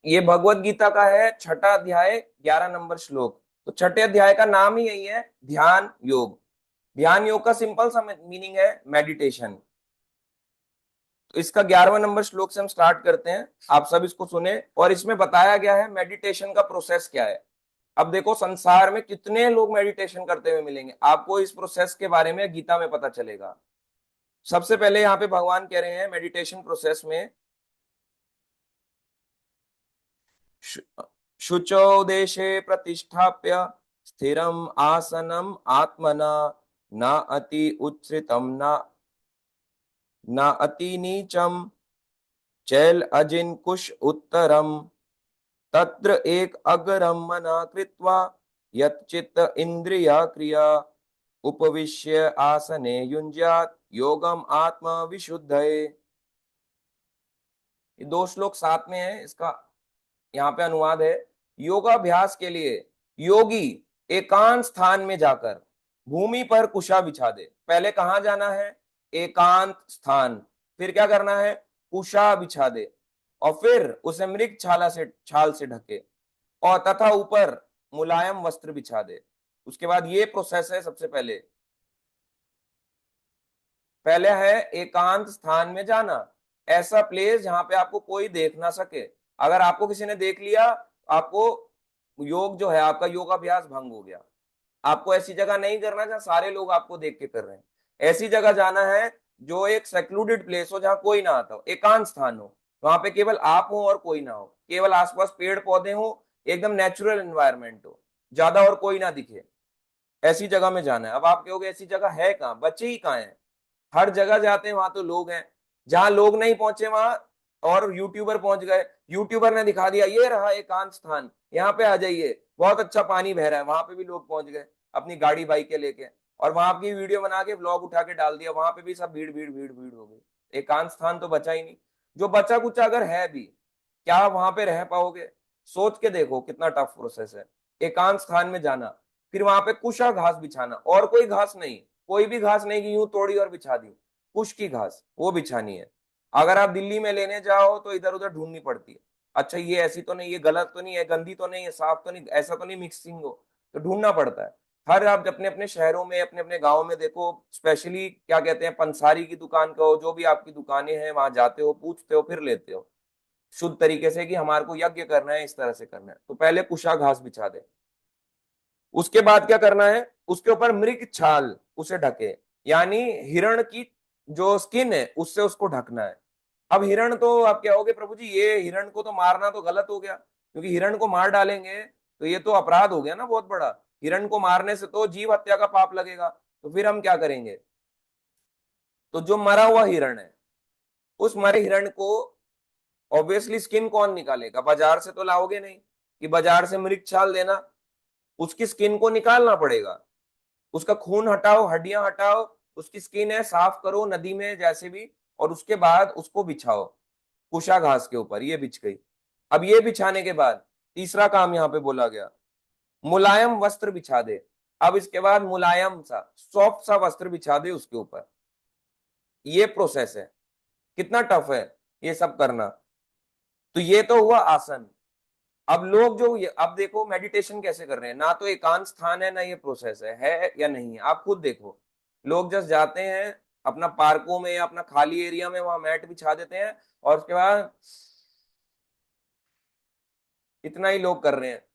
ये भगवत गीता का है, छठा अध्याय, 11 नंबर श्लोक। तो छठे अध्याय का नाम ही यही है, ध्यान योग। ध्यान योग का सिंपल सा मीनिंग है मेडिटेशन। तो इसका 11वां नंबर श्लोक से हम स्टार्ट करते हैं, आप सब इसको सुने। और इसमें बताया गया है मेडिटेशन का प्रोसेस क्या है। अब देखो संसार में कितने लोग मेडिटेशन करते हुए मिलेंगे, आपको इस प्रोसेस के बारे में गीता में पता चलेगा। सबसे पहले यहाँ पे भगवान कह रहे हैं मेडिटेशन प्रोसेस में, शु- शुचौ देशे प्रतिष्ठाप्य स्थिरम आसनम आत्मना, न अति उच्छ्रितम न अति नीचम, चैल अजिन कुश उत्तरम, तत्र एक अगरम मना कृत्वा यच्चित्त इंद्रिया क्रिया, उपविश्य आसने युंज्यात योगम आत्मा विशुद्धये। ये दो श्लोक साथ में है, इसका यहाँ पे अनुवाद है, योगाभ्यास के लिए योगी एकांत स्थान में जाकर भूमि पर कुशा बिछा दे। पहले कहाँ जाना है? एकांत स्थान। फिर क्या करना है? कुशा बिछा दे। और फिर उसे मृग छाल से ढके, और तथा ऊपर मुलायम वस्त्र बिछा दे। उसके बाद ये प्रोसेस है। सबसे पहले पहले है एकांत स्थान में जाना, ऐसा प्लेस जहां पे आपको कोई देख ना सके। अगर आपको किसी ने देख लिया, आपको योग जो है, आपका योगाभ्यास भंग हो गया। आपको ऐसी जगह नहीं करना जहां सारे लोग आपको देख के कर रहे हैं। ऐसी जगह जाना है जो एक सेक्लूडेड प्लेस हो, जहां कोई ना आता हो, एकांत स्थान हो। वहां पे केवल आप हो और कोई ना हो, केवल आसपास पेड़ पौधे हो, एकदम नेचुरल एनवायरनमेंट हो, ज्यादा और कोई ना दिखे। ऐसी जगह में जाना है। अब आप कहोगे ऐसी जगह है कहाँ, बच्चे ही कहाँ हैं? हर जगह जाते हैं, वहां तो लोग हैं। जहां लोग नहीं पहुंचे वहां और यूट्यूबर पहुंच गए, यूट्यूबर ने दिखा दिया ये रहा एकांत स्थान, यहाँ पे आ जाइए, बहुत अच्छा पानी बह रहा है, वहां पे भी लोग पहुंच गए अपनी गाड़ी बाइक के लेके, और वहां की वीडियो बना के ब्लॉग उठा के डाल दिया, वहां पे भी सब भीड़ भीड़ भीड़ भीड़ हो गई। एकांत स्थान तो बचा ही नहीं। जो बचा कुचा अगर है भी, क्या वहां पे रह पाओगे? सोच के देखो कितना टफ प्रोसेस है एकांत स्थान में जाना। फिर वहां पे कुशा घास बिछाना, और कोई घास नहीं, कोई भी घास नहीं कि यूं तोड़ी और बिछा दी, कुश की घास वो बिछानी है। अगर आप दिल्ली में लेने जाओ तो इधर उधर ढूंढनी पड़ती है, अच्छा ये ऐसी तो नहीं, ये गलत तो नहीं है, गंदी तो नहीं है, साफ तो नहीं, ऐसा तो नहीं मिक्सिंग हो, तो ढूंढना पड़ता है। हर आप अपने अपने शहरों में, अपने अपने गाँव में देखो, स्पेशली क्या कहते हैं, पंसारी की दुकान का हो, जो भी आपकी दुकानें हैं, वहां जाते हो, पूछते हो, फिर लेते हो शुद्ध तरीके से कि हमारे को यज्ञ करना है, इस तरह से करना है। तो पहले कुशा घास बिछा दे। उसके बाद क्या करना है? उसके ऊपर मृग छाल उसे ढके, यानी हिरण की जो स्किन है उससे उसको ढकना है। अब हिरण तो आप क्या होगे, प्रभु जी ये हिरण को तो मारना तो गलत हो गया, क्योंकि हिरण को मार डालेंगे तो ये तो अपराध हो गया ना बहुत बड़ा। हिरण को मारने से तो जीव हत्या का पाप लगेगा। तो फिर हम क्या करेंगे? तो जो मरा हुआ हिरण है, उस मरे हिरण को ऑब्वियसली स्किन कौन निकालेगा? बाजार से तो लाओगे नहीं, कि बाजार से मृग छाल देना, उसकी स्किन को निकालना पड़ेगा। उसका खून हटाओ, हड्डियां हटाओ, उसकी स्किन है साफ करो नदी में जैसे भी, और उसके बाद उसको बिछाओ कुशा घास के ऊपर। ये बिछ गई। अब ये बिछाने के बाद तीसरा काम यहाँ पे बोला गया, मुलायम वस्त्र बिछा दे। अब इसके बाद मुलायम सा सॉफ्ट सा वस्त्र बिछा दे उसके ऊपर। ये प्रोसेस है। कितना टफ है ये सब करना। तो ये तो हुआ आसन। अब लोग जो अब देखो मेडिटेशन कैसे कर रहे हैं, ना तो एकांत स्थान है, ना ये प्रोसेस है या नहीं है, आप खुद देखो। लोग जस्ट जाते हैं अपना पार्कों में या अपना खाली एरिया में, वहां मैट बिछा देते हैं, और उसके बाद इतना ही लोग कर रहे हैं,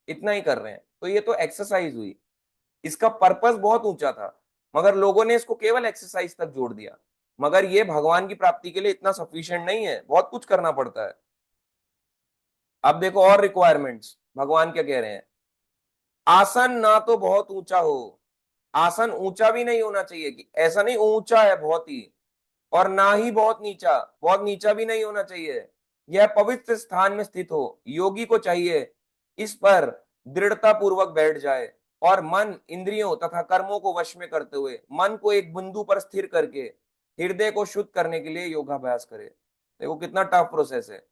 इतना ही कर रहे हैं। तो ये तो एक्सरसाइज हुई, इसका पर्पस बहुत ऊंचा था, मगर लोगों ने इसको केवल एक्सरसाइज तक जोड़ दिया। मगर ये भगवान की प्राप्ति के लिए इतना सफिशिएंट नहीं है, बहुत कुछ करना पड़ता है। अब देखो और रिक्वायरमेंट्स भगवान क्या कह रहे हैं। आसन ना तो बहुत ऊंचा हो, आसन ऊंचा भी नहीं होना चाहिए, कि ऐसा नहीं ऊंचा है बहुत ही, और ना ही बहुत नीचा, बहुत नीचा भी नहीं होना चाहिए। यह पवित्र स्थान में स्थित हो। योगी को चाहिए इस पर दृढ़ता पूर्वक बैठ जाए, और मन इंद्रियों तथा कर्मों को वश में करते हुए मन को एक बिंदु पर स्थिर करके हृदय को शुद्ध करने के लिए योगाभ्यास करे। देखो कितना टफ प्रोसेस है।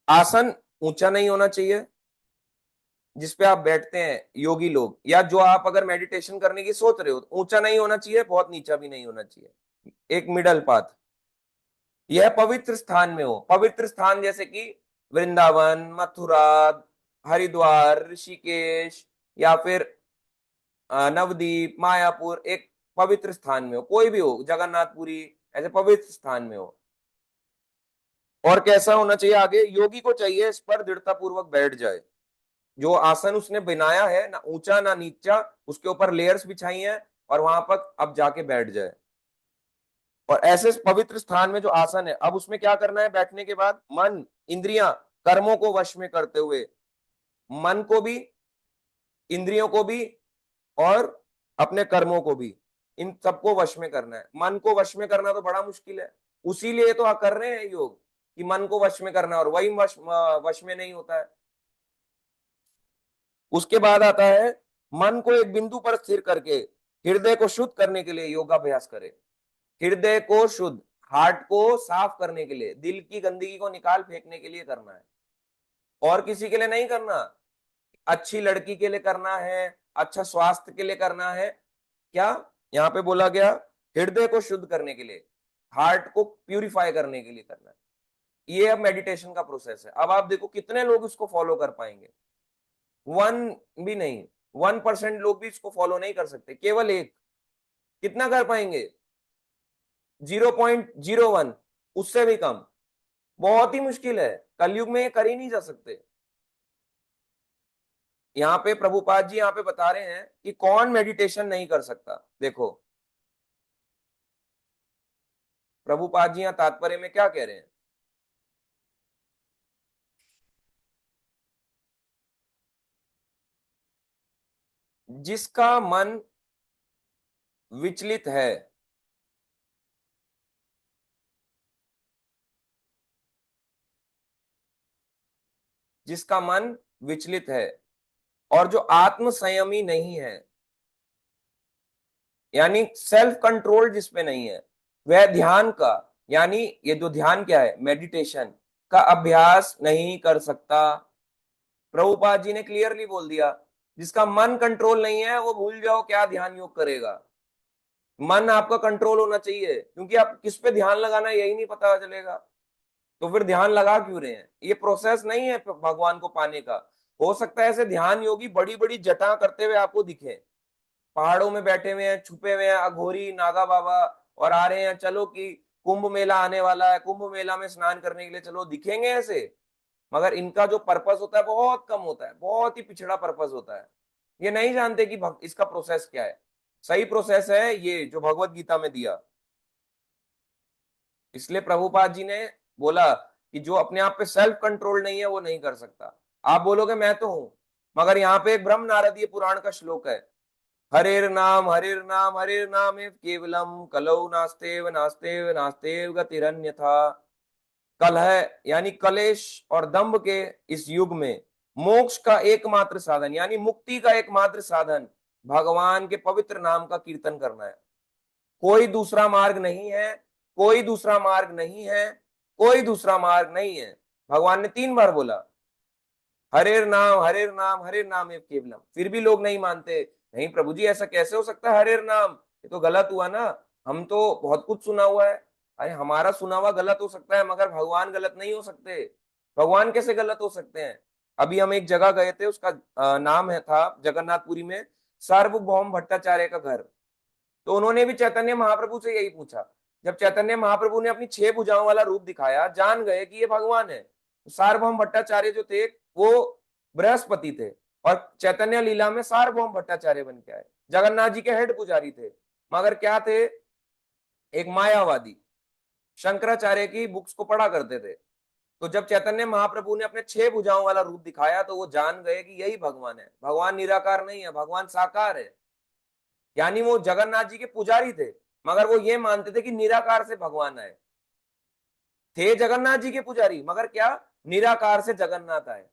आसन ऊंचा नहीं होना चाहिए जिसपे आप बैठते हैं योगी लोग, या जो आप अगर मेडिटेशन करने की सोच रहे हो, ऊंचा नहीं होना चाहिए, बहुत नीचा भी नहीं होना चाहिए, एक मिडल पाथ। यह पवित्र स्थान में हो। पवित्र स्थान जैसे कि वृंदावन, मथुरा, हरिद्वार, ऋषिकेश, या फिर नवदीप, मायापुर, एक पवित्र स्थान में हो, कोई भी हो, जगन्नाथपुरी, ऐसे पवित्र स्थान में हो। और कैसा होना चाहिए आगे, योगी को चाहिए इस पर दृढ़ता पूर्वक बैठ जाए। जो आसन उसने बनाया है, ना ऊंचा ना नीचा, उसके ऊपर लेयर्स बिछाई हैं, और वहां पर अब जाके बैठ जाए। और ऐसे पवित्र स्थान में जो आसन है, अब उसमें क्या करना है, बैठने के बाद मन, इंद्रियां, कर्मों को वश में करते हुए, मन को भी, इंद्रियों को भी, और अपने कर्मों को भी, इन सबको वश में करना है। मन को वश में करना तो बड़ा मुश्किल है, उसीलिए तो कर रहे हैं योग, कि मन को वश में करना, और वही वश में नहीं होता है। उसके बाद आता है, मन को एक बिंदु पर स्थिर करके हृदय को शुद्ध करने के लिए योगाभ्यास करें। हृदय को शुद्ध, हार्ट को साफ करने के लिए, दिल की गंदगी को निकाल फेंकने के लिए करना है, और किसी के लिए नहीं करना। अच्छी लड़की के लिए करना है, अच्छा स्वास्थ्य के लिए करना है। क्या यहाँ पे बोला गया, हृदय को शुद्ध करने के लिए, हार्ट को प्यूरिफाई करने के लिए करना है। ये अब मेडिटेशन का प्रोसेस है। अब आप देखो कितने लोग इसको फॉलो कर पाएंगे, वन भी नहीं, 1% लोग भी इसको फॉलो नहीं कर सकते, केवल एक। कितना कर पाएंगे, 0.01, उससे भी कम। बहुत ही मुश्किल है, कलयुग में ये कर ही नहीं जा सकते। यहाँ पे प्रभुपाद जी यहाँ पे बता रहे हैं कि कौन मेडिटेशन नहीं कर सकता। देखो प्रभुपाद जी यहाँ तात्पर्य में क्या कह रहे हैं, जिसका मन विचलित है, जिसका मन विचलित है, और जो आत्म संयमी नहीं है, यानी सेल्फ कंट्रोल जिसपे नहीं है, वह ध्यान का, यानी ये जो ध्यान क्या है, मेडिटेशन का अभ्यास नहीं कर सकता। प्रभुपाद जी ने क्लियरली बोल दिया, जिसका मन कंट्रोल नहीं है वो भूल जाओ क्या ध्यान योग करेगा। मन आपका कंट्रोल होना चाहिए, क्योंकि आप किस पे ध्यान लगाना यही नहीं पता चलेगा, तो फिर ध्यान लगा क्यों रहे हैं। ये प्रोसेस नहीं है भगवान को पाने का। हो सकता है ऐसे ध्यान योगी बड़ी बड़ी जटा करते हुए आपको दिखे, पहाड़ों में बैठे हुए हैं, छुपे हुए हैं, अघोरी नागा बाबा, और आ रहे हैं, चलो कि कुंभ मेला आने वाला है, कुंभ मेला में स्नान करने के लिए चलो, दिखेंगे ऐसे। मगर इनका जो पर्पस होता है बहुत कम होता है, बहुत ही पिछड़ा पर्पस होता है। ये नहीं जानते कि इसका प्रोसेस क्या है। सही प्रोसेस है ये जो भगवत गीता में दिया। इसलिए प्रभुपाद जी ने बोला कि जो अपने आप पे सेल्फ कंट्रोल नहीं है वो नहीं कर सकता। आप बोलोगे मैं तो हूं, मगर यहाँ पे एक ब्रह्म नारदीय पुराण का श्लोक है, हरेर नाम हरेर नाम हरेर नाम एव केवलम कलौ नास्तेव नास्तेव नास्तेव गतिरन्यथा। कलह यानी कलेश और दंभ के इस युग में मोक्ष का एकमात्र साधन, यानी मुक्ति का एकमात्र साधन भगवान के पवित्र नाम का कीर्तन करना है। कोई दूसरा मार्ग नहीं है, कोई दूसरा मार्ग नहीं है, कोई दूसरा मार्ग नहीं है। भगवान ने 3 बार बोला, हरेर नाम हरेर नाम एव केवलम। फिर भी लोग नहीं मानते, नहीं प्रभु जी ऐसा कैसे हो सकता है, हरेर नाम ये तो गलत हुआ ना, हम तो बहुत कुछ सुना हुआ है। अरे हमारा सुना हुआ गलत हो सकता है, मगर भगवान गलत नहीं हो सकते। भगवान कैसे गलत हो सकते हैं। अभी हम एक जगह गए थे, उसका नाम है था जगन्नाथपुरी में सार्वभौम भट्टाचार्य का घर। तो उन्होंने भी चैतन्य महाप्रभु से यही पूछा। जब चैतन्य महाप्रभु ने अपनी 6 भुजाओं वाला रूप दिखाया, जान गए कि ये भगवान है। सार्वभौम भट्टाचार्य जो थे वो बृहस्पति थे, और चैतन्य लीला में सार्वभौम भट्टाचार्य बन के आए, जगन्नाथ जी के हेड पुजारी थे। मगर क्या थे, एक मायावादी, शंकराचार्य की बुक्स को पढ़ा करते थे। तो जब चैतन्य महाप्रभु ने अपने 6 भुजाओं वाला रूप दिखाया तो वो जान गए कि यही भगवान है। भगवान निराकार नहीं है, भगवान साकार है। यानी वो जगन्नाथ जी के पुजारी थे, मगर वो ये मानते थे कि निराकार से भगवान आए। थे जगन्नाथ जी के पुजारी, मगर क्या, निराकार से जगन्नाथ आए।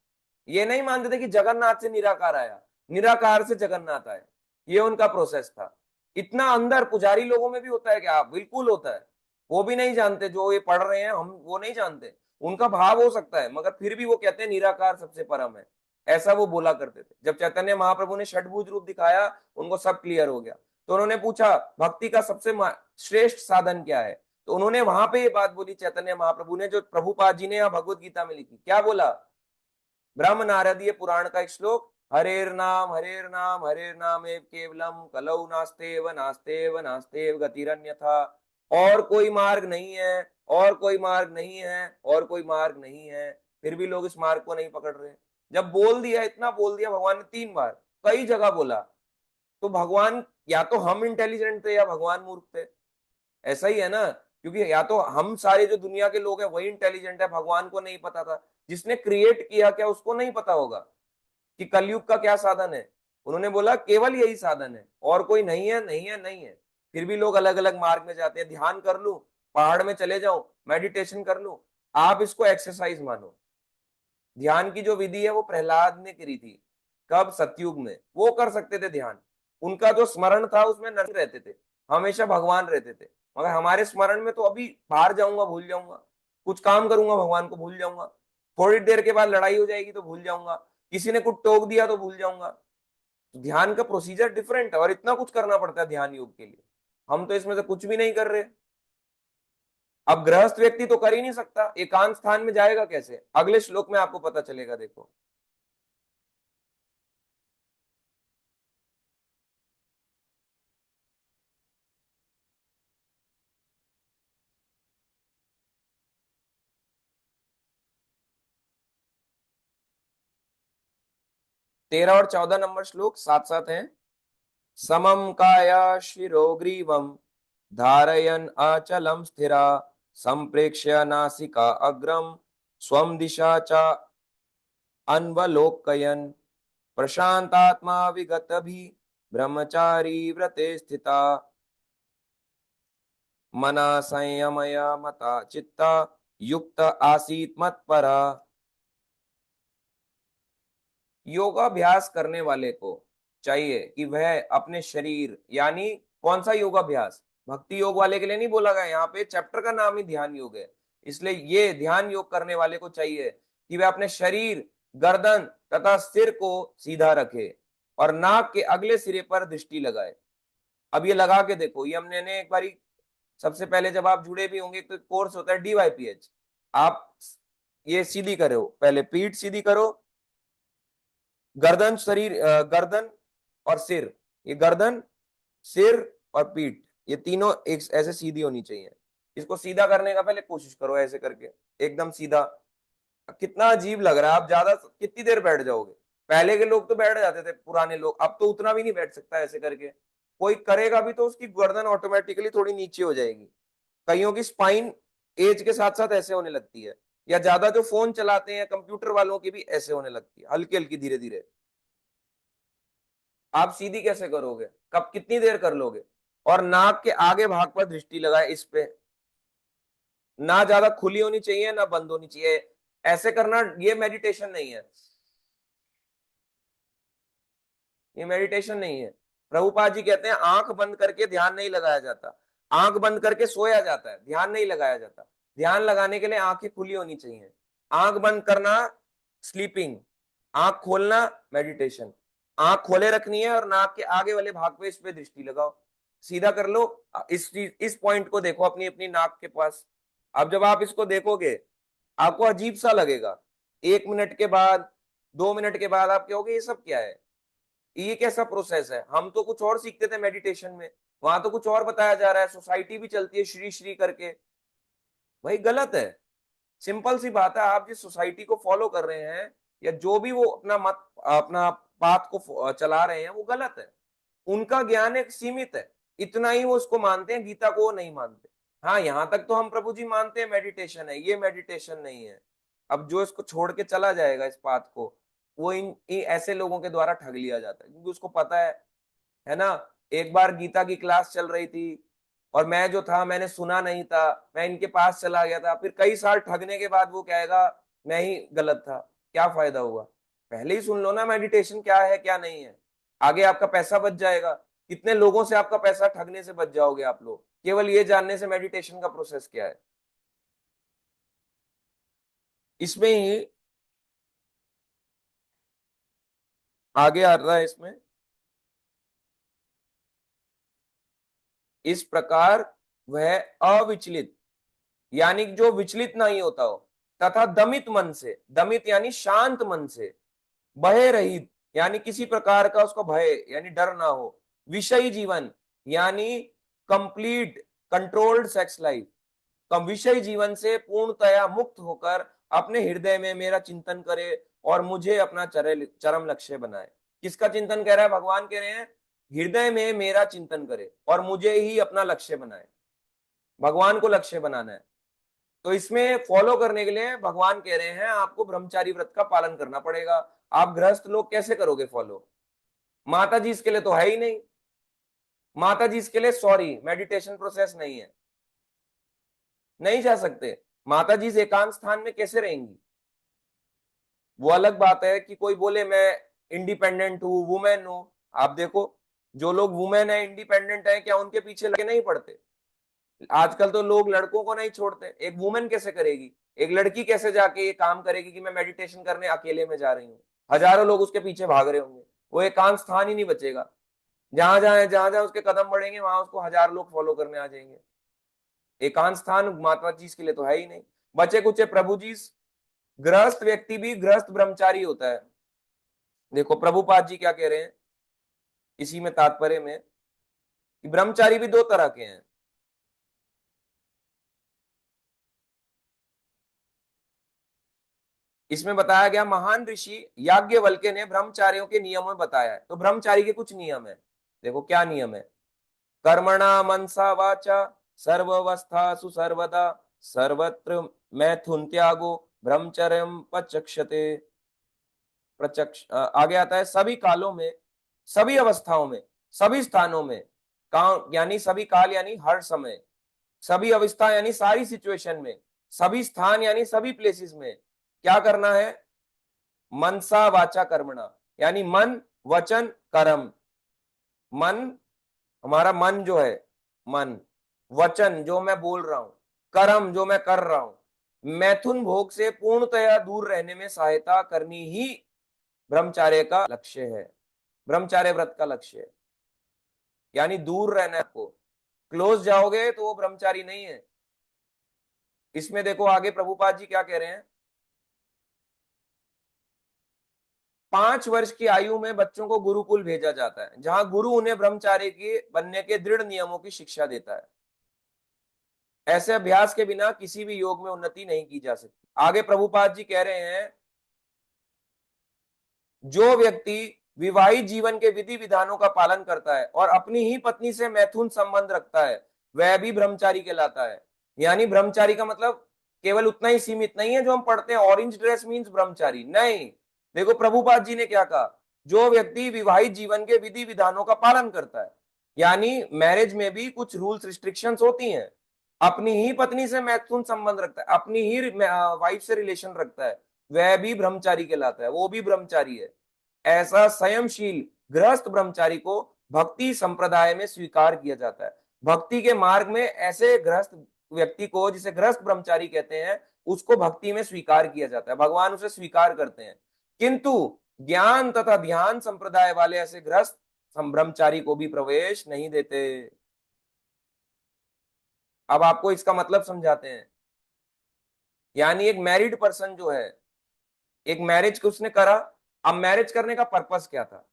ये नहीं मानते थे कि जगन्नाथ से निराकार आया, निराकार से जगन्नाथ आए। ये उनका प्रोसेस था। इतना अंदर पुजारी लोगों में भी होता है क्या, बिल्कुल होता है। वो भी नहीं जानते, जो ये पढ़ रहे हैं हम वो नहीं जानते। उनका भाव हो सकता है, मगर फिर भी वो कहते हैं निराकार सबसे परम है, ऐसा वो बोला करते थे। जब चैतन्य महाप्रभु ने षटभुज रूप दिखाया, उनको सब क्लियर हो गया। तो उन्होंने पूछा भक्ति का सबसे श्रेष्ठ साधन क्या है। तो उन्होंने वहां पे ये बात बोली चैतन्य महाप्रभु ने, जो प्रभुपाद जी ने यहाँ भगवत गीता में लिखी। क्या बोला? ब्रह्म नारदीय पुराण का एक श्लोक, हरेर नाम हरेर नाम हरेर नाम एव केवलम कलौ नास्तेव नास्तेव नास्तेव गतिरन्यथा। और कोई मार्ग नहीं है, और कोई मार्ग नहीं है, और कोई मार्ग नहीं है। फिर भी लोग इस मार्ग को नहीं पकड़ रहे। जब बोल दिया, इतना बोल दिया भगवान ने 3 बार, कई जगह बोला, तो भगवान, या तो हम इंटेलिजेंट थे या भगवान मूर्ख थे। ऐसा ही है ना, क्योंकि या तो हम सारे जो दुनिया के लोग हैं वही इंटेलिजेंट है, भगवान को नहीं पता था। जिसने क्रिएट किया, क्या उसको नहीं पता होगा कि कलयुग का क्या साधन है? उन्होंने बोला केवल यही साधन है, और कोई नहीं है, नहीं है, नहीं है। फिर भी लोग अलग अलग मार्ग में जाते हैं। ध्यान कर लूं, पहाड़ में चले जाऊं, मेडिटेशन कर लूं, आप इसको एक्सरसाइज मानो। ध्यान की जो विधि है वो प्रहलाद ने करी थी। कब? सतयुग में। वो कर सकते थे ध्यान। उनका जो स्मरण था उसमें नरसिंह रहते थे, हमेशा भगवान रहते थे। मगर हमारे स्मरण में तो अभी बाहर जाऊंगा भूल जाऊंगा, कुछ काम करूंगा भगवान को भूल जाऊंगा, थोड़ी देर के बाद लड़ाई हो जाएगी तो भूल जाऊंगा, किसी ने कुछ टोक दिया तो भूल जाऊंगा। ध्यान का प्रोसीजर डिफरेंट है, और इतना कुछ करना पड़ता है ध्यान योग के लिए। हम तो इसमें से कुछ भी नहीं कर रहे। अब गृहस्थ व्यक्ति तो कर ही नहीं सकता, एकांत स्थान में जाएगा कैसे? अगले श्लोक में आपको पता चलेगा, देखो। 13 और 14 नंबर श्लोक साथ साथ हैं। समम काया शिरो ग्रीवम धारयन अचलम स्थिरा संप्रेक्ष्य नासिका अग्रम स्वम दिशा च अन्वलोकयन प्रशांतात्मा विगत भी ब्रह्मचारी व्रते स्थिता मना संयमया मता चित्ता युक्त आसीत मत्परा। योगाभ्यास करने वाले को चाहिए कि वह अपने शरीर, यानी कौन सा योगाभ्यास? भक्ति योग वाले के लिए नहीं बोला गया, यहाँ पे चैप्टर का नाम ही ध्यान योग है। इसलिए ये ध्यान योग करने वाले को चाहिए कि वह अपने शरीर, गर्दन तथा सिर को सीधा रखे और नाक के अगले सिरे पर दृष्टि लगाए। अब ये लगा के देखो, ये हमने ने एक बारी, सबसे पहले जब आप जुड़े भी होंगे तो कोर्स होता है DYPH। आप ये सीधी करो, पहले पीठ सीधी करो, गर्दन, शरीर, गर्दन और सिर, ये गर्दन, सिर और पीठ, ये तीनों एक ऐसे सीधी होनी चाहिए। इसको सीधा करने का पहले कोशिश करो, ऐसे करके एकदम सीधा। कितना अजीब लग रहा है, आप ज्यादा कितनी देर बैठ जाओगे? पहले के लोग तो बैठ जाते थे, पुराने लोग, अब तो उतना भी नहीं बैठ सकता ऐसे करके। कोई करेगा भी तो उसकी गर्दन ऑटोमेटिकली थोड़ी नीचे हो जाएगी। कईयों की स्पाइन एज के साथ साथ ऐसे होने लगती है, या ज्यादा जो फोन चलाते हैं कंप्यूटर वालों की भी ऐसे होने लगती है, हल्की हल्की धीरे धीरे। आप सीधी कैसे करोगे? कब, कितनी देर कर लोगे? और नाक के आगे भाग पर दृष्टि लगाए, इस पे। ना ज्यादा खुली होनी चाहिए ना बंद होनी चाहिए। ऐसे करना ये मेडिटेशन नहीं है, ये मेडिटेशन नहीं है। प्रभुपाद जी कहते हैं आंख बंद करके ध्यान नहीं लगाया जाता, आंख बंद करके सोया जाता है, ध्यान नहीं लगाया जाता। ध्यान लगाने के लिए आंखें खुली होनी चाहिए। आंख बंद करना स्लीपिंग, आंख खोलना मेडिटेशन। आंख खोले रखनी है और नाक के आगे वाले भाग पे, इस पे दृष्टि लगाओ, सीधा कर लो। इस पॉइंट को देखो अपनी अपनी नाक के पास। अब जब आप इसको देखोगे आपको अजीब सा लगेगा। 1 मिनट के बाद, 2 मिनट के बाद आप कहोगे ये सब क्या है, ये कैसा प्रोसेस है? हम तो कुछ और सीखते थे मेडिटेशन में, वहां तो कुछ और बताया जा रहा है। सोसाइटी भी चलती है श्री श्री करके, भाई गलत है। सिंपल सी बात है, आप जिस सोसाइटी को फॉलो कर रहे हैं, या जो भी वो अपना मत, अपना पाथ को चला रहे हैं, वो गलत है। उनका ज्ञान एक सीमित है, इतना ही वो उसको मानते हैं, गीता को वो नहीं मानते। हाँ, यहां तक तो हम प्रभु जी मानते हैं मेडिटेशन है, ये मेडिटेशन नहीं है। अब जो इसको छोड़ के चला जाएगा इस पाथ को, वो इन ऐसे लोगों के द्वारा ठग लिया जाता है, क्योंकि उसको पता है ना। एक बार गीता की क्लास चल रही थी, और मैं जो था मैंने सुना नहीं था, मैं इनके पास चला गया था, फिर कई साल ठगने के बाद वो कहेगा मैं ही गलत था। क्या फायदा हुआ? पहले ही सुन लो ना मेडिटेशन क्या है क्या नहीं है। आगे आपका पैसा बच जाएगा। कितने लोगों से आपका पैसा ठगने से बच जाओगे आप लोग, केवल ये जानने से मेडिटेशन का प्रोसेस क्या है। इसमें ही आगे आ रहा है इसमें, इस प्रकार वह अविचलित यानी जो विचलित नहीं होता हो, तथा दमित मन से, दमित यानी शांत मन से, भय रहित यानी किसी प्रकार का उसको भय यानी डर ना हो, विषयी जीवन यानी कंप्लीट कंट्रोल्ड सेक्स लाइफ, कम विषय जीवन से पूर्णतया मुक्त होकर अपने हृदय में मेरा चिंतन करे और मुझे अपना चरम लक्ष्य बनाए। किसका चिंतन कह रहा है? भगवान कह रहे हैं हृदय में मेरा चिंतन करे और मुझे ही अपना लक्ष्य बनाए, भगवान को लक्ष्य बनाना है। तो इसमें फॉलो करने के लिए भगवान कह रहे हैं आपको ब्रह्मचारी व्रत का पालन करना पड़ेगा। आप गृहस्थ लोग कैसे करोगे फॉलो? माता जी इसके लिए तो है ही नहीं, माता जी इसके लिए सॉरी मेडिटेशन प्रोसेस नहीं है, नहीं जा सकते। माता जी इस एकांत स्थान में कैसे रहेंगी? वो अलग बात है कि कोई बोले मैं इंडिपेंडेंट हूं, वुमेन हूं। आप देखो जो लोग वुमेन है, इंडिपेंडेंट है, क्या उनके पीछे लगे नहीं पड़ते? आजकल तो लोग लड़कों को नहीं छोड़ते। एक वुमेन कैसे करेगी? एक लड़की कैसे जाके ये काम करेगी कि मैं मेडिटेशन करने अकेले में जा रही हूँ, हजारों लोग उसके पीछे भाग रहे होंगे, वो एकांत स्थान ही नहीं बचेगा। जहां जहां उसके कदम बढ़ेंगे वहां उसको हजार लोग फॉलो करने आ जाएंगे। एकांत स्थान माता जी के लिए तो है ही नहीं। बचे कुचे प्रभु जी, गृहस्थ व्यक्ति भी गृहस्थ ब्रह्मचारी होता है। देखो प्रभुपाद जी क्या कह रहे हैं इसी में तात्पर्य में, कि ब्रह्मचारी भी दो तरह के हैं। इसमें बताया गया महान ऋषि याज्ञवल्क्य ने ब्रह्मचारियों के नियम में बताया है। तो ब्रह्मचारी के कुछ नियम है, देखो क्या नियम है। कर्मणा मनसा वाचा सर्वावस्थासु सर्वदा सर्वत्र मैथुन त्यागो ब्रह्मचर्यम पचक्षते। प्रचक्ष आगे आता है सभी कालों में, सभी अवस्थाओं में, सभी स्थानों में, यानी सभी काल यानी हर समय, सभी अवस्था यानी सारी सिचुएशन में, सभी स्थान यानी सभी प्लेसेस में क्या करना है? मनसा वाचा कर्मणा यानी मन वचन कर्म। मन, हमारा मन जो है, मन, वचन जो मैं बोल रहा हूं, कर्म जो मैं कर रहा हूं, मैथुन भोग से पूर्णतया दूर रहने में सहायता करनी ही ब्रह्मचार्य का लक्ष्य है, ब्रह्मचार्य व्रत का लक्ष्य है। यानी दूर रहना है आपको, क्लोज जाओगे तो वो ब्रह्मचारी नहीं है। इसमें देखो आगे प्रभुपाद जी क्या कह रहे हैं, 5 वर्ष की आयु में बच्चों को गुरुकुल भेजा जाता है, जहां गुरु उन्हें ब्रह्मचारी के बनने के दृढ़ नियमों की शिक्षा देता है। ऐसे अभ्यास के बिना किसी भी योग में उन्नति नहीं की जा सकती। आगे प्रभुपाद जी कह रहे हैं जो व्यक्ति विवाहित जीवन के विधि विधानों का पालन करता है और अपनी ही पत्नी से मैथुन संबंध रखता है वह भी ब्रह्मचारी कहलाता है। यानी ब्रह्मचारी का मतलब केवल उतना ही सीमित नहीं है जो हम पढ़ते हैं ऑरेंज ड्रेस मीन्स ब्रह्मचारी, नहीं। देखो प्रभुपाद जी ने क्या कहा, जो व्यक्ति विवाहित जीवन के विधि विधानों का पालन करता है, यानी मैरिज में भी कुछ रूल्स रिस्ट्रिक्शंस होती हैं, अपनी ही पत्नी से मैथुन संबंध रखता है, अपनी ही वाइफ से रिलेशन रखता है, वह भी ब्रह्मचारी कहलाता है, वो भी ब्रह्मचारी है। ऐसा संयमशील गृहस्थ ब्रह्मचारी को भक्ति संप्रदाय में स्वीकार किया जाता है। भक्ति के मार्ग में ऐसे गृहस्थ व्यक्ति को, जिसे गृहस्थ ब्रह्मचारी कहते हैं, उसको भक्ति में स्वीकार किया जाता है, भगवान उसे स्वीकार करते हैं। किंतु ज्ञान तथा ध्यान संप्रदाय वाले ऐसे गृहस्थ ब्रह्मचारी को भी प्रवेश नहीं देते। अब आपको इसका मतलब समझाते हैं। यानी एक मैरिड पर्सन जो है, एक मैरिज को उसने करा, अब मैरिज करने का पर्पस क्या था?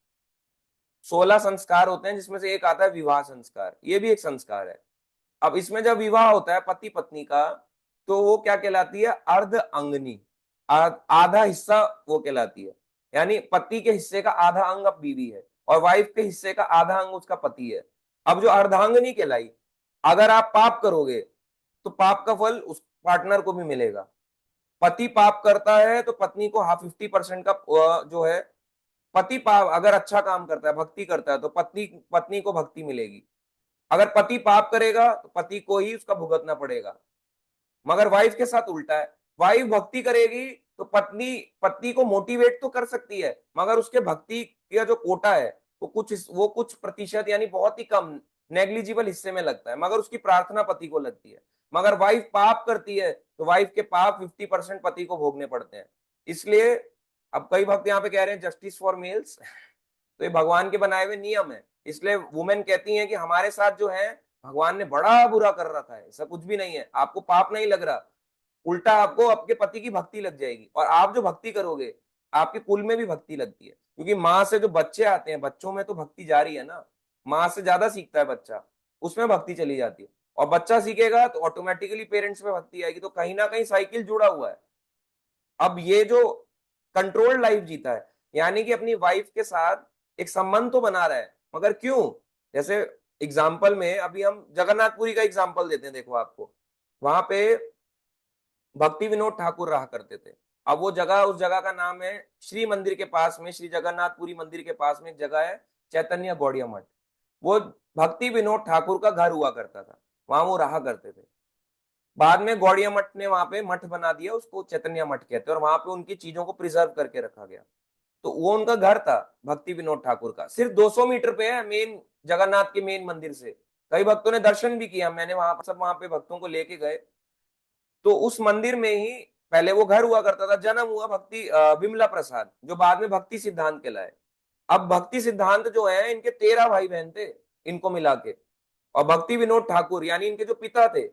16 संस्कार होते हैं जिसमें से एक आता है विवाह संस्कार, ये भी एक संस्कार है। अब इसमें जब विवाह होता है पति पत्नी का, तो वो क्या कहलाती है? अर्ध अंगनी, आधा हिस्सा वो कहलाती है। यानी पति के हिस्से का आधा अंग अब बीवी है और वाइफ के हिस्से का आधा अंग उसका पति है। अब जो अर्धांगनी कहलाई, अगर आप पाप करोगे तो पाप का फल उस पार्टनर को भी मिलेगा। पति पाप करता है तो पत्नी को 50% का जो है, पति पाप अगर अच्छा काम करता है, भक्ति करता है, तो पत्नी पत्नी को भक्ति मिलेगी। अगर पति पाप करेगा तो पति को ही उसका भुगतना पड़ेगा। मगर वाइफ के साथ उल्टा है, वाइफ भक्ति करेगी तो पत्नी पति को मोटिवेट तो कर सकती है, मगर उसके भक्ति का जो कोटा है वो कुछ प्रतिशत यानी बहुत ही कम नेग्लिजिबल हिस्से में लगता है, मगर उसकी प्रार्थना पति को लगती है। मगर वाइफ पाप करती है तो वाइफ के पाप 50% पति को भोगने पड़ते हैं। इसलिए अब कई भक्त यहाँ पे कह रहे हैं जस्टिस फॉर मेल्स तो ये भगवान के बनाए हुए नियम है। इसलिए वुमेन कहती हैं कि हमारे साथ जो है, भगवान ने बड़ा बुरा कर रखा है, ऐसा कुछ भी नहीं है, आपको पाप नहीं लग रहा, उल्टा आपको आपके पति की भक्ति लग जाएगी, और आप जो भक्ति करोगे आपके कुल में भी भक्ति लगती है, क्योंकि माँ से जो बच्चे आते हैं, बच्चों में तो भक्ति जारी है ना, माँ से ज्यादा सीखता है बच्चा, उसमें भक्ति चली जाती है, और बच्चा सीखेगा तो ऑटोमेटिकली पेरेंट्स में भक्ति आएगी, तो कहीं ना कहीं साइकिल जुड़ा हुआ है। अब ये जो कंट्रोल्ड लाइफ जीता है, यानी कि अपनी वाइफ के साथ एक संबंध तो बना रहा है, मगर क्यों? जैसे एग्जाम्पल में अभी हम जगन्नाथपुरी का एग्जाम्पल देते हैं, देखो आपको, वहां पे भक्ति विनोद ठाकुर रहा करते थे। अब वो जगह, उस जगह का नाम है श्री मंदिर के पास में, श्री जगन्नाथपुरी मंदिर के पास में एक जगह है चैतन्य गौड़िया मठ, वो भक्ति विनोद ठाकुर का घर हुआ करता था, वहां वो रहा करते थे। बाद में गौड़िया मठ ने वहां पे मठ बना दिया, उसको चैतन्य मठ कहते हैं, और वहां पे उनकी चीजों को प्रिजर्व करके रखा गया। तो वो उनका घर था भक्ति विनोद ठाकुर का, सिर्फ 200 मीटर पे है मेन जगन्नाथ के मेन मंदिर से। कई भक्तों ने दर्शन भी किया, मैंने वहां सब वहां पे भक्तों को लेके गए। तो उस मंदिर में ही पहले वो घर हुआ करता था, जन्म हुआ भक्ति विमला प्रसाद, जो बाद में भक्ति सिद्धांत कहलाए। अब भक्ति सिद्धांत जो है, इनके 13 भाई बहन थे इनको मिला के, और भक्ति विनोद ठाकुर यानी इनके जो पिता थे,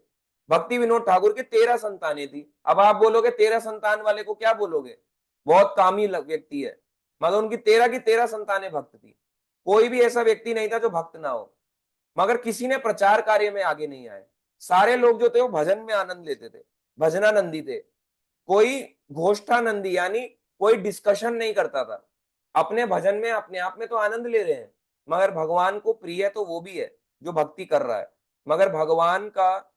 भक्ति विनोद ठाकुर के 13 संतानें थी। अब आप बोलोगे 13 संतान वाले को क्या बोलोगे, बहुत कामी व्यक्ति है, मगर उनकी 13 की 13 संतानें भक्त थी। कोई भी ऐसा व्यक्ति नहीं था जो भक्त ना हो, मगर किसी ने प्रचार कार्य में आगे नहीं आए। सारे लोग जो थे वो भजन में आनंद लेते थे, भजनानंदी थे। कोई घोष्ठानंदी यानी कोई डिस्कशन नहीं करता था, अपने भजन में अपने आप में तो आनंद ले रहे हैं, मगर भगवान को प्रिय तो वो भी है जो भक्ति कर रहा है। मगर भगवान का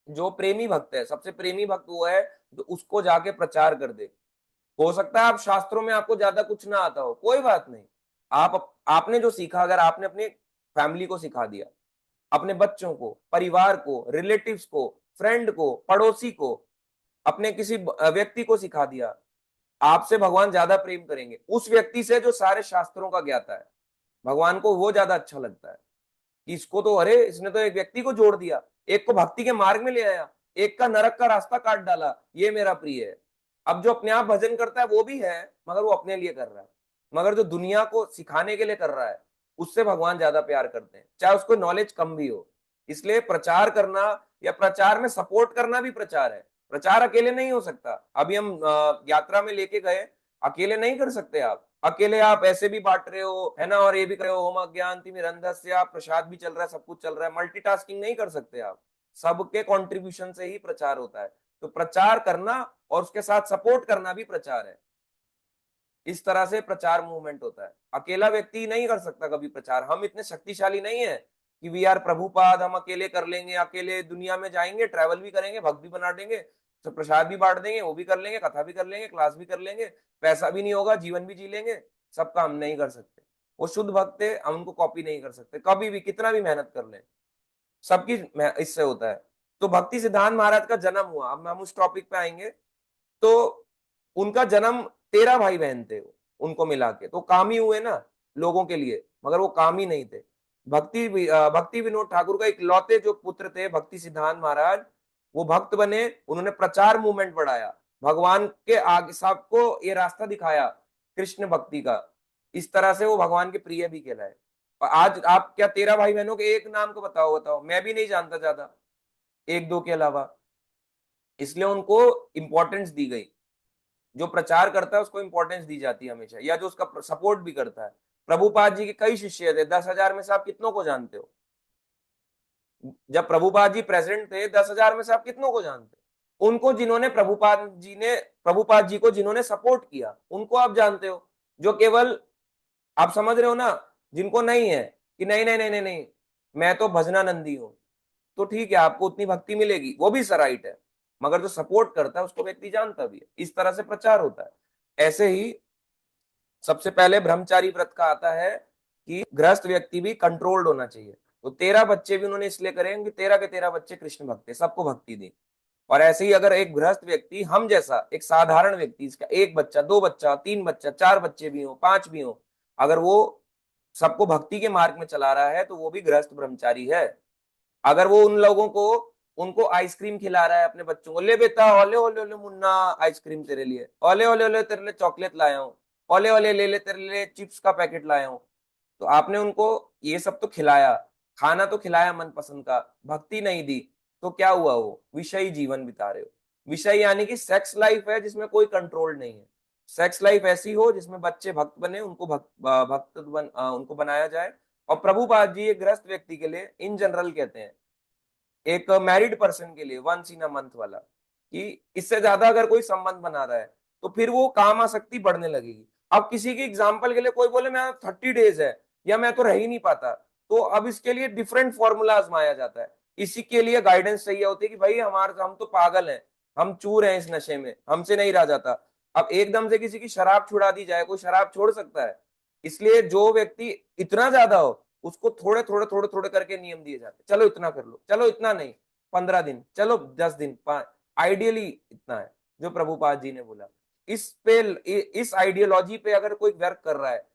जो प्रेमी भक्त है, सबसे प्रेमी भक्त वो है जो उसको जाके प्रचार कर दे। हो सकता है आप शास्त्रों में आपको ज्यादा कुछ ना आता हो, कोई बात नहीं, आपने जो सीखा, अगर आपने अपने फैमिली को सिखा दिया, अपने बच्चों को, परिवार को, रिलेटिव्स को, फ्रेंड को, पड़ोसी को, अपने किसी व्यक्ति को सिखा दिया, आपसे भगवान ज्यादा प्रेम करेंगे उस व्यक्ति से जो सारे शास्त्रों का ज्ञाता है। भगवान को वो ज्यादा अच्छा लगता है कि इसको तो, अरे इसने तो एक व्यक्ति को जोड़ दिया, एक को भक्ति के मार्ग में ले आया, एक का नरक का रास्ता काट डाला, ये मेरा प्रिय है। अब जो अपने आप भजन करता है वो भी है, मगर वो अपने लिए कर रहा है, मगर जो दुनिया को सिखाने के लिए कर रहा है, उससे भगवान ज्यादा प्यार करते हैं, चाहे उसको नॉलेज कम भी हो। इसलिए प्रचार करना या प्रचार में सपोर्ट करना भी प्रचार है। प्रचार अकेले नहीं हो सकता। अभी हम यात्रा में लेके गए, अकेले नहीं कर सकते आप, अकेले आप ऐसे भी बांट रहे हो है ना, और ये भी कर रहे हो, ओम अज्ञानति मिरंधस्य, आप प्रसाद भी चल रहा है, सब कुछ चल रहा है, मल्टीटास्किंग नहीं कर सकते आप। सबके कंट्रीब्यूशन से ही प्रचार होता है। तो प्रचार करना और उसके साथ सपोर्ट करना भी प्रचार है। इस तरह से प्रचार मूवमेंट होता है, अकेला व्यक्ति नहीं कर सकता कभी प्रचार। हम इतने शक्तिशाली नहीं है कि वी आर प्रभुपाद, हम अकेले कर लेंगे, अकेले दुनिया में जाएंगे, ट्रैवल भी करेंगे, भक्त भी बना देंगे, तो प्रसाद भी बांट देंगे, वो भी कर लेंगे, कथा भी कर लेंगे, क्लास भी कर लेंगे, पैसा भी नहीं होगा, जीवन भी जी लेंगे। सबका हम नहीं कर सकते। वो शुद्ध भक्त है, हम उनको कॉपी नहीं कर सकते कभी भी, कितना भी मेहनत कर लें, सबकी इससे होता है। तो भक्ति सिद्धांत महाराज का जन्म हुआ, अब हम उस टॉपिक पे आएंगे। तो उनका जन्म 13 भाई बहन थे उनको मिला के, तो कामी हुए ना लोगों के लिए, मगर वो कामी नहीं थे। भक्ति विनोद ठाकुर का इकलौते जो पुत्र थे भक्ति सिद्धांत महाराज, वो भक्त बने, उन्होंने प्रचार मूवमेंट बढ़ाया, भगवान के आगे सबको ये रास्ता दिखाया कृष्ण भक्ति का। इस तरह से वो भगवान के प्रिय भी कहलाए। और आज आप क्या 13 भाई बहनों के एक नाम को बताओ, बताओ, मैं भी नहीं जानता ज्यादा, एक दो के अलावा। इसलिए उनको इंपॉर्टेंस दी गई। जो प्रचार करता है उसको इंपॉर्टेंस दी जाती है हमेशा, या जो उसका सपोर्ट भी करता है। प्रभुपाद जी के कई शिष्य थे, 10,000 में से आप कितनों को जानते हो? जब प्रभुपाद जी प्रेसिडेंट थे, 10,000 में से आप कितनों को जानते हो? उनको जिन्होंने प्रभुपाद जी को जिन्होंने सपोर्ट किया, उनको आप जानते हो। जो केवल, आप समझ रहे हो ना, जिनको नहीं है कि नहीं नहीं नहीं नहीं नहीं, मैं तो भजनानंदी हूं, तो ठीक है, आपको उतनी भक्ति मिलेगी, वो भी सराइट है, मगर जो सपोर्ट करता है उसको व्यक्ति जानता भी है। इस तरह से प्रचार होता है। ऐसे ही सबसे पहले ब्रह्मचारी व्रत का आता है कि गृहस्थ व्यक्ति भी कंट्रोल्ड होना चाहिए। तो 13 बच्चे भी उन्होंने इसलिए करे कि 13 के 13 बच्चे कृष्ण भक्त थे, सबको भक्ति दी। और ऐसे ही अगर एक गृहस्थ व्यक्ति, हम जैसा एक साधारण व्यक्ति, इसका एक बच्चा, दो बच्चा, तीन बच्चा, चार बच्चे भी हो, पांच भी हो, अगर वो सबको भक्ति के मार्ग में चला रहा है, तो वो भी गृहस्थ ब्रह्मचारी है। अगर वो उन लोगों को, उनको आइसक्रीम खिला रहा है अपने बच्चों को, ले बेटा, ओले ओले ओले मुन्ना, आइसक्रीम तेरे लिए, ओले ओले ओले तेरे लिए चॉकलेट लाया हूँ, ओले ओले ले ले तेरे लिए चिप्स का पैकेट लाया हूँ, तो आपने उनको ये सब तो खिलाया, खाना तो खिलाया मनपसंद का, भक्ति नहीं दी, तो क्या हुआ? वो विषयी जीवन बिता रहे हो। विषय यानी कि सेक्स लाइफ है जिसमें कोई कंट्रोल नहीं है। सेक्स लाइफ ऐसी हो जिसमें बच्चे भक्त बने, उनको उनको बनाया जाए। और प्रभुपाद जी एक गृहस्थ व्यक्ति के लिए इन जनरल कहते हैं, एक मैरिड पर्सन के लिए वंस इन अ मंथ वाला, कि इससे ज्यादा अगर कोई संबंध बना रहा है तो फिर वो काम आसक्ति बढ़ने लगेगी। अब किसी की एग्जाम्पल के लिए कोई बोले मैं 30 डेज है या मैं तो रह ही नहीं पाता, तो अब इसके लिए डिफरेंट फॉर्मूला आजमाया जाता है। इसी के लिए गाइडेंस चाहिए होती है कि भाई हमारे, हम तो पागल हैं, हम चूर हैं इस नशे में, हमसे नहीं रहा जाता। अब एकदम से किसी की शराब छुड़ा दी जाए, कोई शराब छोड़ सकता है? इसलिए जो व्यक्ति इतना ज्यादा हो उसको थोड़े थोड़े थोड़े थोड़े करके नियम दिए जाते, चलो इतना कर लो, चलो इतना नहीं, 15 दिन, चलो 10 दिन, आइडियली इतना है जो प्रभुपाद जी ने बोला। इस पे, इस आइडियोलॉजी पे अगर कोई वर्क कर रहा है,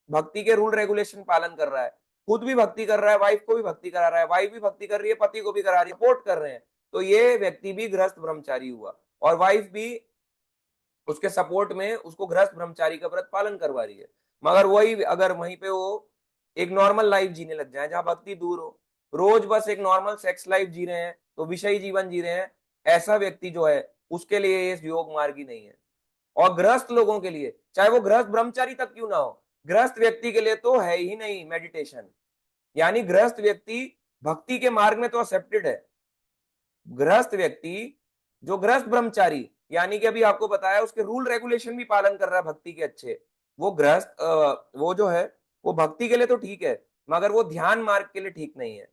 भक्ति के रूल रेगुलेशन पालन कर रहा है, खुद भी भक्ति कर रहा है, वाइफ को भी भक्ति करा रहा है, वाइफ भी भक्ति कर रही है, पति को भी करा रही है, सपोर्ट कर रहे हैं, तो ये व्यक्ति भी गृहस्थ ब्रह्मचारी हुआ, और वाइफ भी उसके सपोर्ट में उसको गृहस्थ ब्रह्मचारी का व्रत पालन करवा रही है। मगर वही अगर वहीं पे वो एक नॉर्मल लाइफ जीने लग जाए जहां भक्ति दूर हो, रोज बस एक नॉर्मल सेक्स लाइफ जी रहे हैं, तो विषयी जीवन जी रहे हैं, ऐसा व्यक्ति जो है उसके लिए ये योग मार्ग ही नहीं है। और गृहस्थ लोगों के लिए, चाहे वो गृहस्थ ब्रह्मचारी तक क्यों ना हो, गृहस्थ व्यक्ति के लिए तो है ही नहीं मेडिटेशन। यानी गृहस्थ व्यक्ति भक्ति के मार्ग में तो एक्सेप्टेड है। गृहस्थ व्यक्ति, जो गृहस्थ ब्रह्मचारी, यानी कि अभी आपको बताया उसके रूल रेगुलेशन भी पालन कर रहा है भक्ति के अच्छे, वो गृहस्थ, वो जो है वो भक्ति के लिए तो ठीक है, मगर वो ध्यान मार्ग के लिए ठीक नहीं है।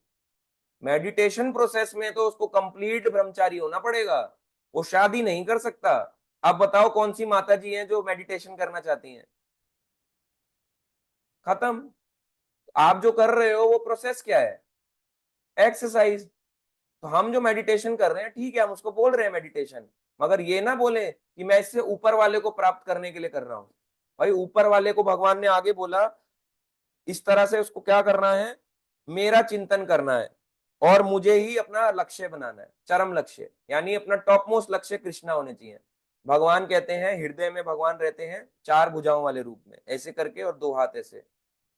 मेडिटेशन प्रोसेस में तो उसको कंप्लीट ब्रह्मचारी होना पड़ेगा, वो शादी नहीं कर सकता। आप बताओ कौन सी माता जी हैं जो मेडिटेशन करना चाहती हैं? खत्म। आप जो कर रहे हो वो प्रोसेस क्या है? एक्सरसाइज। तो हम जो मेडिटेशन कर रहे हैं ठीक है, हम उसको बोल रहे हैं मेडिटेशन, मगर ये ना बोले कि मैं इससे ऊपर वाले को प्राप्त करने के लिए कर रहा हूं। भाई ऊपर वाले को भगवान ने आगे बोला इस तरह से, उसको क्या करना है? मेरा चिंतन करना है और मुझे ही अपना लक्ष्य बनाना है, चरम लक्ष्य, यानी अपना टॉप मोस्ट लक्ष्य कृष्णा होने चाहिए। भगवान कहते हैं हृदय में भगवान रहते हैं चार भुजाओं वाले रूप में, ऐसे करके और दो हाथ ऐसे,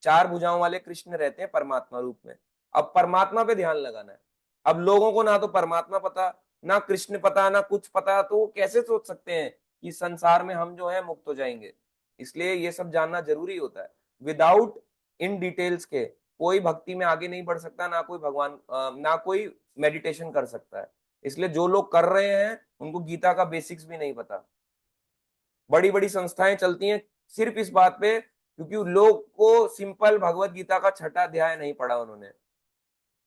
चार भुजाओं वाले कृष्ण रहते हैं परमात्मा रूप में। अब परमात्मा पे ध्यान लगाना है। अब लोगों को ना तो परमात्मा पता, ना कृष्ण पता, ना कुछ पता, तो वो कैसे सोच सकते हैं कि संसार में हम जो है मुक्त हो जाएंगे? इसलिए ये सब जानना जरूरी होता है। विदाउट इन डिटेल्स के कोई भक्ति में आगे नहीं बढ़ सकता, ना कोई भगवान, ना कोई मेडिटेशन कर सकता है। इसलिए जो लोग कर रहे हैं उनको गीता का बेसिक्स भी नहीं पता। बड़ी बड़ी संस्थाएं चलती हैं सिर्फ इस बात पे, क्योंकि लोग को सिंपल भगवत गीता का छठा अध्याय नहीं पढ़ा उन्होंने,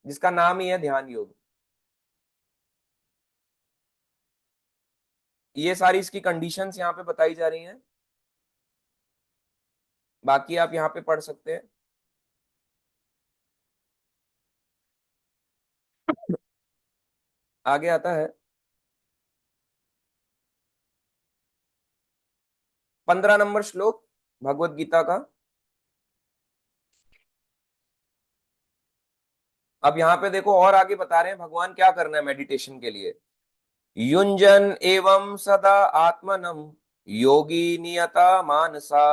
जिसका नाम ही है ध्यान योग। ये सारी इसकी कंडीशंस यहाँ पे बताई जा रही हैं, बाकी आप यहाँ पे पढ़ सकते हैं। आगे आता है 15 नंबर श्लोक भगवत गीता का। अब यहाँ पे देखो और आगे बता रहे हैं भगवान क्या करना है मेडिटेशन के लिए। युंजन एवं सदा आत्मनम योगी नियता मानसा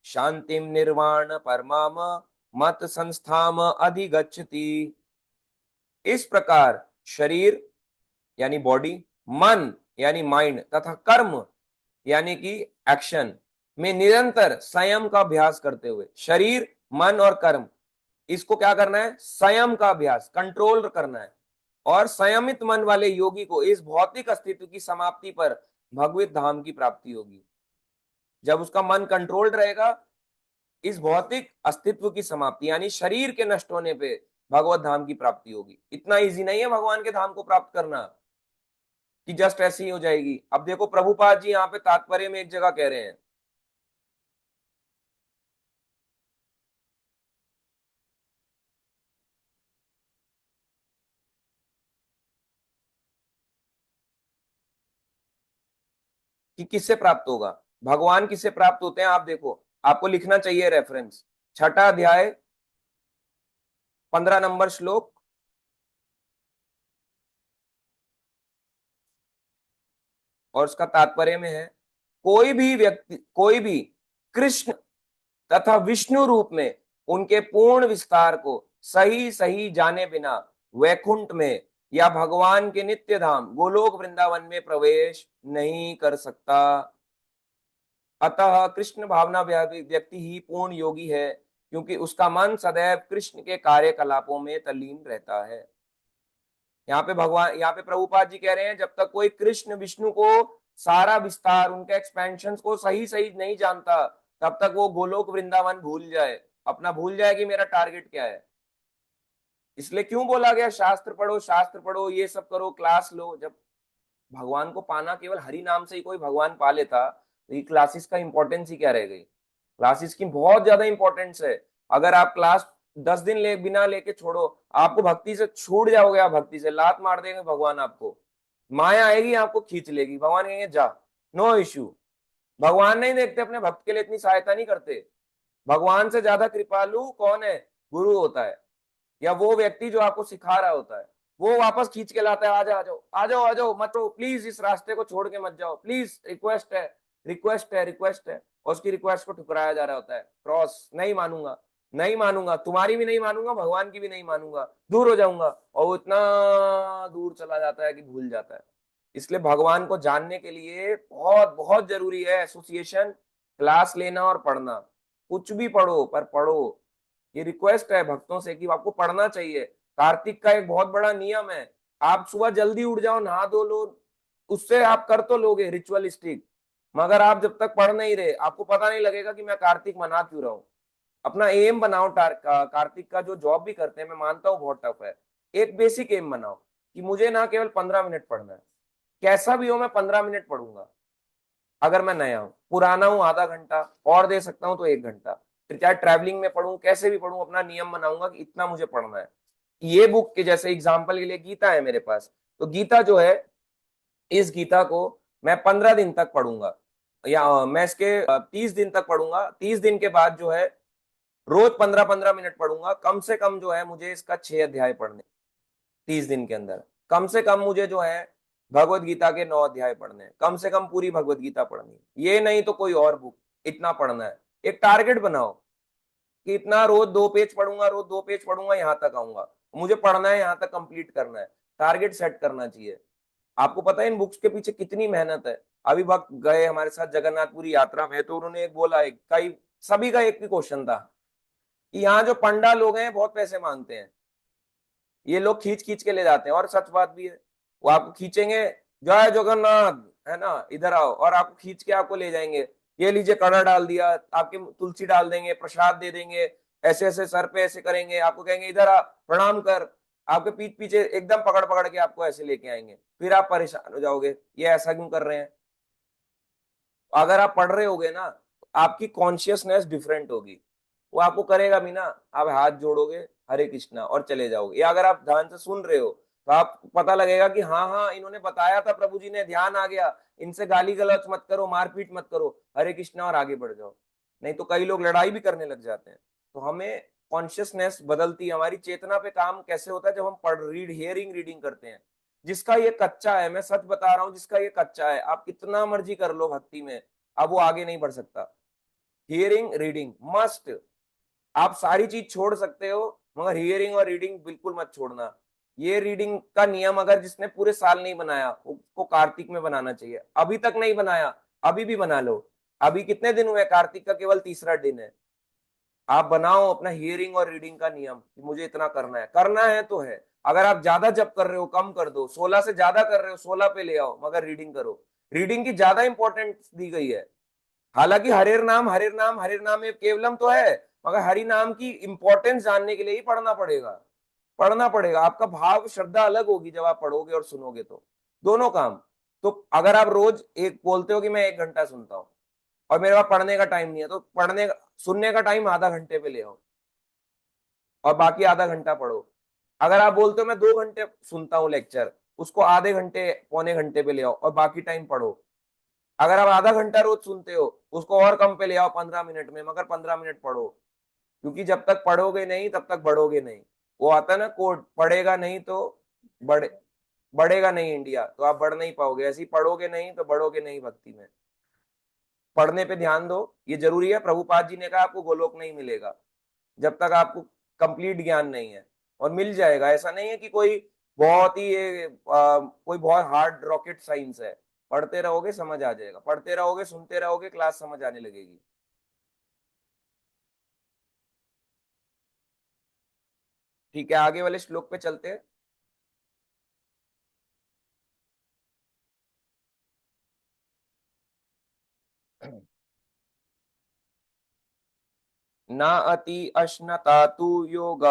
शांतिम निर्वाण परमाम मत संस्थाम अधिगच्छति। इस प्रकार शरीर यानी बॉडी, मन यानी माइंड तथा कर्म यानी कि एक्शन में निरंतर संयम का अभ्यास करते हुए, शरीर मन और कर्म, इसको क्या करना है? संयम का अभ्यास, कंट्रोल करना है। और संयमित मन वाले योगी को इस भौतिक अस्तित्व की समाप्ति पर भगवत धाम की प्राप्ति होगी। जब उसका मन कंट्रोल्ड रहेगा, इस भौतिक अस्तित्व की समाप्ति यानी शरीर के नष्ट होने पे भगवत धाम की प्राप्ति होगी। इतना इजी नहीं है भगवान के धाम को प्राप्त करना कि जस्ट ऐसी ही हो जाएगी। अब देखो प्रभुपाद जी यहाँ पे तात्पर्य में एक जगह कह रहे हैं कि किससे प्राप्त होगा, भगवान किससे प्राप्त होते हैं। आप देखो, आपको लिखना चाहिए रेफरेंस, छठा अध्याय 15 नंबर श्लोक, और उसका तात्पर्य में है कोई भी व्यक्ति, कोई भी कृष्ण तथा विष्णु रूप में उनके पूर्ण विस्तार को सही सही जाने बिना वैकुंठ में या भगवान के नित्य धाम गोलोक वृंदावन में प्रवेश नहीं कर सकता। अतः कृष्ण भावना व्यक्ति ही पूर्ण योगी है, क्योंकि उसका मन सदैव कृष्ण के कार्यकलापों में तल्लीन रहता है। यहाँ पे भगवान, यहाँ पे प्रभुपाद जी कह रहे हैं, जब तक कोई कृष्ण विष्णु को सारा विस्तार, उनके एक्सपेंशन को सही सही नहीं जानता, तब तक वो गोलोक वृंदावन भूल जाए, अपना भूल जाए कि मेरा टारगेट क्या है। इसलिए क्यों बोला गया शास्त्र पढ़ो, शास्त्र पढ़ो, ये सब करो, क्लास लो। जब भगवान को पाना केवल हरि नाम से ही कोई भगवान पा लेता, तो ये क्लासेस का इंपॉर्टेंस ही क्या रह गई। क्लासेस की बहुत ज्यादा इंपॉर्टेंस है। अगर आप क्लास 10 दिन बिना लेके छोड़ो, आपको भक्ति से छूट जाओगे, आप भक्ति से लात मार देंगे भगवान, आपको माया आएगी, आपको खींच लेगी, भगवान कहेंगे जा, नो इश्यू। भगवान नहीं देखते अपने भक्त के लिए, इतनी सहायता नहीं करते। भगवान से ज्यादा कृपालु कौन है? गुरु होता है, या वो व्यक्ति जो आपको सिखा रहा होता है। वो वापस खींच के लाता है, आ जाओ आ जाओ आ जाओ आ जाओ, मत रो प्लीज, इस रास्ते को छोड़ के मत जाओ प्लीज, रिक्वेस्ट है रिक्वेस्ट है रिक्वेस्ट है। और उसकी रिक्वेस्ट को ठुकराया जा रहा होता है, क्रॉस, नहीं मानूंगा, नहीं मानूंगा, तुम्हारी भी नहीं मानूंगा, भगवान की भी नहीं मानूंगा, दूर हो जाऊंगा। और वो इतना दूर चला जाता है कि भूल जाता है। इसलिए भगवान को जानने के लिए बहुत बहुत जरूरी है एसोसिएशन, क्लास लेना और पढ़ना। कुछ भी पढ़ो, पर पढ़ो। ये रिक्वेस्ट है भक्तों से कि आपको पढ़ना चाहिए। कार्तिक का एक बहुत बड़ा नियम है, आप सुबह जल्दी उठ जाओ, नहा धो लो, उससे आप कर तो लोगे रिचुअलिस्टिक, मगर आप जब तक पढ़ नहीं रहे, आपको पता नहीं लगेगा कि मैं कार्तिक मना क्यों रहा हूं। अपना एम बनाओ। कार्तिक का जो जॉब भी करते हैं, मैं मानता हूँ बहुत टफ है, एक बेसिक एम बनाओ कि मुझे ना केवल 15 मिनट पढ़ना है, कैसा भी हो मैं 15 मिनट पढ़ूंगा। अगर मैं नया हूँ, पुराना हूँ आधा घंटा और दे सकता हूँ तो 1 घंटा, फिर चाहे ट्रैवलिंग में पढ़ूं, कैसे भी पढ़ूं, अपना नियम बनाऊंगा कि इतना मुझे पढ़ना है। ये बुक के जैसे एग्जाम्पल के लिए गीता है मेरे पास, तो गीता जो है, इस गीता को मैं 15 दिन तक पढ़ूंगा, या मैं इसके 30 दिन तक पढ़ूंगा। 30 दिन के बाद जो है, रोज 15-15 मिनट पढ़ूंगा। कम से कम जो है मुझे इसका 6 अध्याय पढ़ने, 30 दिन के अंदर। कम से कम मुझे जो है भगवत गीता के 9 अध्याय पढ़ने हैं, कम से कम पूरी भगवत गीता पढ़नी है। ये नहीं तो कोई और बुक, इतना पढ़ना है। एक टारगेट बनाओ कि इतना, रोज 2 पेज पढ़ूंगा, रोज 2 पेज पढ़ूंगा, यहाँ तक आऊंगा, मुझे पढ़ना है, यहाँ तक कंप्लीट करना है। टारगेट सेट करना चाहिए। आपको पता है इन बुक्स के पीछे कितनी मेहनत है। अभी वक्त गए हमारे साथ जगन्नाथपुरी यात्रा में, तो उन्होंने एक बोला, एक कई सभी का एक ही क्वेश्चन था कि यहाँ जो पंडा लोग हैं बहुत पैसे मांगते हैं, ये लोग खींच खींच के ले जाते हैं, और सच बात भी है। वो आपको खींचेंगे, जय जगन्नाथ, है ना, इधर आओ, और आपको खींच के आपको ले जाएंगे। ये लीजिए कड़ा डाल दिया, आपके तुलसी डाल देंगे, प्रसाद दे देंगे, ऐसे ऐसे सर पे ऐसे करेंगे, आपको कहेंगे इधर आ प्रणाम कर, आपके पीठ पीछे एकदम पकड़ पकड़ के आपको ऐसे लेके आएंगे। फिर आप परेशान हो जाओगे, ये ऐसा क्यों कर रहे हैं। अगर आप पढ़ रहे होगे ना, आपकी कॉन्शियसनेस डिफरेंट होगी, वो आपको करेगा भी ना, आप हाथ जोड़ोगे हरे कृष्णा और चले जाओगे। या अगर आप ध्यान से सुन रहे हो, तो आप पता लगेगा कि हाँ हाँ इन्होंने बताया था, प्रभु जी ने, ध्यान आ गया, इनसे गाली गलौच मत करो, मारपीट मत करो, हरे कृष्णा और आगे बढ़ जाओ। नहीं तो कई लोग लड़ाई भी करने लग जाते हैं। तो हमें कॉन्शियसनेस बदलती है, हमारी चेतना पे काम कैसे होता है, जब हम पढ़ रीडिंग करते हैं। जिसका ये कच्चा है, मैं सच बता रहा हूँ, जिसका ये कच्चा है, आप कितना मर्जी कर लो भक्ति में, अब वो आगे नहीं बढ़ सकता। Hearing reading must. आप सारी चीज छोड़ सकते हो, मगर हियरिंग और रीडिंग बिल्कुल मत छोड़ना। ये रीडिंग का नियम अगर जिसने पूरे साल नहीं बनाया, उसको कार्तिक में बनाना चाहिए। अभी तक नहीं बनाया, अभी भी बना लो। अभी कितने दिन हुए, कार्तिक का केवल तीसरा दिन है। आप बनाओ अपना हियरिंग और रीडिंग का नियम कि मुझे इतना करना है, करना है तो है। अगर आप ज्यादा जप कर रहे हो, कम कर दो, 16 से ज्यादा कर रहे हो, 16 पे ले आओ, मगर रीडिंग करो। रीडिंग की ज्यादा इंपॉर्टेंस दी गई है। हालांकि हरेर नाम हरेर नाम हरेर नाम में केवलम तो है, मगर हरि नाम की इंपॉर्टेंस जानने के लिए ही पढ़ना पड़ेगा। पढ़ना पड़ेगा, आपका भाव श्रद्धा अलग होगी जब आप पढ़ोगे और सुनोगे, तो दोनों काम। तो अगर आप रोज एक बोलते हो कि मैं 1 घंटा सुनता हूँ, और मेरे पास पढ़ने का टाइम नहीं है, तो सुनने का टाइम आधा घंटे पे ले आओ, और बाकी आधा घंटा पढ़ो। अगर आप बोलते हो मैं 2 घंटे सुनता हूँ लेक्चर, उसको आधे घंटे पौने घंटे पे ले आओ, और बाकी टाइम पढ़ो। अगर आप आधा घंटा रोज सुनते हो, उसको और कम पे ले आओ 15 मिनट में, मगर 15 मिनट पढ़ो। क्योंकि जब तक पढ़ोगे नहीं, तब तक बढ़ोगे नहीं। वो आता है ना कोड, पढ़ेगा नहीं तो बढ़े बढ़ेगा नहीं इंडिया, तो आप बढ़ नहीं पाओगे। ऐसे ही पढ़ोगे नहीं तो बढ़ोगे नहीं भक्ति में। पढ़ने पे ध्यान दो, ये जरूरी है। प्रभुपाद जी ने कहा आपको गोलोक नहीं मिलेगा जब तक आपको कंप्लीट ज्ञान नहीं है, और मिल जाएगा। ऐसा नहीं है कि कोई बहुत ही कोई बहुत हार्ड रॉकेट साइंस है। पढ़ते रहोगे समझ आ जाएगा, पढ़ते रहोगे सुनते रहोगे क्लास समझ आने लगेगी। ठीक है, आगे वाले श्लोक पे चलते हैं। न अति अश्नता तु योग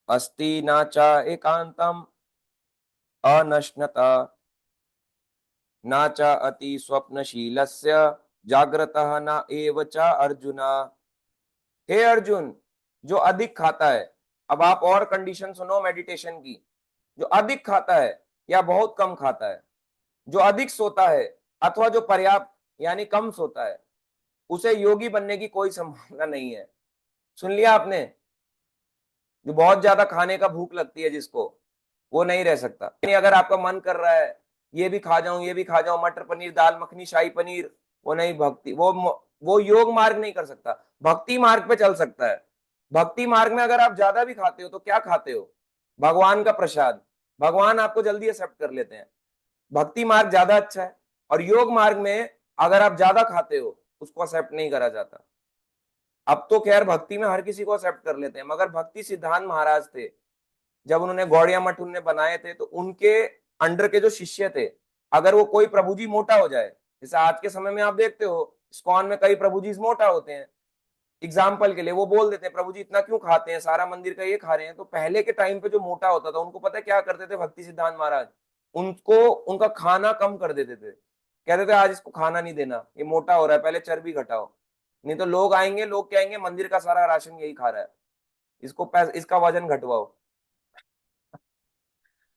अस्ति न च एकांतम अनश्नता न च अति स्वप्नशीलस्य जाग्रतः न एव च अर्जुन। हे अर्जुन, जो अधिक खाता है, अब आप और कंडीशन सुनो मेडिटेशन की। जो अधिक खाता है या बहुत कम खाता है, जो अधिक सोता है अथवा जो पर्याप्त यानी कम सोता है, उसे योगी बनने की कोई संभावना नहीं है। सुन लिया आपने? जो बहुत ज्यादा खाने का भूख लगती है जिसको, वो नहीं रह सकता। यानी अगर आपका मन कर रहा है ये भी खा जाऊं, ये भी खा जाऊं, मटर पनीर, दाल मखनी, शाही पनीर, वो नहीं, भक्ति वो योग मार्ग नहीं कर सकता। भक्ति मार्ग पे चल सकता है। भक्ति मार्ग में अगर आप ज्यादा भी खाते हो तो क्या खाते हो? भगवान का प्रसाद। भगवान आपको जल्दी एक्सेप्ट कर लेते हैं। भक्ति मार्ग ज्यादा अच्छा है। और योग मार्ग में अगर आप ज्यादा खाते हो उसको एक्सेप्ट नहीं करा जाता। अब तो खैर भक्ति में हर किसी को एक्सेप्ट कर लेते हैं, मगर भक्ति सिद्धांत महाराज थे, जब उन्होंने गौड़िया मठ उन्होंने बनाए थे, तो उनके अंडर के जो शिष्य थे, अगर वो कोई प्रभु जी मोटा हो जाए, जैसे आज के समय में आप देखते हो इस्कॉन में कई प्रभु जी मोटा होते हैं, एग्जाम्पल के लिए वो बोल देते हैं प्रभु जी इतना क्यों खाते हैं, सारा मंदिर का ये खा रहे हैं। तो पहले के टाइम पे जो मोटा होता था उनको पता है क्या करते थे भक्ति सिद्धांत महाराज? उनको उनका खाना कम कर देते थे। कहते थे आज इसको खाना नहीं देना, ये मोटा हो रहा है, पहले चर्बी घटाओ, नहीं तो लोग आएंगे, लोग क्या आएंगे, मंदिर का सारा राशन यही खा रहा है, इसका वजन घटवाओ।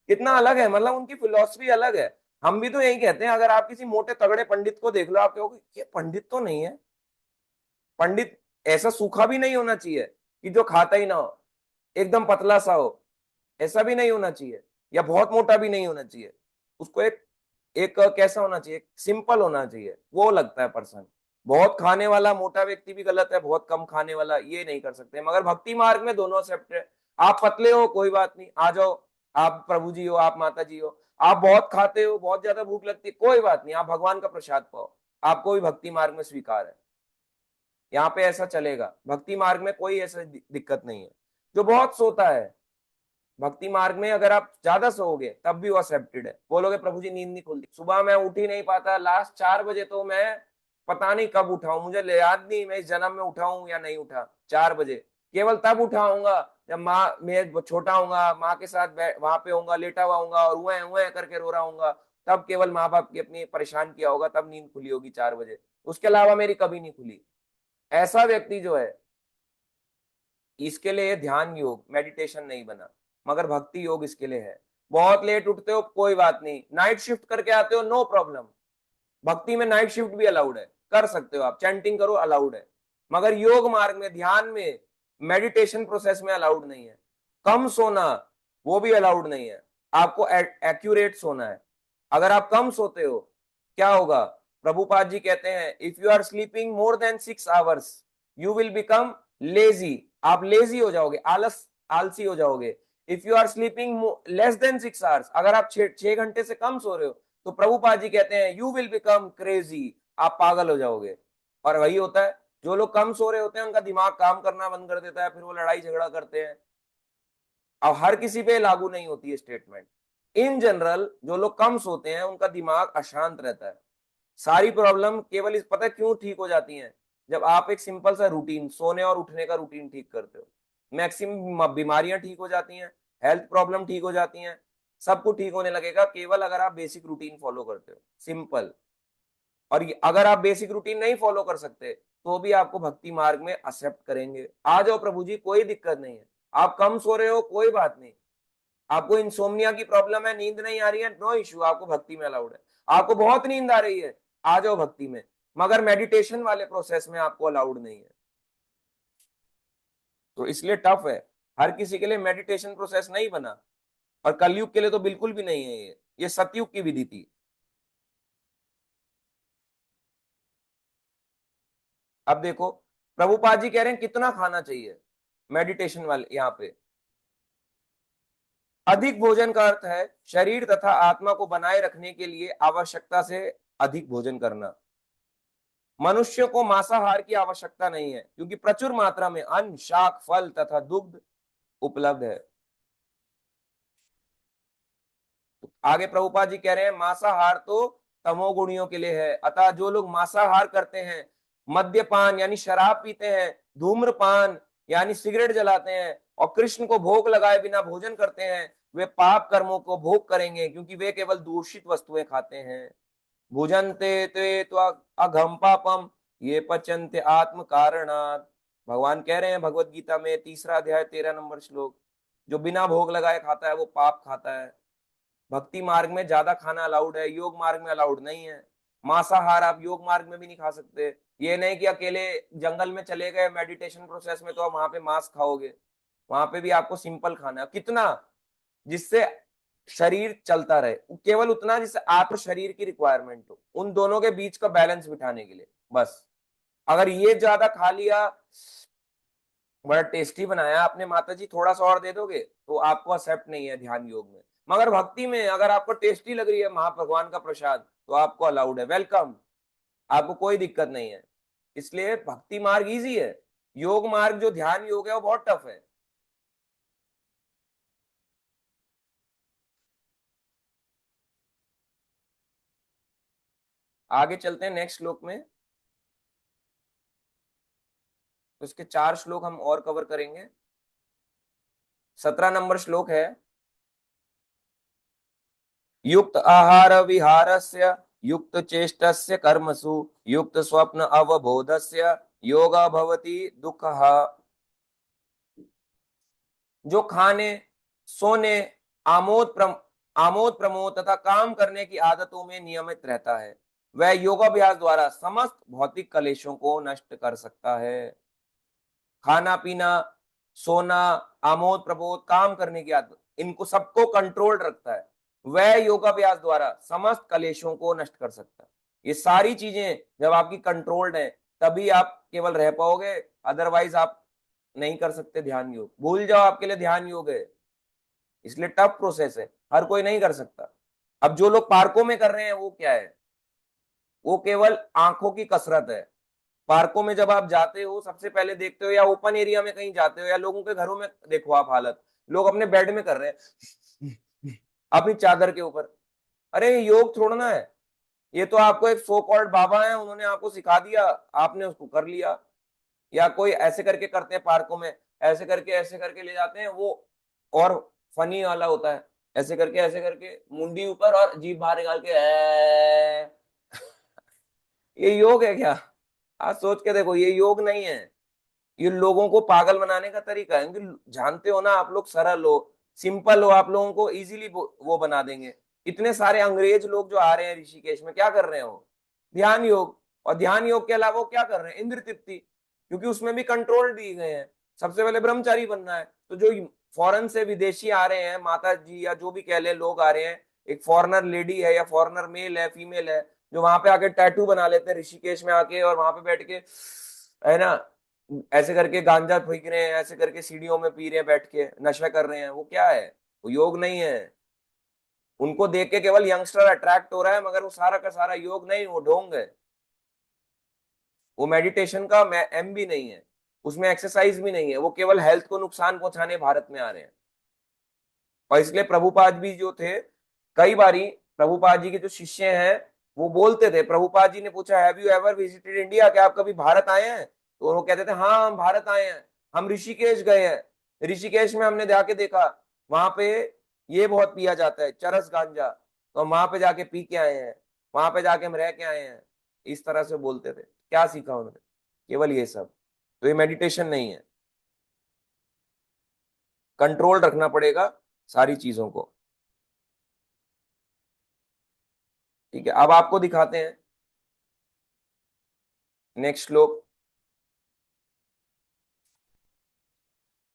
कितना अलग है, मतलब उनकी फिलॉसफी अलग है। हम भी तो यही कहते हैं, अगर आप किसी मोटे तगड़े पंडित को देख लो आप कहोगे ये पंडित तो नहीं है। पंडित ऐसा सूखा भी नहीं होना चाहिए कि जो खाता ही ना हो, एकदम पतला सा हो, ऐसा भी नहीं होना चाहिए, या बहुत मोटा भी नहीं होना चाहिए। उसको एक एक कैसा होना चाहिए, सिंपल होना चाहिए, वो लगता है पर्सन। बहुत खाने वाला मोटा व्यक्ति भी गलत है, बहुत कम खाने वाला, ये नहीं कर सकते। मगर भक्ति मार्ग में दोनों एक्सेप्ट है। आप पतले हो कोई बात नहीं, आ जाओ, आप प्रभु जी हो, आप माता जी हो। आप बहुत खाते हो, बहुत ज्यादा भूख लगती है, कोई बात नहीं, आप भगवान का प्रसाद पाओ, आपको भी भक्ति मार्ग में स्वीकार है। यहाँ पे ऐसा चलेगा, भक्ति मार्ग में कोई ऐसा दिक्कत नहीं है। जो बहुत सोता है भक्ति मार्ग में, अगर आप ज्यादा सोओगे तब भी वो एक्सेप्टेड है। बोलोगे प्रभु जी नींद नहीं खुलती, सुबह मैं उठ ही नहीं पाता, लास्ट 4 बजे तो मैं पता नहीं कब उठा हूं, मुझे याद नहीं मैं इस जन्म में उठा हूं या नहीं उठा। 4 बजे केवल तब उठाऊंगा जब माँ, मैं छोटा हूंगा, माँ के साथ वहां पे होऊंगा, लेटा हुआ हूंगा और उए करके रो रहा हूंगा, तब केवल माँ बाप की अपनी परेशान किया होगा, तब नींद खुली होगी 4 बजे। उसके अलावा मेरी कभी नहीं खुली। ऐसा व्यक्ति जो है, इसके लिए ध्यान योग मेडिटेशन नहीं बना, मगर भक्ति योग इसके लिए है। बहुत लेट उठते हो कोई बात नहीं, नाइट शिफ्ट करके आते हो नो प्रॉब्लम, भक्ति में नाइट शिफ्ट भी अलाउड है, कर सकते हो आप, चैंटिंग करो अलाउड है। मगर योग मार्ग में, ध्यान में, मेडिटेशन प्रोसेस में अलाउड नहीं है। कम सोना वो भी अलाउड नहीं है, आपको एक्यूरेट सोना है। अगर आप कम सोते हो क्या होगा? प्रभुपाद जी कहते हैं if you are sleeping more than 6 hours you will become lazy. आप लेजी हो जाओगे, आलसी हो जाओगे। If you are sleeping less than 6 hours, अगर आप 6 घंटे से कम सो रहे हो, तो प्रभुपाद जी कहते हैं यू विल बिकम क्रेजी, आप पागल हो जाओगे। और वही होता है, जो लोग कम सो रहे होते हैं उनका दिमाग काम करना बंद कर देता है, फिर वो लड़ाई झगड़ा करते हैं। अब हर किसी पे लागू नहीं होती है स्टेटमेंट। इन जनरल जो लोग कम सोते हैं उनका दिमाग अशांत रहता है। सारी प्रॉब्लम केवल इस पता क्यों ठीक हो जाती हैं? जब आप एक सिंपल सा रूटीन, सोने और उठने का रूटीन ठीक करते हो, मैक्सिमम बीमारियां ठीक हो जाती हैं, हेल्थ प्रॉब्लम ठीक हो जाती हैं, सब कुछ ठीक होने लगेगा केवल अगर आप बेसिक रूटीन फॉलो करते हो, सिंपल। और अगर आप बेसिक रूटीन नहीं फॉलो कर सकते तो भी आपको भक्ति मार्ग में एक्सेप्ट करेंगे। आ जाओ प्रभु जी, कोई दिक्कत नहीं है। आप कम सो रहे हो कोई बात नहीं, आपको इंसोम्निया की प्रॉब्लम है, नींद नहीं आ रही है, नो इश्यू, आपको भक्ति में अलाउड है। आपको बहुत नींद आ रही है, आ जाओ भक्ति में, मगर मेडिटेशन वाले प्रोसेस में आपको अलाउड नहीं है। तो इसलिए टफ है, हर किसी के लिए मेडिटेशन प्रोसेस नहीं बना, और कलयुग के लिए तो बिल्कुल भी नहीं है। ये सतयुग की विधि थी। अब देखो, प्रभुपाद जी कह रहे हैं कितना खाना चाहिए मेडिटेशन वाले यहाँ पे। अधिक भोजन का अर्थ है शरीर तथा आत्मा को बनाए रखने के लिए आवश्यकता से अधिक भोजन करना। मनुष्य को मांसाहार की आवश्यकता नहीं है क्योंकि प्रचुर मात्रा में अन्न, शाक, फल तथा दुग्ध उपलब्ध है। आगे प्रभुपाद जी कह रहे हैं मांसाहार तो तमोगुणियों के लिए है, अतः जो लोग मांसाहार करते हैं, मद्यपान यानी शराब पीते हैं, धूम्रपान यानी सिगरेट जलाते हैं और कृष्ण को भोग लगाए बिना भोजन करते हैं, वे पाप कर्मों को भोग करेंगे क्योंकि वे केवल दूषित वस्तुएं खाते हैं। भुजन्ते ते तो अघम पापम ये पचन्ते आत्म कारणात्। भगवान कह रहे हैं भगवत गीता में 3 अध्याय 13 नंबर श्लोक, जो बिना भोग लगाए खाता है वो पाप खाता है। भक्ति मार्ग में ज्यादा खाना अलाउड है, योग मार्ग में अलाउड नहीं है। मांसाहार आप योग मार्ग में भी नहीं खा सकते। ये नहीं कि अकेले जंगल में चले गए मेडिटेशन प्रोसेस में तो आप वहां पे मांस खाओगे, वहां पे भी आपको सिंपल खाना है। कितना? जिससे शरीर चलता रहे, केवल उतना जिससे आपको शरीर की रिक्वायरमेंट हो, उन दोनों के बीच का बैलेंस बिठाने के लिए बस। अगर ये ज्यादा खा लिया, बड़ा टेस्टी बनाया आपने माता जी, थोड़ा सा और दे दोगे तो आपको एक्सेप्ट नहीं है ध्यान योग में। मगर भक्ति में अगर आपको टेस्टी लग रही है महाभगवान का प्रसाद तो आपको अलाउड है, वेलकम, आपको कोई दिक्कत नहीं है। इसलिए भक्ति मार्ग इजी है, योग मार्ग जो ध्यान योग है वो बहुत टफ है। आगे चलते हैं नेक्स्ट श्लोक में, तो इसके 4 श्लोक हम और कवर करेंगे। 17 नंबर श्लोक है, युक्त आहार विहारस्य युक्त चेष्टस्य कर्मसु युक्त स्वप्न अवबोधस्य योगा भवति दुःखः। जो खाने, सोने, आमोद प्रमोद तथा काम करने की आदतों में नियमित रहता है, वह योगाभ्यास द्वारा समस्त भौतिक कलेशों को नष्ट कर सकता है। खाना पीना, सोना, आमोद प्रमोद, काम करने की आदत, इनको सबको कंट्रोल रखता है, वह योगाभ्यास द्वारा समस्त कलेशों को नष्ट कर सकता है। ये सारी चीजें जब आपकी कंट्रोल्ड है तभी आप केवल रह पाओगे, अदरवाइज आप नहीं कर सकते ध्यान योग। भूल जाओ आपके लिए ध्यान योग है, इसलिए टफ प्रोसेस है, हर कोई नहीं कर सकता। अब जो लोग पार्कों में कर रहे हैं वो क्या है, वो केवल आंखों की कसरत है। पार्कों में जब आप जाते हो सबसे पहले देखते हो, या ओपन एरिया में कहीं जाते हो या लोगों के घरों में देखो आप हालत, लोग अपने बेड में कर रहे हैं अपनी चादर के ऊपर। अरे योग छोड़ना है, ये तो आपको एक सो कॉल्ड बाबा है उन्होंने आपको सिखा दिया, आपने उसको कर लिया। या कोई ऐसे करके करते हैं पार्कों में, ऐसे करके ले जाते हैं वो, और फनी वाला होता है, ऐसे करके मुंडी ऊपर और जीभ बाहर निकाल के ये योग है क्या? आज सोच के देखो, ये योग नहीं है, ये लोगों को पागल बनाने का तरीका है। क्योंकि जानते हो ना आप लोग सरल हो, सिंपल हो, आप लोगों को इजीली वो बना देंगे। इतने सारे अंग्रेज लोग जो आ रहे हैं ऋषिकेश में क्या कर रहे हो, ध्यान योग। और ध्यान योग के अलावा वो क्या कर रहे हैं, इंद्र तृप्ति, क्योंकि उसमें भी कंट्रोल दिए गए हैं। सबसे पहले ब्रह्मचारी बनना है। तो जो फॉरेन से विदेशी आ रहे हैं, माता जी या जो भी कह ले लोग आ रहे हैं, एक फॉरेनर लेडी है या फॉरेनर मेल है, फीमेल है, जो वहां पे आके टैटू बना लेते हैं ऋषिकेश में आके, और वहां पे बैठ के है ना ऐसे करके गांजा फेंक रहे हैं, ऐसे करके सीढ़ियों में पी रहे हैं, बैठ के नशा कर रहे हैं, वो क्या है, वो योग नहीं है। उनको देख के केवल यंगस्टर अट्रैक्ट हो रहा है, मगर वो सारा का सारा योग नहीं, वो ढोंग है। वो मेडिटेशन का एम भी नहीं है, उसमें एक्सरसाइज भी नहीं है, वो केवल हेल्थ को नुकसान पहुंचाने भारत में आ रहे हैं। और इसलिए प्रभुपाद भी जो थे, कई बारी प्रभुपाद जी के जो शिष्य हैं वो बोलते थे, प्रभुपाद जी ने पूछा have you ever visited India, क्या आप कभी भारत आए हैं? तो वो कहते थे हाँ हम भारत आए हैं, हम ऋषिकेश गए हैं, ऋषिकेश में हमने जाके देखा, वहां पे ये बहुत पिया जाता है चरस गांजा, तो हम वहां पे जाके पी के आए हैं, वहां पे जाके हम रह के आए हैं। इस तरह से बोलते थे। क्या सीखा उन्होंने? केवल ये सब। तो ये मेडिटेशन नहीं है, कंट्रोल रखना पड़ेगा सारी चीजों को। ठीक है, अब आपको दिखाते हैं नेक्स्ट श्लोक।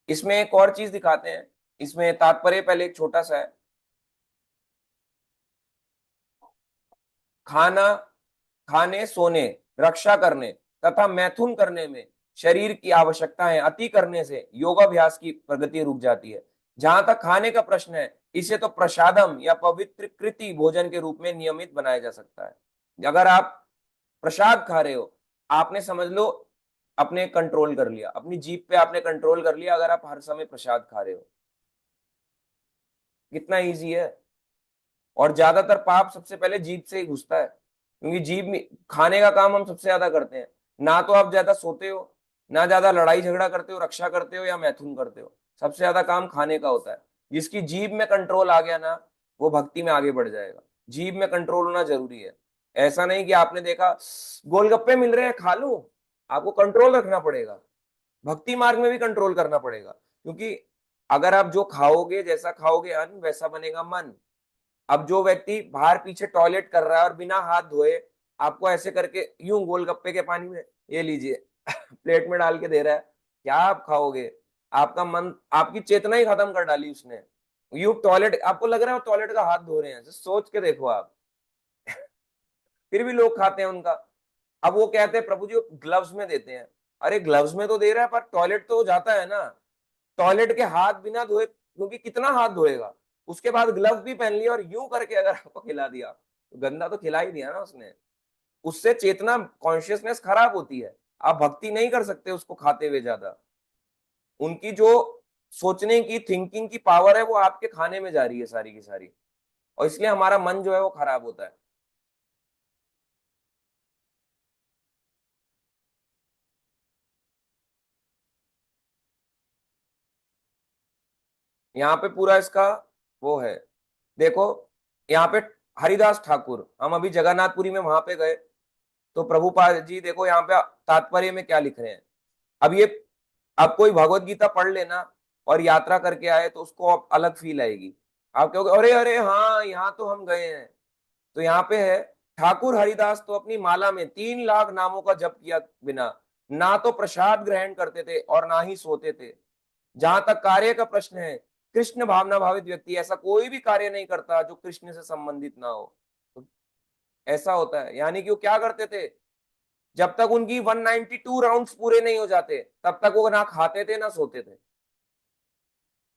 इसमें एक और चीज दिखाते हैं, इसमें तात्पर्य पहले एक छोटा सा है। खाना, खाने, सोने, रक्षा करने तथा मैथुन करने में शरीर की आवश्यकताएं अति करने से योगाभ्यास की प्रगति रुक जाती है। जहां तक खाने का प्रश्न है, इसे तो प्रसादम या पवित्र कृति भोजन के रूप में नियमित बनाया जा सकता है। अगर आप प्रसाद खा रहे हो, आपने समझ लो अपने कंट्रोल कर लिया, अपनी जीभ पे आपने कंट्रोल कर लिया, अगर आप हर समय प्रसाद खा रहे हो। कितना इजी है। और ज्यादातर पाप सबसे पहले जीभ से ही घुसता है, क्योंकि जीभ में खाने का काम हम सबसे ज्यादा करते हैं। ना तो आप ज्यादा सोते हो, ना ज्यादा लड़ाई झगड़ा करते हो, रक्षा करते हो या मैथुन करते हो। सबसे ज्यादा काम खाने का होता है। जिसकी जीभ में कंट्रोल आ गया ना, वो भक्ति में आगे बढ़ जाएगा। जीभ में कंट्रोल होना जरूरी है। ऐसा नहीं कि आपने देखा गोलगप्पे मिल रहे हैं खा लूं, आपको कंट्रोल रखना पड़ेगा। भक्ति मार्ग में भी कंट्रोल करना पड़ेगा, क्योंकि अगर आप जो खाओगे, जैसा खाओगे अन्न वैसा बनेगा मन। अब जो व्यक्ति बाहर पीछे टॉयलेट कर रहा है और बिना हाथ धोए आपको ऐसे करके यूं गोलगप्पे के पानी में ये लीजिए प्लेट में डाल के दे रहा है, क्या आप खाओगे? आपका मन, आपकी चेतना ही खत्म कर डाली उसने। यूं टॉयलेट, आपको लग रहा है टॉयलेट का हाथ धो रहे हैं, सोच के देखो आप। फिर भी लोग खाते हैं उनका। अब वो कहते हैं प्रभु जी ग्लव्स में देते हैं। अरे ग्लव्स में तो दे रहा है, पर टॉयलेट तो जाता है ना। टॉयलेट के हाथ बिना धोए, क्योंकि कितना हाथ धोएगा, उसके बाद ग्लव भी पहन लिया और यूं करके अगर आपको खिला दिया, तो गंदा तो खिला ही दिया ना उसने। उससे चेतना, कॉन्शियसनेस खराब होती है। आप भक्ति नहीं कर सकते उसको खाते हुए ज्यादा। उनकी जो सोचने की, थिंकिंग की पावर है, वो आपके खाने में जा रही है सारी की सारी। और इसलिए हमारा मन जो है वो खराब होता है। यहाँ पे पूरा इसका वो है, देखो। यहाँ पे हरिदास ठाकुर, हम अभी जगन्नाथपुरी में वहां पे गए, तो प्रभुपाद जी देखो यहाँ पे तात्पर्य में क्या लिख रहे हैं। अब ये, अब कोई भगवत गीता पढ़ लेना और यात्रा करके आए तो उसको अब अलग फील आएगी। आप कहोगे अरे अरे हाँ यहाँ तो हम गए हैं। तो यहाँ पे है, ठाकुर हरिदास तो अपनी माला में 3 लाख नामों का जप किया बिना ना तो प्रसाद ग्रहण करते थे और ना ही सोते थे। जहां तक कार्य का प्रश्न है, कृष्ण भावना भावित व्यक्ति ऐसा कोई भी कार्य नहीं करता जो कृष्ण से संबंधित ना हो। तो ऐसा होता है, यानी कि वो क्या करते थे, जब तक उनकी 192 राउंड्स पूरे नहीं हो जाते तब तक वो ना खाते थे ना सोते थे।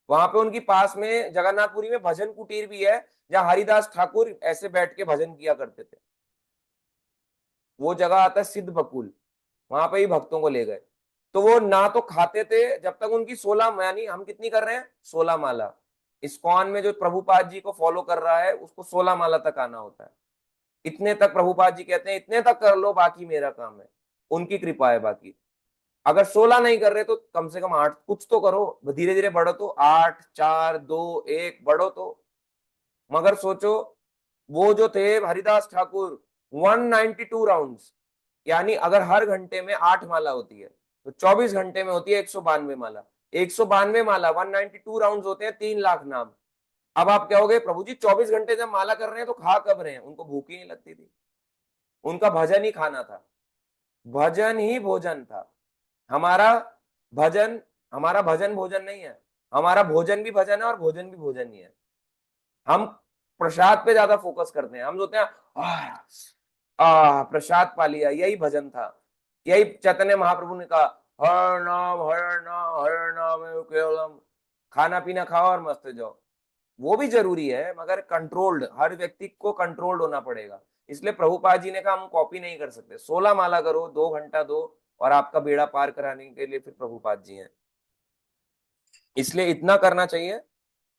वहां पे उनकी पास में जगन्नाथपुरी में भजन कुटीर भी है, जहां हरिदास ठाकुर ऐसे बैठ के भजन किया करते थे। वो जगह आता है सिद्ध बकुल, वहां पे ही भक्तों को ले गए। तो वो ना तो खाते थे जब तक उनकी 16, यानी हम कितनी कर रहे हैं, 16 माला। इस्कॉन में जो प्रभुपाद जी को फॉलो कर रहा है उसको 16 माला तक आना होता है। इतने तक प्रभुपाद जी कहते हैं, इतने तक कर लो बाकी मेरा काम है। उनकी कृपा है बाकी। अगर 16 नहीं कर रहे तो कम से कम 8 कुछ तो करो, धीरे धीरे बढ़ो, तो 8 4 2 1 बढ़ो तो। मगर सोचो, वो जो थे हरिदास ठाकुर, 192 राउंड्स, यानी अगर हर घंटे में 8 माला होती है तो 24 घंटे में होती है 192 माला। 192 माला, 192 राउंड्स होते हैं, 3 लाख नाम। अब आप कहोगे प्रभु जी 24 घंटे जब माला कर रहे हैं तो खा कब रहे हैं? उनको भूख ही नहीं लगती थी। उनका भजन ही खाना था, भजन ही भोजन था। हमारा भजन, हमारा भजन भोजन नहीं है। हमारा भोजन भी भजन है और भोजन भी भोजन ही है। हम प्रसाद पे ज्यादा फोकस करते हैं। हम सोचते हैं प्रसाद पा लिया, यही भजन था। यही चैतन्य महाप्रभु ने कहा, हर नाम हर नाम एव केवलम। खाना पीना खाओ और मस्त हो जाओ, वो भी जरूरी है, मगर कंट्रोल्ड, हर व्यक्ति को कंट्रोल्ड होना पड़ेगा। इसलिए प्रभुपाद जी ने कहा हम कॉपी नहीं कर सकते, 16 माला करो, 2 घंटा दो, और आपका बेड़ा पार कराने के लिए फिर प्रभुपाद जी हैं। इसलिए इतना करना चाहिए।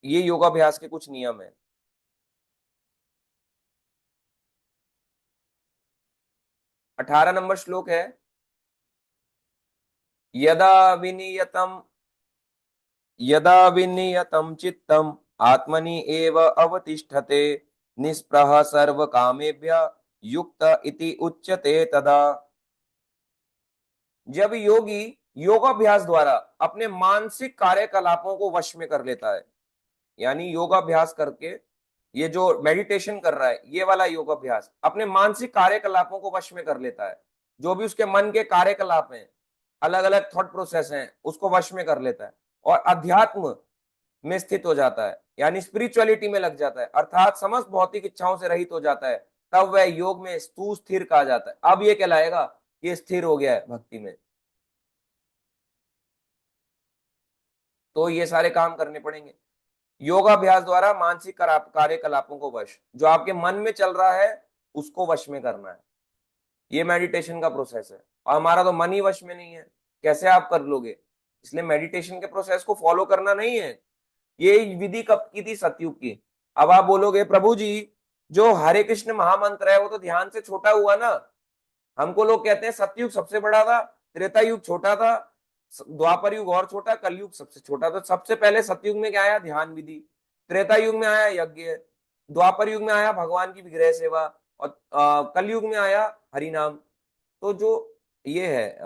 ये योगाभ्यास के कुछ नियम है। 18 नंबर श्लोक है, यदा विनियतम, यदा विनियतम चित्तम आत्मनि एव अवतिष्ठते निस्पृह सर्व कामेभ्य युक्त इति उच्यते तदा। जब योगी योगाभ्यास द्वारा अपने मानसिक कार्यकलापों को वश में कर लेता है, यानी योगाभ्यास करके, ये जो मेडिटेशन कर रहा है ये वाला योगाभ्यास अपने मानसिक कार्यकलापों को वश में कर लेता है। जो भी उसके मन के कार्यकलाप हैं, अलग अलग थॉट प्रोसेस हैं, उसको वश में कर लेता है और अध्यात्म में स्थित हो जाता है, यानी स्पिरिचुअलिटी में लग जाता है, अर्थात समस्त भौतिक इच्छाओं से रहित हो जाता है। तब वह योग में स्तु स्थिर कहा जाता है। अब ये कहलाएगा ये स्थिर हो गया है भक्ति में। तो ये सारे काम करने पड़ेंगे। योगाभ्यास द्वारा मानसिक कार्यकलापों को वश, जो आपके मन में चल रहा है उसको वश में करना है, ये मेडिटेशन का प्रोसेस है। और हमारा तो मन ही वश में नहीं है, कैसे आप कर लोगे? इसलिए मेडिटेशन के प्रोसेस को फॉलो करना नहीं है। ये विधि कब की थी? सतयुग की। अब आप बोलोगे प्रभु जी जो हरे कृष्ण महामंत्र है वो तो ध्यान से छोटा हुआ ना। हमको लोग कहते हैं सतयुग सबसे बड़ा था, त्रेता युग छोटा था, द्वापर युग और छोटा, कलयुग सबसे छोटा। तो सबसे पहले सतयुग में क्या आया? ध्यान विधि। त्रेता युग में आया यज्ञ। द्वापर युग में आया भगवान की विग्रह सेवा। और कलयुग में आया हरि नाम। तो जो ये है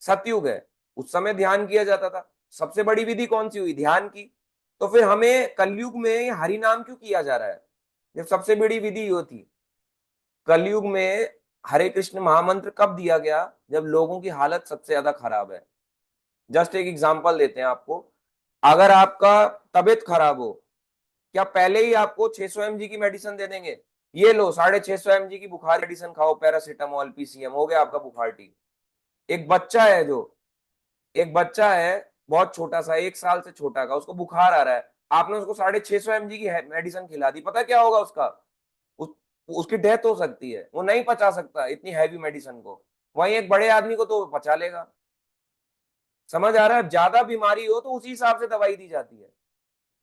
सतयुग है, उस समय ध्यान किया जाता था। सबसे बड़ी विधि कौन सी हुई? ध्यान की। तो फिर हमें कलयुग में हरि नाम क्यों किया जा रहा है जब सबसे बड़ी विधि ये थी? कलयुग में हरे कृष्ण महामंत्र कब दिया गया? जब लोगों की हालत सबसे ज्यादा खराब है। जस्ट एक एग्जांपल देते हैं आपको। अगर आपका तबीयत खराब हो, क्या पहले ही आपको 600 mg की मेडिसिन दे देंगे? ये लो 650 mg की बुखार मेडिसिन खाओ, पैरासीटामोल, पीसीएम, हो गया आपका बुखार ठीक। एक बच्चा है जो एक बच्चा है बहुत छोटा सा, 1 साल से छोटा का, उसको बुखार आ रहा है, आपने उसको 650 mg की मेडिसिन खिला दी, पता क्या होगा उसका? उस, उसकी डेथ हो सकती है, वो नहीं पचा सकता इतनी हैवी मेडिसिन को। वहीं एक बड़े आदमी को तो पचा लेगा। समझ आ रहा है? ज्यादा बीमारी हो तो उसी हिसाब से दवाई दी जाती है।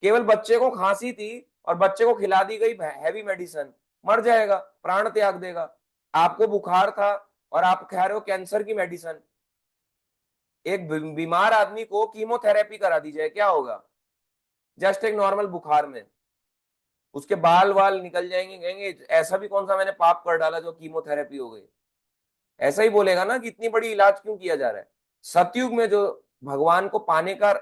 केवल बच्चे को खांसी थी और बच्चे को खिला दी गई हैवी मेडिसिन, मर जाएगा, प्राण त्याग देगा। आपको बुखार था और आप खा रहे हो कैंसर की मेडिसिन, एक बीमार आदमी को कीमोथेरेपी करा दी जाए, क्या होगा? जस्ट एक नॉर्मल बुखार में उसके बाल वाल निकल जाएंगे, कहेंगे ऐसा भी कौन सा मैंने पाप कर डाला जो कीमोथेरेपी हो गई। ऐसा ही बोलेगा ना कि इतनी बड़ी इलाज क्यों किया जा रहा है। सतयुग में जो भगवान को पाने का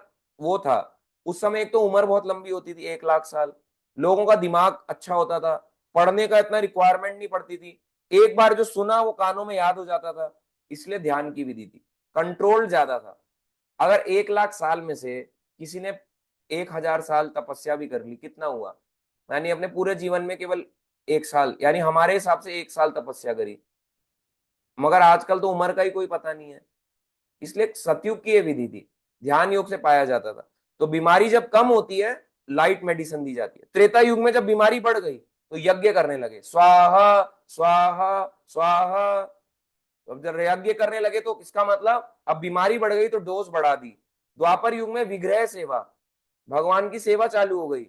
वो था, उस समय एक तो उम्र बहुत लंबी होती थी, 1 लाख साल। लोगों का दिमाग अच्छा होता था, पढ़ने का इतना रिक्वायरमेंट नहीं पड़ती थी, एक बार जो सुना वो कानों में याद हो जाता था। इसलिए ध्यान की विधि थी, कंट्रोल ज्यादा था। अगर 1 लाख साल में से किसी ने 1,000 साल तपस्या भी कर ली, कितना हुआ? यानी अपने पूरे जीवन में केवल 1 साल, यानी हमारे हिसाब से 1 साल तपस्या करी। मगर आजकल तो उम्र का ही कोई पता नहीं है। इसलिए सतयुग की ये विधि थी, ध्यान योग से पाया जाता था। तो बीमारी जब कम होती है, लाइट मेडिसिन दी जाती है। त्रेता युग में जब बीमारी बढ़ गई तो यज्ञ करने लगे, स्वाहा स्वाहा स्वाहा। अब जब यज्ञ करने लगे तो इसका मतलब अब बीमारी बढ़ गई तो डोज बढ़ा दी। द्वापर युग में विग्रह सेवा, भगवान की सेवा चालू हो गई।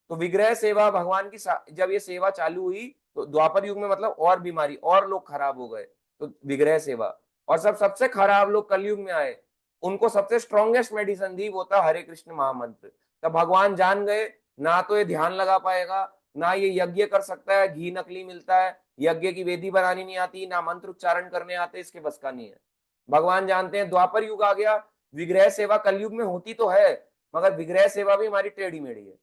तो विग्रह सेवा भगवान की जब ये सेवा चालू हुई तो द्वापर युग में मतलब और बीमारी और लोग खराब हो गए, तो विग्रह सेवा। और सबसे खराब लोग कलयुग में आए, उनको सबसे स्ट्रॉन्गेस्ट मेडिसिन दी, वो था हरे कृष्ण महामंत्र। तब भगवान जान गए ना तो ये ध्यान लगा पाएगा, ना ये यज्ञ कर सकता है, घी नकली मिलता है, यज्ञ की वेदी बनानी नहीं आती, ना मंत्र उच्चारण करने आते, इसके बस का नहीं है। भगवान जानते हैं द्वापर युग आ गया, विग्रह सेवा कलयुग में होती तो है, मगर विग्रह सेवा भी हमारी टेढ़ी मेढ़ी है।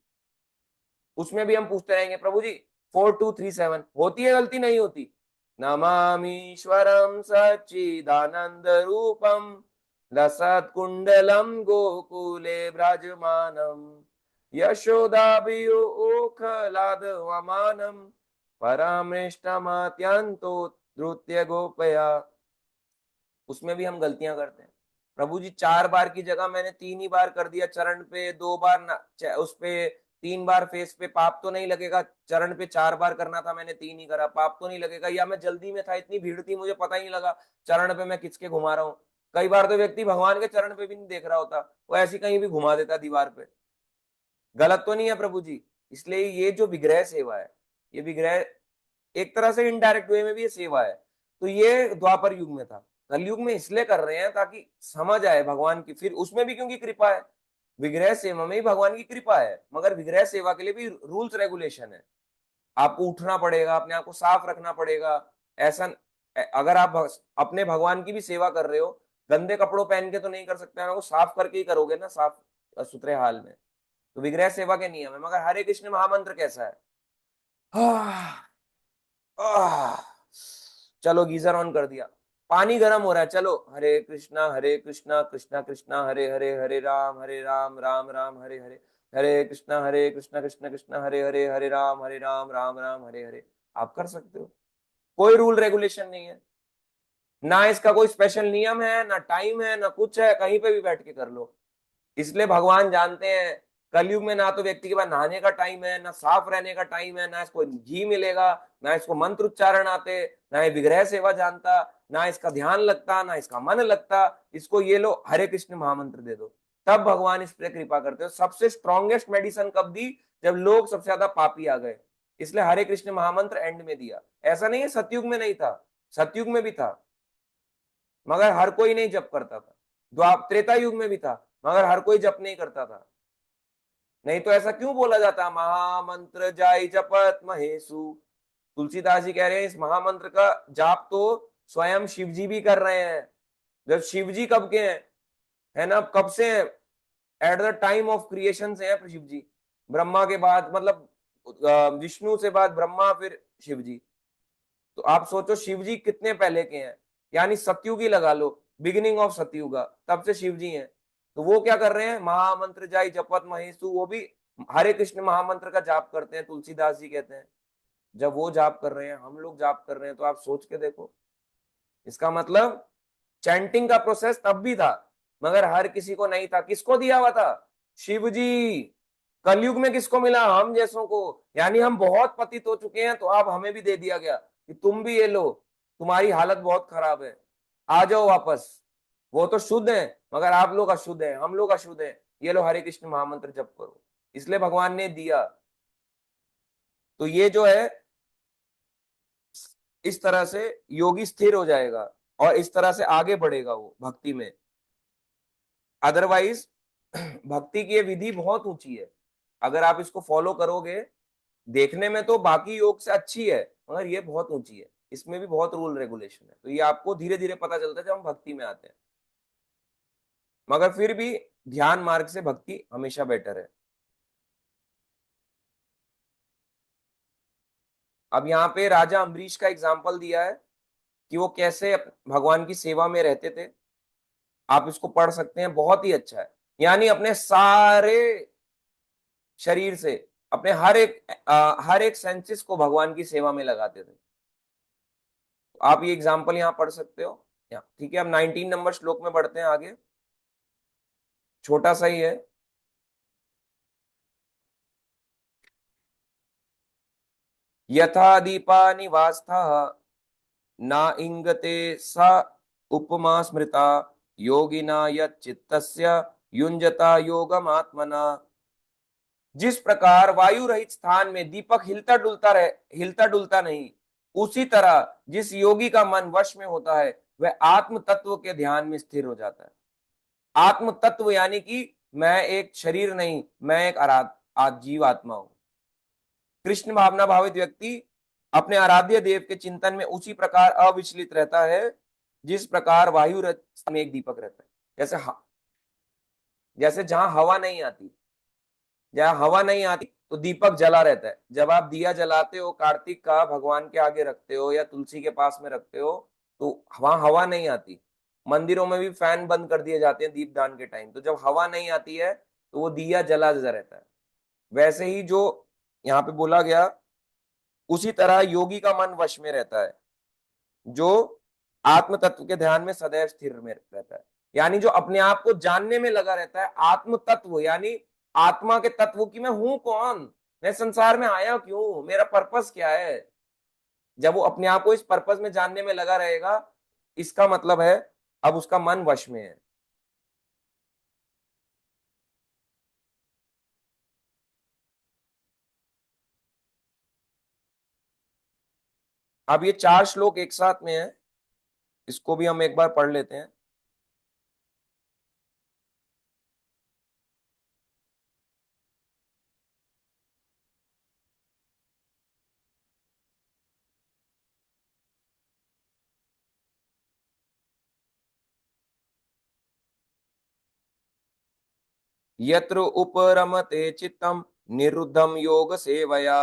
उसमें भी हम पूछते रहेंगे प्रभु जी 4237 होती है, गलती नहीं होती। नमामीश्वरम सच्चिदानंद रूपम लसत कुंडलम गोकुले ब्रजमानम यशोदाभियोखलादवमानम परमृष्टमत्यंतो धृत्य गोपया। उसमें भी हम गलतियां करते हैं। प्रभु जी 4 बार की जगह मैंने 3 ही बार कर दिया, चरण पे 2 बार उस पे 3 बार फेस पे, पाप तो नहीं लगेगा? चरण पे 4 बार करना था, मैंने 3 ही करा, पाप तो नहीं लगेगा? या मैं जल्दी में था, इतनी भीड़ थी, मुझे पता ही नहीं लगा चरण पे मैं किसके घुमा रहा हूँ। कई बार तो व्यक्ति भगवान के चरण पे भी नहीं देख रहा होता, वो ऐसी कहीं भी घुमा देता दीवार पे। गलत तो नहीं है प्रभु जी? इसलिए ये जो विग्रह सेवा है, ये विग्रह एक तरह से इनडायरेक्ट वे में भी ये सेवा है। तो ये द्वापर युग में था। कलयुग में इसलिए कर रहे हैं ताकि समझ आए भगवान की, फिर उसमें भी क्योंकि कृपा है, विग्रह सेवा में ही भगवान की कृपा है, मगर विग्रह सेवा के लिए भी रूल्स रेगुलेशन है। आपको उठना पड़ेगा, अपने आप को साफ रखना पड़ेगा। ऐसा अगर आप अपने भगवान की भी सेवा कर रहे हो, गंदे कपड़ों पहन के तो नहीं कर सकते, आपको साफ करके ही करोगे ना, साफ सुथरे हाल में। तो विग्रह सेवा के नियम है। मगर हरे कृष्ण महामंत्र कैसा है? आह, चलो गीजर ऑन कर दिया, पानी गर्म हो रहा है, चलो हरे कृष्णा कृष्णा कृष्णा हरे हरे, हरे राम राम राम हरे हरे, हरे कृष्णा कृष्णा कृष्णा हरे हरे, हरे राम राम राम हरे हरे। आप कर सकते हो, कोई रूल रेगुलेशन नहीं है, ना इसका कोई स्पेशल नियम है, ना टाइम है, ना कुछ है, कहीं पे भी बैठ के कर लो। इसलिए भगवान जानते हैं कलयुग में ना तो व्यक्ति के पास नहाने का टाइम है, ना साफ रहने का टाइम है, ना इसको घी मिलेगा, ना इसको मंत्र उच्चारण आते, ना ये विग्रह सेवा जानता, ना इसका ध्यान लगता, ना इसका मन लगता। इसको ये लो हरे कृष्ण महामंत्र दे दो, तब भगवान इस पर कृपा करते हो। सबसे स्ट्रॉन्गेस्ट मेडिसिन कब दी? जब लोग सबसे ज्यादा पापी आ गए, इसलिए हरे कृष्ण महामंत्र एंड में दिया। ऐसा नहीं है सतयुग में नहीं था, सतयुग में भी था, मगर हर कोई नहीं जप करता था। त्रेता युग में भी था, मगर हर कोई जप नहीं करता था। नहीं तो ऐसा क्यों बोला जाता, महामंत्र जाय जपत महेशु। तुलसीदास जी कह रहे हैं इस महामंत्र का जाप तो स्वयं शिव जी भी कर रहे हैं। जब शिव जी कब के हैं, है ना, कब से हैं? At the time of creation से है शिव जी, ब्रह्मा के बाद, मतलब विष्णु से बाद ब्रह्मा, फिर शिव जी। तो आप सोचो शिव जी कितने पहले के हैं, यानी सतयुग ही लगा लो, बिगिनिंग ऑफ सतयुग, तब से शिव जी हैं। तो वो क्या कर रहे हैं, महामंत्र जाई जपत महेशु, वो भी हरे कृष्ण महामंत्र का जाप करते हैं। तुलसीदास जी कहते हैं जब वो जाप कर रहे हैं, हम लोग जाप कर रहे हैं, तो आप सोच के देखो। इसका मतलब चैंटिंग का प्रोसेस तब भी था, मगर हर किसी को नहीं था। किसको दिया हुआ था? शिव जी। कलयुग में किसको मिला? हम जैसों को। यानी हम बहुत पतित हो चुके हैं, तो अब हमें भी दे दिया गया कि तुम भी ये लो, तुम्हारी हालत बहुत खराब है, आ जाओ वापस। वो तो शुद्ध है, मगर आप लोग अशुद्ध हैं, हम लोग अशुद्ध हैं, ये लो हरे कृष्ण महामंत्र जप करो। इसलिए भगवान ने दिया। तो ये जो है, इस तरह से योगी स्थिर हो जाएगा और इस तरह से आगे बढ़ेगा वो भक्ति में। अदरवाइज भक्ति की ये विधि बहुत ऊंची है, अगर आप इसको फॉलो करोगे, देखने में तो बाकी योग से अच्छी है, मगर ये बहुत ऊंची है, इसमें भी बहुत रूल रेगुलेशन है। तो ये आपको धीरे धीरे पता चलता है जब हम भक्ति में आते हैं। मगर फिर भी ध्यान मार्ग से भक्ति हमेशा बेटर है। अब यहाँ पे राजा अम्बरीश का एग्जाम्पल दिया है कि वो कैसे भगवान की सेवा में रहते थे। आप इसको पढ़ सकते हैं, बहुत ही अच्छा है। यानी अपने सारे शरीर से, अपने हर एक सेंसेस को भगवान की सेवा में लगाते थे। तो आप ये एग्जाम्पल यहाँ पढ़ सकते हो। ठीक है, अब 19 नंबर श्लोक में बढ़ते हैं आगे। छोटा सा ही है। यथा दीपा निवास्था ना इंगते सा उपमा स्मृता योगिना यच्चित्तस्य युंजता योगम आत्मना। जिस प्रकार वायु रहित स्थान में दीपक हिलता डुलता नहीं, उसी तरह जिस योगी का मन वश में होता है, वह आत्म तत्व के ध्यान में स्थिर हो जाता है। आत्म तत्व यानी कि मैं एक शरीर नहीं, मैं एक जीव आत्मा हूं। कृष्ण भावना भावित व्यक्ति अपने आराध्य देव के चिंतन में उसी प्रकार अविचलित रहता है, जिस प्रकार वायु में एक दीपक रहता है। जैसे जहां हवा नहीं आती, जहां हवा नहीं आती तो दीपक जला रहता है। जब आप दिया जलाते हो, कार्तिक का भगवान के आगे रखते हो या तुलसी के पास में रखते हो, तो वहां हवा नहीं आती। मंदिरों में भी फैन बंद कर दिए जाते हैं दीपदान के टाइम, तो जब हवा नहीं आती है तो वो दिया जला जला रहता है। वैसे ही जो यहाँ पे बोला गया, उसी तरह योगी का मन वश में रहता है, जो आत्म तत्व के ध्यान में सदैव स्थिर में रहता है। यानी जो अपने आप को जानने में लगा रहता है, आत्म तत्व यानी आत्मा के तत्व की मैं हूं कौन, मैं संसार में आया क्यों, मेरा पर्पस क्या है। जब वो अपने आप को इस पर्पस में जानने में लगा रहेगा, इसका मतलब है अब उसका मन वश में है। अब ये 4 श्लोक एक साथ में है, इसको भी हम एक बार पढ़ लेते हैं। यत्र उपरमते चित्तम निरुद्धम योग सेवया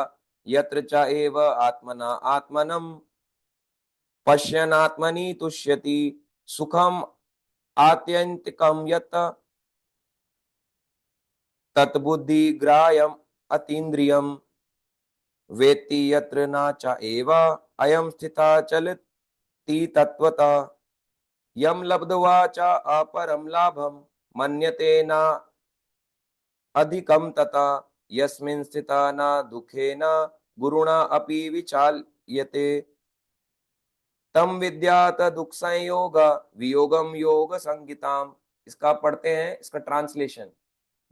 यत्र च एव आत्मना आत्मनम पश्यनात्मनि तुष्यति सुखम आत्यंतिकम यत् तत्बुद्धि ग्राह्यम अतीन्द्रियम वेत्ति यत्र न च एव अयम स्थिता चलति तत्वतः यम लब्ध्वा च अपरम लाभम मन्यते न अधिकम तथा यस्मिन् स्थिता न दुखेन गुरुणा अपि विचाल्यते तम विद्यात दुख संयोग वियोगम योग संगीताम। इसका पढ़ते हैं, इसका ट्रांसलेशन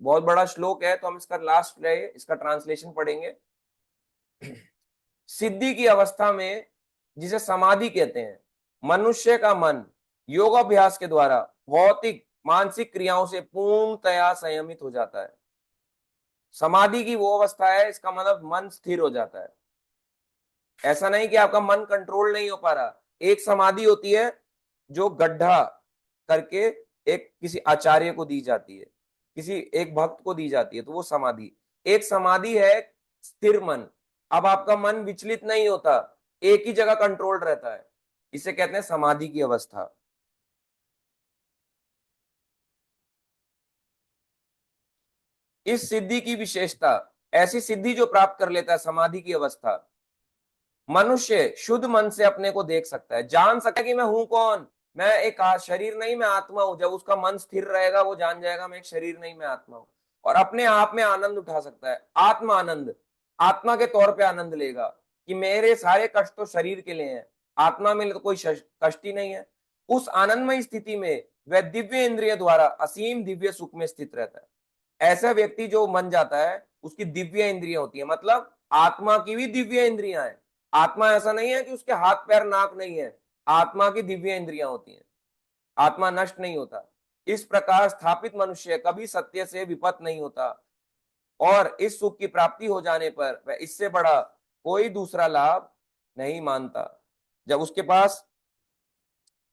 बहुत बड़ा श्लोक है, तो हम इसका लास्ट रहे इसका ट्रांसलेशन पढ़ेंगे। सिद्धि की अवस्था में, जिसे समाधि कहते हैं, मनुष्य का मन योगाभ्यास के द्वारा भौतिक मानसिक क्रियाओं से पूर्णतया संयमित हो जाता है। समाधि की वो अवस्था है, इसका मतलब मन स्थिर हो जाता है। ऐसा नहीं कि आपका मन कंट्रोल नहीं हो पा रहा। एक समाधि होती है जो गड्ढा करके एक किसी आचार्य को दी जाती है, किसी एक भक्त को दी जाती है, तो वो समाधि। एक समाधि है स्थिर मन। अब आपका मन विचलित नहीं होता, एक ही जगह कंट्रोल रहता है, इसे कहते हैं समाधि की अवस्था। इस सिद्धि की विशेषता, ऐसी सिद्धि जो प्राप्त कर लेता है समाधि की अवस्था, मनुष्य शुद्ध मन से अपने को देख सकता है, जान सकता है कि मैं हूं कौन। मैं एक शरीर नहीं, मैं आत्मा हूं। जब उसका मन स्थिर रहेगा, वो जान जाएगा मैं एक शरीर नहीं, मैं आत्मा हूं। और अपने आप में आनंद उठा सकता है, आत्मा आनंद। आत्मा के तौर पे आनंद लेगा कि मेरे सारे कष्ट तो शरीर के लिए हैं, आत्मा में तो कोई कष्ट ही नहीं है। उस आनंदमय स्थिति में वह दिव्य इंद्रिय द्वारा असीम दिव्य सुख में स्थित रहता है। ऐसा व्यक्ति जो मन जाता है, उसकी दिव्य इंद्रियां होती है, मतलब आत्मा की भी दिव्य इंद्रियां हैं। आत्मा ऐसा नहीं है कि उसके हाथ पैर नाक नहीं है, आत्मा की दिव्य इंद्रियां होती हैं। आत्मा नष्ट नहीं होता। इस प्रकार स्थापित मनुष्य कभी सत्य से विपत नहीं होता, और इस सुख की प्राप्ति हो जाने पर वह इससे बड़ा कोई दूसरा लाभ नहीं मानता। जब उसके पास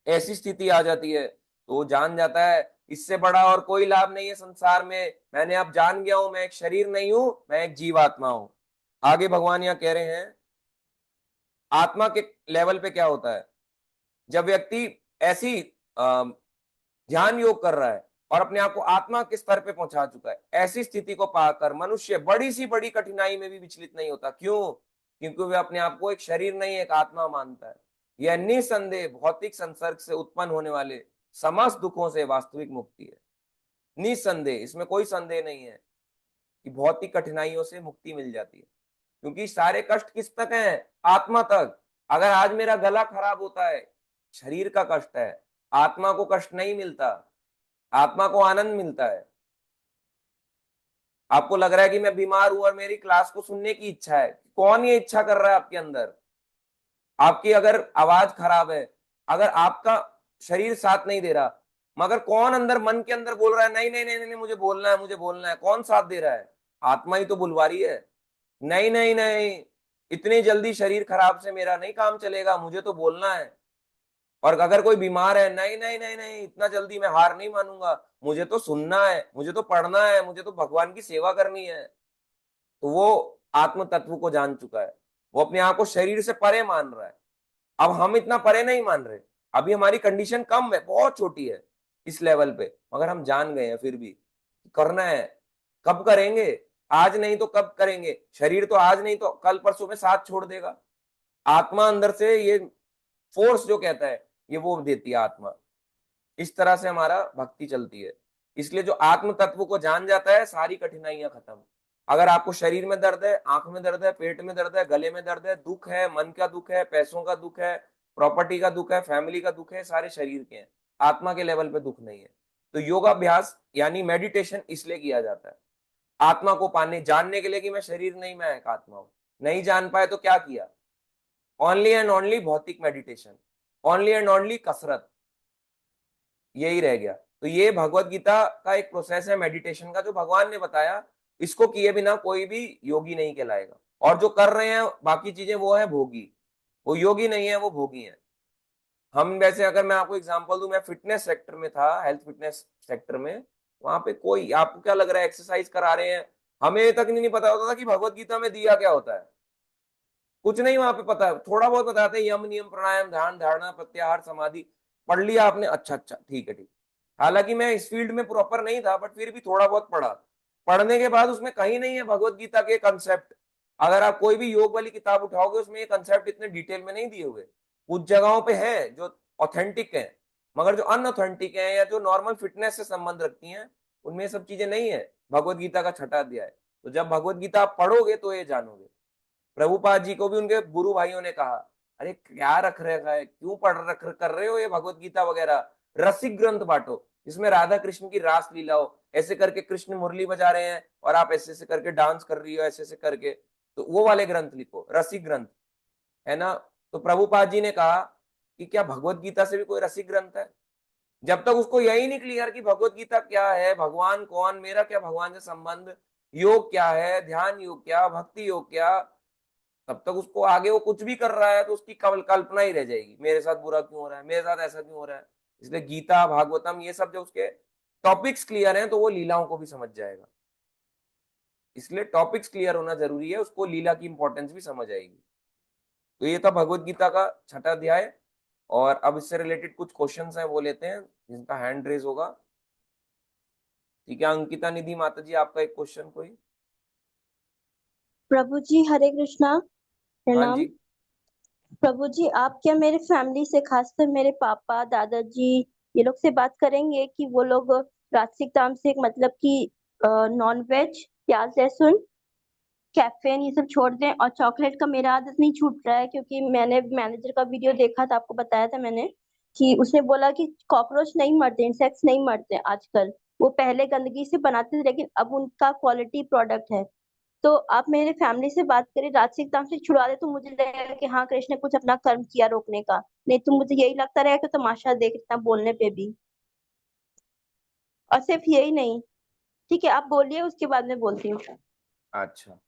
ऐसी स्थिति आ जाती है, तो वो जान जाता है इससे बड़ा और कोई लाभ नहीं है संसार में। मैंने अब जान गया हूं, मैं एक शरीर नहीं हूं, मैं एक जीवात्मा हूं। आगे भगवान यहां कह रहे हैं आत्मा के लेवल पे क्या होता है। जब व्यक्ति ऐसी ध्यान योग कर रहा है और अपने आप को आत्मा के स्तर पे पहुंचा चुका है, ऐसी स्थिति को पाकर मनुष्य बड़ी सी बड़ी कठिनाई में भी विचलित नहीं होता। क्यों? क्योंकि वह अपने आप को एक शरीर नहीं, एक आत्मा मानता है। यह निसंदेह भौतिक संसर्ग से उत्पन्न होने वाले समस्त दुखों से वास्तविक मुक्ति है। निसंदेह, इसमें कोई संदेह नहीं है कि भौतिक कठिनाइयों से मुक्ति मिल जाती है। क्योंकि सारे कष्ट किस तक हैं? आत्मा तक। अगर आज मेरा गला खराब होता है, शरीर का कष्ट है, आत्मा को कष्ट नहीं मिलता, आत्मा को आनंद मिलता है। आपको लग रहा है कि मैं बीमार हूं और मेरी क्लास को सुनने की इच्छा है, कौन ये इच्छा कर रहा है आपके अंदर? आपकी अगर आवाज खराब है, अगर आपका शरीर साथ नहीं दे रहा, मगर कौन अंदर मन के अंदर बोल रहा है नहीं नहीं नहीं नहीं, मुझे बोलना है, मुझे बोलना है। कौन साथ दे रहा है? आत्मा ही तो बुलवा रही है, नहीं नहीं नहीं, इतनी जल्दी शरीर खराब से मेरा नहीं काम चलेगा, मुझे तो बोलना है। और अगर कोई बीमार है, नहीं नहीं नहीं नहीं, इतना जल्दी मैं हार नहीं मानूंगा, मुझे तो सुनना है, मुझे तो पढ़ना है, मुझे तो भगवान की सेवा करनी है। तो वो आत्म तत्व को जान चुका है, वो अपने आप को शरीर से परे मान रहा है। अब हम इतना परे नहीं मान रहे, अभी हमारी कंडीशन कम है, बहुत छोटी है इस लेवल पे, मगर हम जान गए हैं फिर भी करना है। कब करेंगे? आज नहीं तो कब करेंगे? शरीर तो आज नहीं तो कल परसों में साथ छोड़ देगा। आत्मा अंदर से ये फोर्स जो कहता है, ये वो देती है आत्मा। इस तरह से हमारा भक्ति चलती है। इसलिए जो आत्म तत्व को जान जाता है, सारी कठिनाइयां खत्म। अगर आपको शरीर में दर्द है, आंख में दर्द है, पेट में दर्द है, गले में दर्द है, दुख है, मन का दुख है, पैसों का दुख है, प्रॉपर्टी का दुख है, फैमिली का दुख है, सारे शरीर के हैं, आत्मा के लेवल पे दुख नहीं है। तो योगाभ्यास यानी मेडिटेशन इसलिए किया जाता है, आत्मा को पाने जानने के लिए कि मैं शरीर नहीं, मैं एक आत्मा हूं। नहीं जान पाए तो क्या किया? ओनली एंड ओनली भौतिक मेडिटेशन, ओनली एंड ओनली कसरत, यही रह गया। तो ये भगवत गीता का एक प्रोसेस है मेडिटेशन का, जो भगवान ने बताया। इसको किए बिना कोई भी योगी नहीं कहलाएगा। और जो कर रहे हैं बाकी चीजें, वो है भोगी। वो योगी नहीं है, वो भोगी है। हम वैसे, अगर मैं आपको एग्जांपल दूं, मैं फिटनेस सेक्टर में था, हेल्थ फिटनेस सेक्टर में। वहां पे कोई, आपको क्या लग रहा है एक्सरसाइज करा रहे हैं, हमें तक नहीं पता होता था कि भगवत गीता में दिया क्या होता है। कुछ नहीं वहां पे पता है, थोड़ा बहुत बताते हैं, यम नियम प्राणायाम ध्यान धारणा प्रत्याहार समाधि। पढ़ लिया आपने, अच्छा अच्छा ठीक है ठीक। हालांकि मैं इस फील्ड में प्रॉपर नहीं था, बट फिर भी थोड़ा बहुत पढ़ा। पढ़ने के बाद उसमें कहीं नहीं है भगवत गीता के कंसेप्ट। अगर आप कोई भी योग वाली किताब उठाओगे, उसमें ये कंसेप्ट इतने डिटेल में नहीं दिए हुए। कुछ जगहों पे है जो ऑथेंटिक है, मगर जो अनऑथेंटिक है या जो नॉर्मल फिटनेस से संबंध रखती हैं, उनमें सब चीजें नहीं है। भगवत गीता का छठा अध्याय। तो जब भगवत गीता आप पढ़ोगे तो ये जानोगे। प्रभुपाद जी को भी उनके गुरु भाइयों ने कहा, अरे क्या रख रखा है, क्यों पढ़ रख कर रहे हो ये भगवत गीता वगैरह, रसिक ग्रंथ बांटो, इसमें राधा कृष्ण की रास लीला हो, ऐसे करके कृष्ण मुरली बजा रहे हैं और आप ऐसे ऐसे करके डांस कर रही हो, ऐसे ऐसे करके, तो वो वाले ग्रंथ लिखो, रसिक ग्रंथ, है ना। तो प्रभुपाद जी ने कहा कि क्या भगवत गीता से भी कोई रसिक ग्रंथ है? जब तक उसको यही नहीं क्लियर कि भगवत गीता क्या है, भगवान कौन, मेरा क्या भगवान से संबंध, योग क्या है, ध्यान योग क्या, भक्ति योग क्या, तब तक उसको आगे वो कुछ भी कर रहा है तो उसकी कल्पना ही रह जाएगी, मेरे साथ बुरा क्यों हो रहा है, मेरे साथ ऐसा क्यों हो रहा है। इसलिए गीता भागवतम ये सब जो उसके टॉपिक्स क्लियर हैं तो वो लीलाओं को भी समझ जाएगा। इसलिए टॉपिक्स क्लियर होना जरूरी है, उसको लीला की इंपॉर्टेंस भी समझ आएगी। तो ये था भगवत गीता का छठा अध्याय। और अब इससे रिलेटेड कुछ क्वेश्चंस हैं वो लेते हैं, जिनका हैंड रेज होगा। ठीक है, अंकिता निधि माता जी, आपका एक क्वेश्चन कोई? प्रभु जी हरे कृष्णा, हाँ प्रणाम। जी। प्रभु जी आप क्या मेरे फैमिली से, खासकर मेरे पापा दादाजी, ये लोग से बात करेंगे कि वो लोग रात्रिक तामसिक मतलब कि नॉन वेज, प्याज लहसुन, कैफीन ये सब छोड़ दें। और चॉकलेट का मेरा आदत नहीं छूट रहा है, क्योंकि मैंने मैनेजर का वीडियो देखा था, आपको बताया था मैंने कि उसने बोला कि कॉकरोच नहीं मरते, इंसेक्ट्स नहीं मरते आजकल। वो पहले गंदगी से बनाते थे, लेकिन अब उनका क्वालिटी प्रोडक्ट है। तो आप मेरे फैमिली से बात करें, राजसिक तामसिक छुड़ा दे, तो मुझे लगेगा कि हाँ कृष्ण ने कुछ अपना कर्म किया रोकने का। नहीं तो मुझे यही लगता रहेगा कि तमाशा देख इतना बोलने पे भी। और सिर्फ यही नहीं, ठीक है आप बोलिए, उसके बाद मैं बोलती हूँ। अच्छा,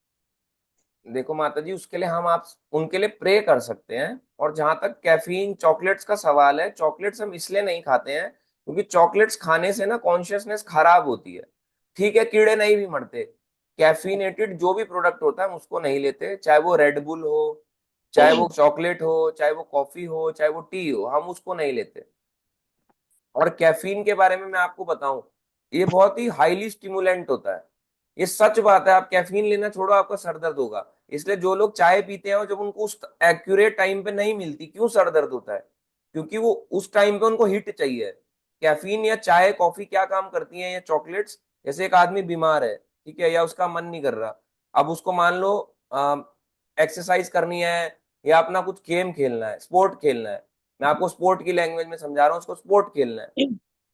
देखो माता जी, उसके लिए हम आप उनके लिए प्रे कर सकते हैं। और जहां तक कैफीन चॉकलेट्स का सवाल है, चॉकलेट्स हम इसलिए नहीं खाते हैं क्योंकि चॉकलेट्स खाने से ना कॉन्शियसनेस खराब होती है। ठीक है, कीड़े नहीं भी मरते, कैफीनेटेड जो भी प्रोडक्ट होता है हम उसको नहीं लेते, चाहे वो रेडबुल हो, चाहे वो चॉकलेट हो, चाहे वो कॉफी हो, चाहे वो टी हो, हम उसको नहीं लेते। और कैफीन के बारे में मैं आपको बताऊं, ये बहुत ही हाईली स्टिमुलेंट होता है। ये सच बात है, आप कैफीन लेना छोड़ो, आपका सर दर्द होगा। इसलिए जो लोग चाय पीते हैं और जब उनको उस एक्यूरेट टाइम पे नहीं मिलती, क्यों सर दर्द होता है? क्योंकि वो उस टाइम पे उनको हिट चाहिए। कैफीन या चाय कॉफी क्या काम करती है, या चॉकलेट्स, जैसे एक आदमी बीमार है, ठीक है, या उसका मन नहीं कर रहा, अब उसको मान लो एक्सरसाइज करनी है या अपना कुछ गेम खेलना है, स्पोर्ट खेलना है, मैं आपको स्पोर्ट की लैंग्वेज में समझा रहा हूँ, उसको स्पोर्ट खेलना है।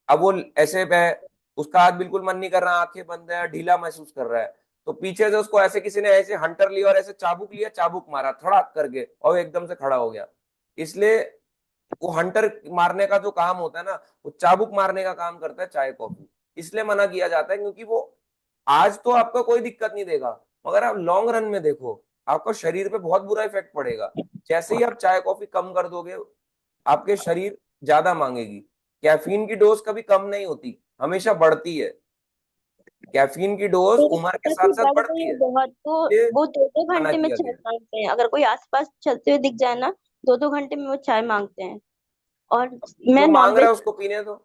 अब वो ऐसे पे, उसका हाथ बिल्कुल मन नहीं कर रहा, आंखें बंद है, ढीला महसूस कर रहा है, तो पीछे से उसको ऐसे किसी ने ऐसे हंटर लिया और ऐसे चाबुक लिया, चाबुक मारा थड़ाक करके, और वो एकदम से खड़ा हो गया। इसलिए वो हंटर मारने का जो काम होता है ना, वो चाबुक मारने का काम करता है चाय कॉफी। इसलिए मना किया जाता है, क्योंकि वो आज तो आपका कोई दिक्कत नहीं देगा, मगर आप लॉन्ग रन में देखो, आपका शरीर पे बहुत बुरा इफेक्ट पड़ेगा। जैसे ही आप चाय कॉफी कम कर दोगे, आपके शरीर ज्यादा मांगेगी। कैफीन की डोज कभी कम नहीं होती, हमेशा बढ़ती है। कैफीन की डोज मेरे उम्र के पापा साथ की साथ बढ़ बढ़ती गई है है, बहुत, तो ये वो 2-2 मना घंटे में किया चाय गया है। मांगते हैं। अगर कोई आसपास चलते हुए दिख जाए ना, 2-2 घंटे में वो चाय मांगते हैं। और जो मैं मांग रहा नॉनवेज, है उसको पीने दो,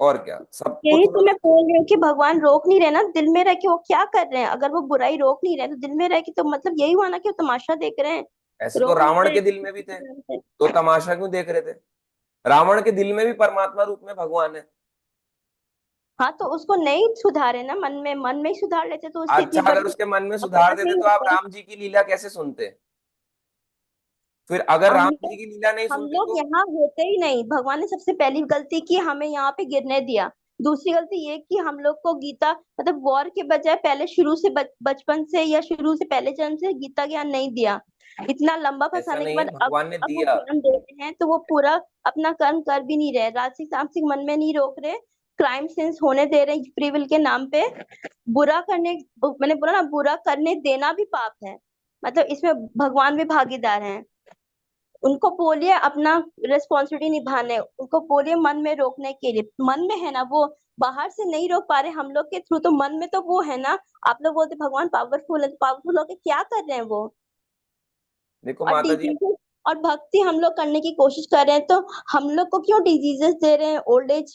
और क्या, सबको यही थोड़ा तो मैं ना। बोल रही हूँ कि भगवान रोक नहीं रहे ना, दिल में रह के वो क्या कर रहे हैं। अगर वो बुराई रोक नहीं रहे तो दिल में रह के, तो मतलब यही हुआ ना कि वो तमाशा देख रहे हैं, ऐसे तो रोक नहीं रावण रहे के दिल में भी थे, हैं। तो तमाशा क्यों देख रहे थे? रावण के दिल में भी परमात्मा रूप में भगवान है। हाँ तो उसको नहीं सुधारे ना, मन में ही सुधार लेते तो उससे अच्छा, इतनी अगर बड़ी उसके मन में अब सुधार प्रकट देते नहीं तो आप होते। राम जी की लीला कैसे सुनते? फिर अगर हम राम जी लोग की लीला नहीं हम सुनते लोग तो? यहाँ होते ही नहीं। भगवान ने सबसे पहली गलती की, हमें यहाँ पे गिरने दिया। दूसरी गलती ये कि हम लोग को गीता मतलब वॉर के बजाय पहले शुरू से बचपन से या शुरू से पहले जन्म से गीता ज्ञान नहीं दिया। इतना लंबा ऐसा फंसाने के नहीं है, बाद भगवान ने अब वो दिया। ज्ञान दे रहे हैं, तो वो पूरा अपना कर्म कर भी नहीं रहे, राजसिक तामसिक मन में नहीं रोक रहे, क्राइम सेंस होने दे रहे हैं फ्री विल के नाम पे। बुरा करने, मैंने बोला ना, बुरा करने देना भी पाप है। मतलब इसमें भगवान भी भागीदार हैं। उनको बोलिए अपना रिस्पॉन्सिबिलिटी निभाने, उनको बोलिए मन में रोकने के लिए। मन में है ना वो, बाहर से नहीं रोक पा रहे हम लोग के थ्रू, तो मन में तो वो है ना। आप लोग बोलते भगवान पावरफुल है, तो पावरफुल होके क्या कर रहे हैं वो? देखो और माता जी, डिजीजेस और भक्ति हम लोग करने की कोशिश कर रहे हैं, तो हम लोग को क्यों डिजीजेस दे रहे हैं, ओल्ड एज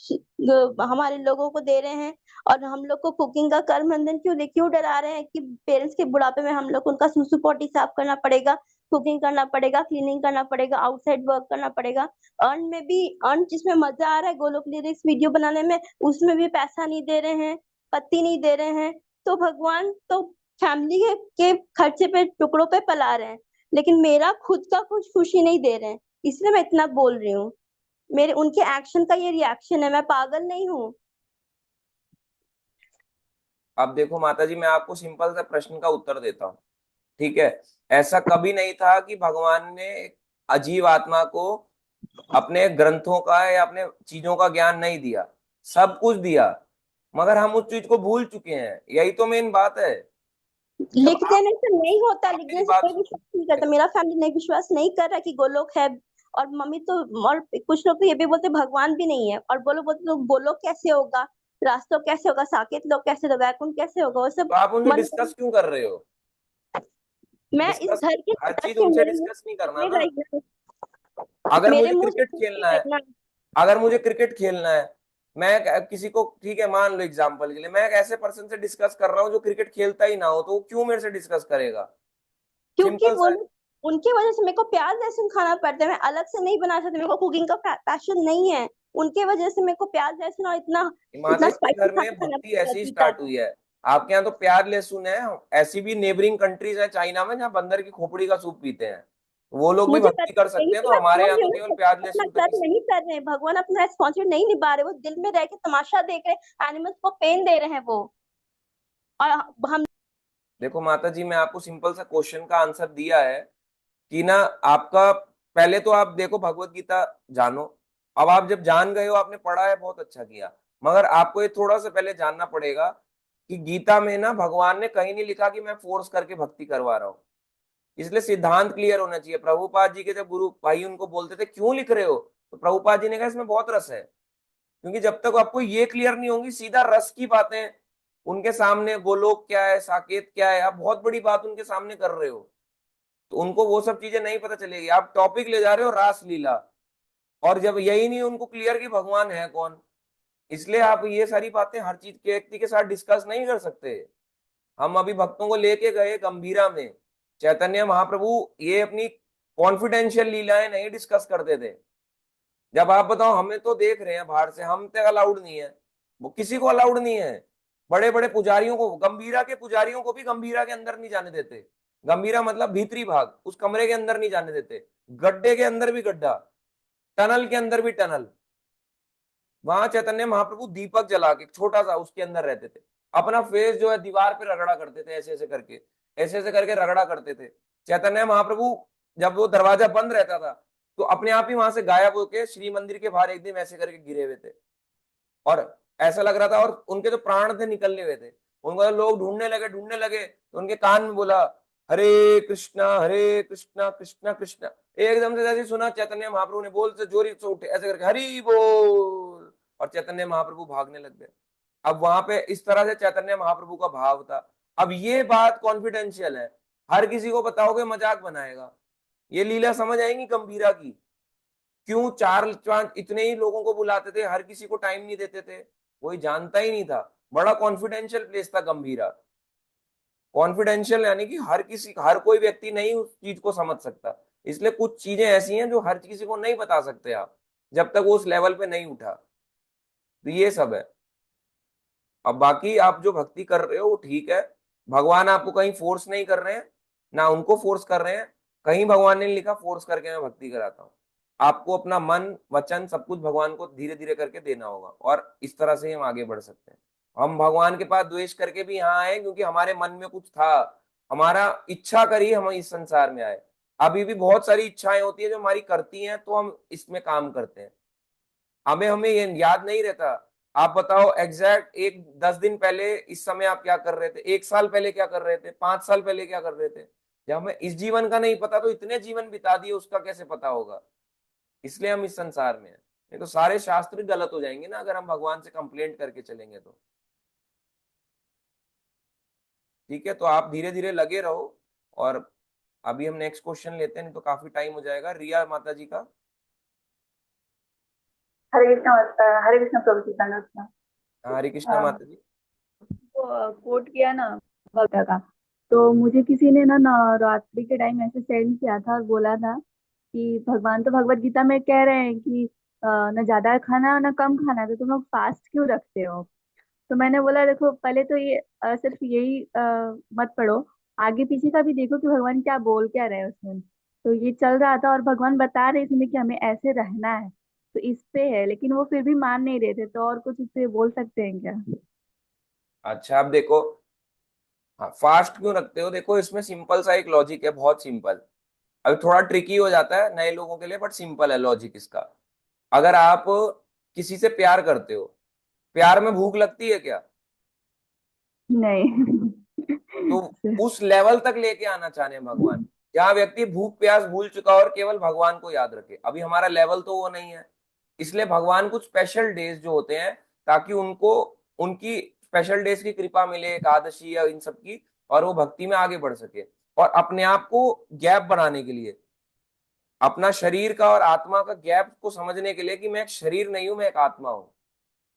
हमारे लोगों को दे रहे हैं। और हम लोग को कुकिंग का कर्म बंधन क्यों डरा रहे हैं कि पेरेंट्स के बुढ़ापे में हम लोग को उनका सुसु पोटी साफ करना पड़ेगा, कुकिंग करना पड़ेगा, क्लीनिंग करना पड़ेगा, आउटसाइड वर्क करना पड़ेगा। अर्न में भी, अर्न जिसमें मजा आ रहा है गोलोक लिरिक्स वीडियो बनाने में, उसमें भी पैसा नहीं दे रहे हैं। पत्ती नहीं दे रहे हैं, तो भगवान तो फैमिली के खर्चे पे टुकड़ों पे पला रहे हैं, लेकिन मेरा खुद का कुछ खुशी नहीं दे रहे हैं। इसलिए मैं इतना बोल रही हूँ। मेरे उनके एक्शन का ये रिएक्शन है, मैं पागल नहीं हूँ। अब देखो माता जी, मैं आपको सिंपल सा प्रश्न का उत्तर देता हूँ। ठीक है, ऐसा कभी नहीं था कि भगवान ने एक अजीब आत्मा को अपने ग्रंथों का या अपने चीजों का ज्ञान नहीं दिया, सब कुछ दिया, मगर हम उस चीज को भूल चुके हैं। यही तो मेन बात है। जब लिख देने से नहीं होता, आप मेरी लिखने से बात कोई विश्वास नहीं करता, मेरा फैमिली नहीं विश्वास नहीं कर रहा कि गोलोक है। और मम्मी तो, और कुछ लोग तो ये भी बोलते भगवान भी नहीं है, और बोलो बोलते लोग गोलोक कैसे होगा, रास्तों कैसे होगा, साकेत लोग कैसे होगा, वैकुंठ कैसे होगा, वो सब तो आप उनसे मन। डिस्कस क्यों कर रहे हो? मैं इस डिस्कस, घर के हर चीज सदस्य हूँ, उनसे मेरे मुंह डिस्कस नहीं से करना ना। निकलेगा ही। अगर मेरे मुझे मुंह से क्रिकेट खेलना है, निकलेगा ही। अगर मुझे क्रिकेट खेलना है, मैं किसी को, ठीक है मान लो एग्जांपल के लिए, मैं एक ऐसे पर्सन से डिस्कस कर रहा हूँ जो क्रिकेट खेलता ही ना हो, तो वो क्यों मेरे से डिस्कस करेगा? क्योंकि सिंपल वो सा है। लोग, उनकी वजह से मेरे को प्याज लहसुन खाना पड़ता है, मैं अलग से नहीं बना सकती, मेरे को कुकिंग का पैशन नहीं है। उनके वजह से मेरे को प्याज लहसुन और इतना माता इतना जी के स्पाइसी घर में खाना खाना भक्ति पड़ता है ऐसी गीता स्टार्ट का। हुई है। आपके यहाँ तो प्याज लहसुन है। ऐसी भी नेबरिंग कंट्रीज है चाइना में जहाँ बंदर की खोपड़ी का सूप पीते हैं, वो लोग भी मुझे भक्ति पता, कर यही सकते हैं, तो तो मैं हमारे बोल यहाँ रही तो हूँ केवल ना, प्याज अपना लहसुन तक ही कर्म नहीं सीमित कर रहे हैं, भगवान अपना रिस्पॉन्सिबिलिटी नहीं निभा रहे, वो दिल में रह के तमाशा देख रहे, एनिमल्स को पेन दे रहे हैं वो। और हम। है। देखो माता जी, मैं आपको सिंपल सा क्वेश्चन का आंसर दिया है कि ना, आपका पहले तो आप देखो भगवत गीता जानो। अब आप जब जान गए हो, आपने पढ़ा है, बहुत अच्छा किया, मगर आपको ये थोड़ा सा पहले जानना पड़ेगा कि गीता में ना भगवान ने कहीं नहीं लिखा कि मैं फोर्स करके भक्ति करवा रहा हूँ। इसलिए सिद्धांत क्लियर होना चाहिए। प्रभुपाद जी के जब गुरु भाई उनको बोलते थे क्यों लिख रहे हो, तो प्रभुपाद जी ने कहा इसमें बहुत रस है। क्योंकि जब तक आपको ये क्लियर नहीं होंगी सीधा रस की बातें उनके सामने, गोलोक क्या है, साकेत क्या है, आप बहुत बड़ी बात उनके सामने कर रहे हो, तो उनको वो सब चीजें नहीं पता चलेगी। आप टॉपिक ले जा रहे हो रास लीला, और जब यही नहीं उनको क्लियर कि भगवान है कौन, इसलिए आप ये सारी बातें हर चीज के व्यक्ति के साथ डिस्कस नहीं कर सकते। हम अभी भक्तों को लेके गए गंभीरा में, चैतन्य महाप्रभु ये अपनी कॉन्फिडेंशियल लीलाएं नहीं डिस्कस करते थे। जब आप बताओ, हमें तो देख रहे हैं बाहर से, हम तक अलाउड नहीं है, वो किसी को अलाउड नहीं है। बड़े बड़े पुजारियों को, गंभीरा के पुजारियों को भी गंभीरा के अंदर नहीं जाने देते। गंभीरा मतलब भीतरी भाग, उस कमरे के अंदर नहीं जाने देते। गड्ढे के अंदर भी गड्ढा, टनल के अंदर भी टनल। वहां चैतन्य महाप्रभु दीपक जला के छोटा सा उसके अंदर रहते थे, अपना फेस जो है दीवार पे रगड़ा करते थे, ऐसे ऐसे करके, ऐसे ऐसे करके रगड़ा करते थे। चैतन्य महाप्रभु जब वो दरवाजा बंद रहता था, तो अपने आप ही वहां से गायब होके श्री मंदिर के बाहर एक दिन ऐसे करके गिरे हुए थे। और ऐसा लग रहा था, और उनके जो प्राण थे निकलने हुए थे। उनको लोग ढूंढने लगे, ढूंढने लगे, तो उनके कान में बोला हरे कृष्णा कृष्णा कृष्णा। एकदम से जैसे सुना चैतन्य महाप्रभु ने, बोल से जोरी से उठे, ऐसे करके हरि बोल, और चैतन्य महाप्रभु भागने लग गए। अब वहां पे इस तरह से चैतन्य महाप्रभु का भाव था। अब ये बात कॉन्फिडेंशियल है, हर किसी को बताओगे मजाक बनाएगा। ये लीला समझ आएंगी गंभीरा की, क्यों चार चांद इतने ही लोगों को बुलाते थे, हर किसी को टाइम नहीं देते थे, कोई जानता ही नहीं था। बड़ा कॉन्फिडेंशियल प्लेस था गंभीरा। कॉन्फिडेंशियल यानी कि हर किसी, हर कोई व्यक्ति नहीं उस चीज को समझ सकता। इसलिए कुछ चीजें ऐसी हैं जो हर किसी को नहीं बता सकते आप, जब तक वो उस लेवल पे नहीं उठा। तो ये सब है। अब बाकी आप जो भक्ति कर रहे हो वो ठीक है, भगवान आपको कहीं फोर्स नहीं कर रहे हैं, ना उनको फोर्स कर रहे हैं। कहीं भगवान ने लिखा फोर्स करके मैं भक्ति कराता हूँ। आपको अपना मन वचन सब कुछ भगवान को धीरे धीरे करके देना होगा, और इस तरह से हम आगे बढ़ सकते हैं। हम भगवान के पास द्वेष करके भी यहाँ आए क्योंकि हमारे मन में कुछ था, हमारा इच्छा करी हम इस संसार में आए। अभी भी बहुत सारी इच्छाएं होती है जो हमारी करती हैं, तो हम इसमें काम करते हैं। हमें हमें ये याद नहीं रहता। आप बताओ एग्जैक्ट एक 10 दिन पहले इस समय आप क्या कर रहे थे, 1 साल पहले क्या कर रहे थे, 5 साल पहले क्या कर रहे थे। जब हमें इस जीवन का नहीं पता, तो इतने जीवन बिता दिए उसका कैसे पता होगा। इसलिए हम इस संसार में हैं। नहीं तो सारे शास्त्र गलत हो जाएंगे ना, अगर हम भगवान से कंप्लेंट करके चलेंगे तो। ठीक है, तो आप धीरे धीरे लगे रहो। और अभी हम नेक्स्ट क्वेश्चन लेते हैं, नहीं तो काफी टाइम हो जाएगा। रिया माता जी का। हरे कृष्ण प्रभु जी का। हाँ, हरे कृष्णा माता जी। कोट किया ना भगवत का, तो मुझे किसी ने ना नवरात्रि के टाइम ऐसे सेंड किया था और बोला था कि भगवान तो भगवत गीता में कह रहे हैं कि न ज्यादा खाना न कम खाना, तो तुम लोग फास्ट क्यों रखते हो। तो मैंने बोला देखो पहले तो ये सिर्फ यही मत पढ़ो, आगे पीछे का भी देखो कि भगवान क्या बोल क्या रहे हैं उसमें। तो ये चल रहा था और भगवान बता रहे थे कि हमें ऐसे रहना है, तो इस पे है, लेकिन वो फिर भी मान नहीं रहे थे, तो और कुछ इस पे बोल सकते हैं क्या? अच्छा अब देखो, हाँ फास्ट क्यों रखते हो, देखो इसमें सिंपल सा एक लॉजिक है, बहुत सिंपल। अभी थोड़ा ट्रिकी हो जाता है नए लोगों के लिए, बट सिंपल है लॉजिक इसका। अगर आप किसी से प्यार करते हो, प्यार में भूख लगती है क्या? नहीं। तो उस लेवल तक लेके आना चाहते हैं भगवान, जहाँ व्यक्ति भूख प्यास भूल चुका और केवल भगवान को याद रखे। अभी हमारा लेवल तो वो नहीं है, इसलिए भगवान कुछ स्पेशल डेज जो होते हैं, ताकि उनको उनकी स्पेशल डेज की कृपा मिले, एकादशी या इन सब की, और वो भक्ति में आगे बढ़ सके। और अपने आप को गैप बनाने के लिए, अपना शरीर का और आत्मा का गैप को समझने के लिए, कि मैं एक शरीर नहीं हूं, मैं एक आत्मा हूं,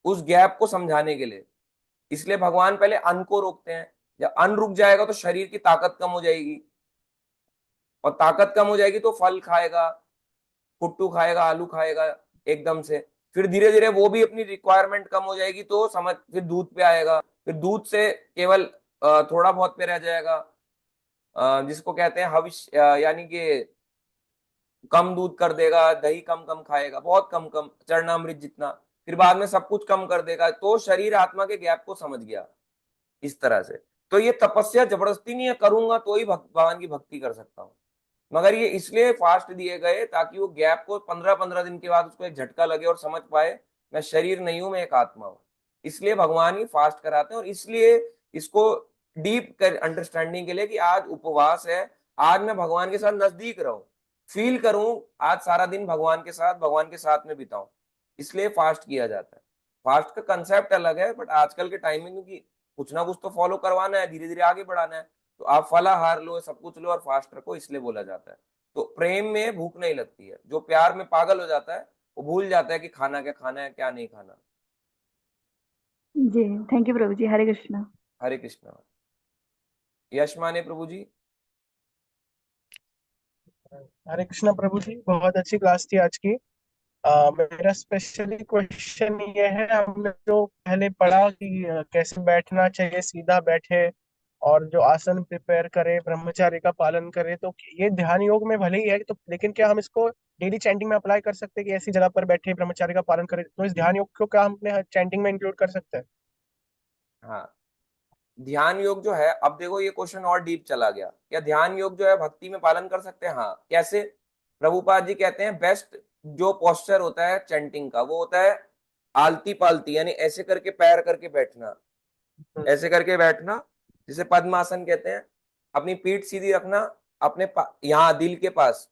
उस गैप को समझाने के लिए। इसलिए भगवान पहले अन्न को रोकते हैं। जब अन्न रुक जाएगा तो शरीर की ताकत कम हो जाएगी, और ताकत कम हो जाएगी तो फल खाएगा, कुट्टू खाएगा, आलू खाएगा एकदम से। फिर धीरे धीरे वो भी अपनी रिक्वायरमेंट कम हो जाएगी, तो समझ फिर दूध पे आएगा, फिर दूध से केवल थोड़ा बहुत पे रह जाएगा, जिसको कहते हैं हविष्य, यानी कि कम दूध कर देगा, दही कम कम खाएगा, बहुत कम कम, चरणामृत जितना। फिर बाद में सब कुछ कम कर देगा, तो शरीर आत्मा के गैप को समझ गया इस तरह से। तो ये तपस्या जबरदस्ती नहीं है, करूंगा तो ही भगवान की भक्ति कर सकता हूँ। मगर ये इसलिए फास्ट दिए गए ताकि वो गैप को 15-15 दिन के बाद उसको एक झटका लगे और समझ पाए, मैं शरीर नहीं हूं, मैं एक आत्मा हूं। इसलिए भगवान ही फास्ट कराते हैं, और इसलिए इसको डीप कर अंडरस्टैंडिंग के लिए, कि आज उपवास है, आज मैं भगवान के साथ नजदीक रहूं, फील करूं, आज सारा दिन भगवान के साथ में बिताऊं। इसलिए फास्ट किया जाता है। फास्ट का कंसेप्ट अलग है, बट आजकल के टाइम में क्योंकि कुछ ना कुछ तो फॉलो करवाना है, धीरे धीरे आगे बढ़ाना है, तो आप फलाहार लो, सब कुछ लो और फास्ट रखो, इसलिए बोला जाता है। तो प्रेम में भूख नहीं लगती है। जो प्यार में पागल हो जाता है, वो भूल जाता है कि खाना है क्या नहीं खाना। जी, थैंक यू प्रभु जी, हरे कृष्णा। हरे कृष्णा। यश माने प्रभु जी। हरे कृष्णा प्रभु जी, बहुत अच्छी क्लास थी आज की। मेरा स्पेशली क्वेश्चन ये है, हमने जो पहले पढ़ा कि कैसे बैठना चाहिए, सीधा बैठे और जो आसन प्रिपेयर करे, ब्रह्मचार्य का पालन करे, तो ये ध्यान योग में भले ही है, तो लेकिन क्या हम इसको डेली चैंटिंग में अप्लाई कर सकते हैं कि ऐसी जगह पर बैठे ब्रह्मचार्य का पालन करें? तो इस ध्यान योग को क्या हम अपने चैंटिंग में इंक्लूड कर सकते हैं? हाँ, ध्यान योग जो है, अब देखो ये क्वेश्चन और डीप चला गया। क्या ध्यान योग जो है भक्ति में पालन कर सकते हैं? हाँ, कैसे? प्रभुपाद जी कहते हैं बेस्ट जो पोस्चर होता है चैंटिंग का, वो होता है आलती पालती, यानी ऐसे करके पैर करके बैठना, ऐसे करके बैठना, जिसे पद्मासन कहते हैं। अपनी पीठ सीधी रखना, अपने यहाँ दिल के पास,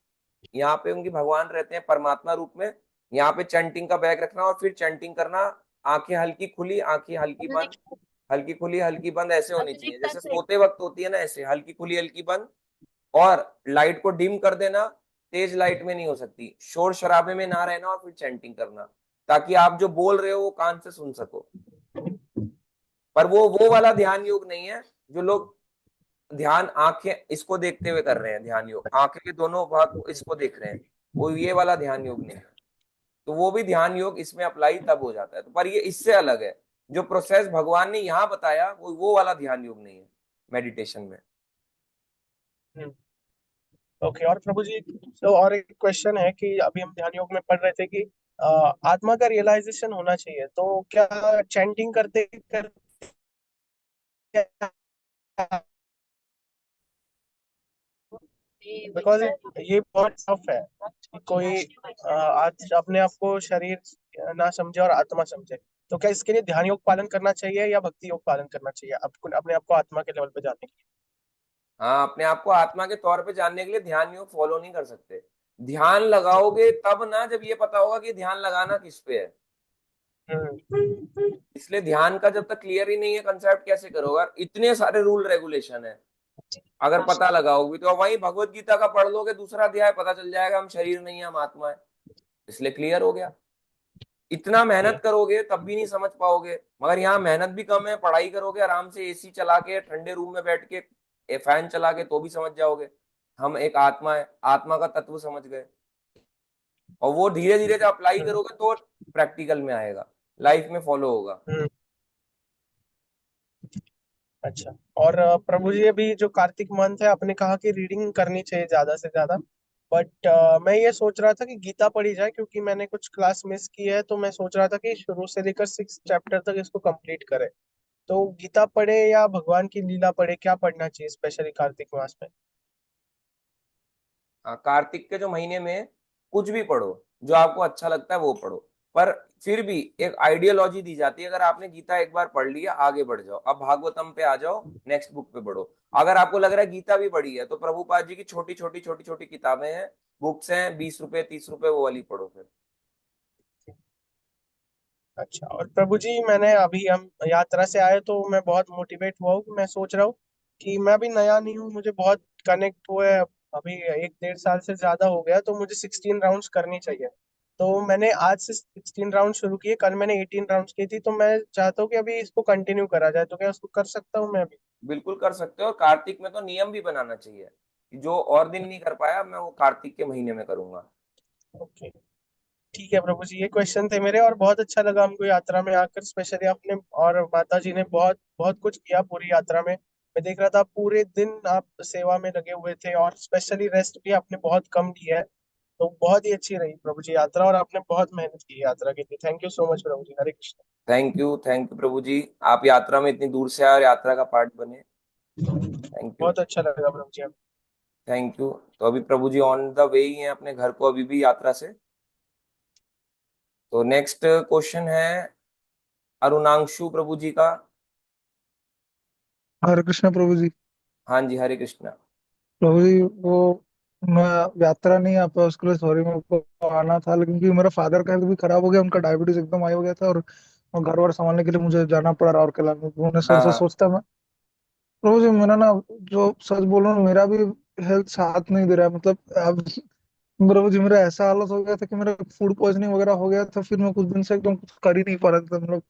यहाँ पे उनकी भगवान रहते हैं परमात्मा रूप में, यहाँ पे चैंटिंग का बैग रखना, और फिर चैंटिंग करना। आंखें हल्की खुली, आंखें हल्की बंद, हल्की खुली हल्की बंद ऐसे होनी चाहिए, जैसे सोते वक्त होती है ना, ऐसे हल्की खुली हल्की बंद। और लाइट को डिम कर देना, तेज लाइट में नहीं हो सकती, शोर शराबे में ना रहना, और फिर चैंटिंग करना, ताकि आप जो बोल रहे हो वो कान से सुन सको। पर वो वाला ध्यान योग नहीं है जो लोग ध्यान आंखें इसको देखते हुए कर रहे हैं। ध्यान योग आंखें के दोनों भाग को इसको देख रहे हैं, वो ये वाला ध्यान योग नहीं है। तो वो भी ध्यान योग इसमें अप्लाई तब हो जाता है, तो पर ये इससे अलग है। जो प्रोसेस भगवान ने यहाँ बताया वो वाला ध्यान योग नहीं है मेडिटेशन में। ओके, और प्रभु जी, तो और एक क्वेश्चन है कि अभी हम ध्यान योग में पढ़ रहे थे कि आत्मा का रियलाइजेशन होना चाहिए, तो क्या चैंटिंग करते करते बिकॉज ये बहुत टफ है कि कोई आज अपने आप को शरीर ना समझे और आत्मा समझे, तो क्या इसके लिए ध्यान योग पालन करना चाहिए या भक्ति योग पालन करना चाहिए आपको अपने आप को आत्मा के लेवल पे जाने के हाँ, अपने आप को आत्मा के तौर पे जानने के लिए ध्यान योग फॉलो नहीं कर सकते। ध्यान लगाओगे तब ना, जब ये पता होगा कि ध्यान लगाना किस पे है। लिए? इसलिए ध्यान का जब तक क्लियर ही नहीं है कंसेप्ट, कैसे करोगे? इतने सारे रूल रेगुलेशन है, अगर पता लगाओगे तो वही भगवत गीता का पढ़ लोगे, दूसरा अध्याय पता चल जाएगा हम शरीर नहीं है, हम आत्मा है। इसलिए क्लियर हो गया। इतना मेहनत करोगे तब भी नहीं समझ पाओगे। मगर यहाँ मेहनत भी कम है, पढ़ाई करोगे आराम से एसी चला के ठंडे रूम में बैठ के फैन चला के, तो भी समझ जाओगे हम एक आत्मा है, आत्मा का तत्व समझ गए। और वो धीरे धीरे जब अप्लाई करोगे तो प्रैक्टिकल में आएगा, लाइफ में फॉलो होगा। अच्छा। और प्रभु जी अभी जो कार्तिक मंथ है, आपने कहा कि रीडिंग करनी चाहिए ज्यादा से ज्यादा, बट मैं ये सोच रहा था कि गीता पढ़ी जाए, क्योंकि मैंने कुछ क्लास मिस की है, तो मैं सोच रहा था कि शुरू से लेकर 6 चैप्टर तक इसको कंप्लीट करें। तो गीता पढ़े या भगवान की लीला पढ़े, क्या पढ़ना चाहिए स्पेशली कार्तिक मास में? हाँ, कार्तिक के जो महीने में कुछ भी पढ़ो, जो आपको अच्छा लगता है वो पढ़ो। पर फिर भी एक आइडियोलॉजी दी जाती है, अगर आपने गीता एक बार पढ़ लिया आगे बढ़ जाओ, अब भागवतम पे आ जाओ, नेक्स्ट बुक पे बढ़ो। अगर आपको लग रहा है गीता भी पढ़ी है तो प्रभुपाद जी की छोटी छोटी छोटी छोटी किताबें हैं, बुक्स हैं, 20 रुपए 30 रुपए, वो वाली पढ़ो फिर। अच्छा। और प्रभु जी मैंने अभी, हम यात्रा से आए तो मैं बहुत मोटिवेट हुआ हूँ कि मैं सोच रहा हूँ कि मैं अभी नया नहीं हूँ, मुझे बहुत कनेक्ट हुए अभी 1 1.5 साल से ज्यादा हो गया, तो मुझे 16 राउंड्स करनी चाहिए। तो मैंने आज से 16 राउंड शुरू किए, कल मैंने 18 राउंड्स की थी, तो मैं चाहता हूँ कि अभी इसको कंटिन्यू करा जाए, तो क्या उसको कर सकता हूँ मैं अभी? बिल्कुल कर सकते हो, और कार्तिक में तो नियम भी बनाना चाहिए कि जो और दिन नहीं कर पाया मैं वो कार्तिक के महीने में करूंगा। ओके। ठीक है प्रभु जी, ये क्वेश्चन थे मेरे, और बहुत अच्छा लगा हमको यात्रा में आकर, स्पेशली आपने और माता जी ने बहुत बहुत कुछ किया पूरी यात्रा में। मैं देख रहा था पूरे दिन आप सेवा में लगे हुए थे, और स्पेशली रेस्ट भी आपने बहुत कम लिया है। तो बहुत ही अच्छी रही प्रभु जी यात्रा, और आपने बहुत मेहनत की यात्रा के लिए। थैंक यू सो मच प्रभु जी। हरे कृष्ण। थैंक यू प्रभु जी। आप यात्रा में इतनी दूर से आए और यात्रा का पार्ट बने। Thank you. बहुत अच्छा लगा प्रभु जी। Thank you. तो अभी प्रभु जी ऑन द वे ही हैं अपने घर को, अभी भी यात्रा से। तो नेक्स्ट क्वेश्चन है अरुणांशु प्रभु जी का। हरे कृष्ण प्रभु जी। हाँ जी, हरे कृष्णा। प्रभु जी वो मैं यात्रा नहीं आ पाया, उसके लिए सॉरी। मेरे को आना था, लेकिन क्योंकि मेरा फादर का हेल्थ भी खराब हो गया, उनका डायबिटीज एकदम हाई हो गया था, और घर वार संभालने के लिए मुझे जाना पड़ा राउरकेला में, भुवनेश्वर हाँ से। हाँ। सोचता मैं प्रभु जी, मेरा ना, जो सच बोल रहा हूँ, मेरा भी हेल्थ साथ नहीं दे रहा है। मतलब अब प्रभु जी, मेरा ऐसा हालत हो गया था कि मेरा फूड पॉइजनिंग वगैरह हो गया था, फिर मैं कुछ दिन से एकदम कुछ कर ही नहीं पा रहा था। मतलब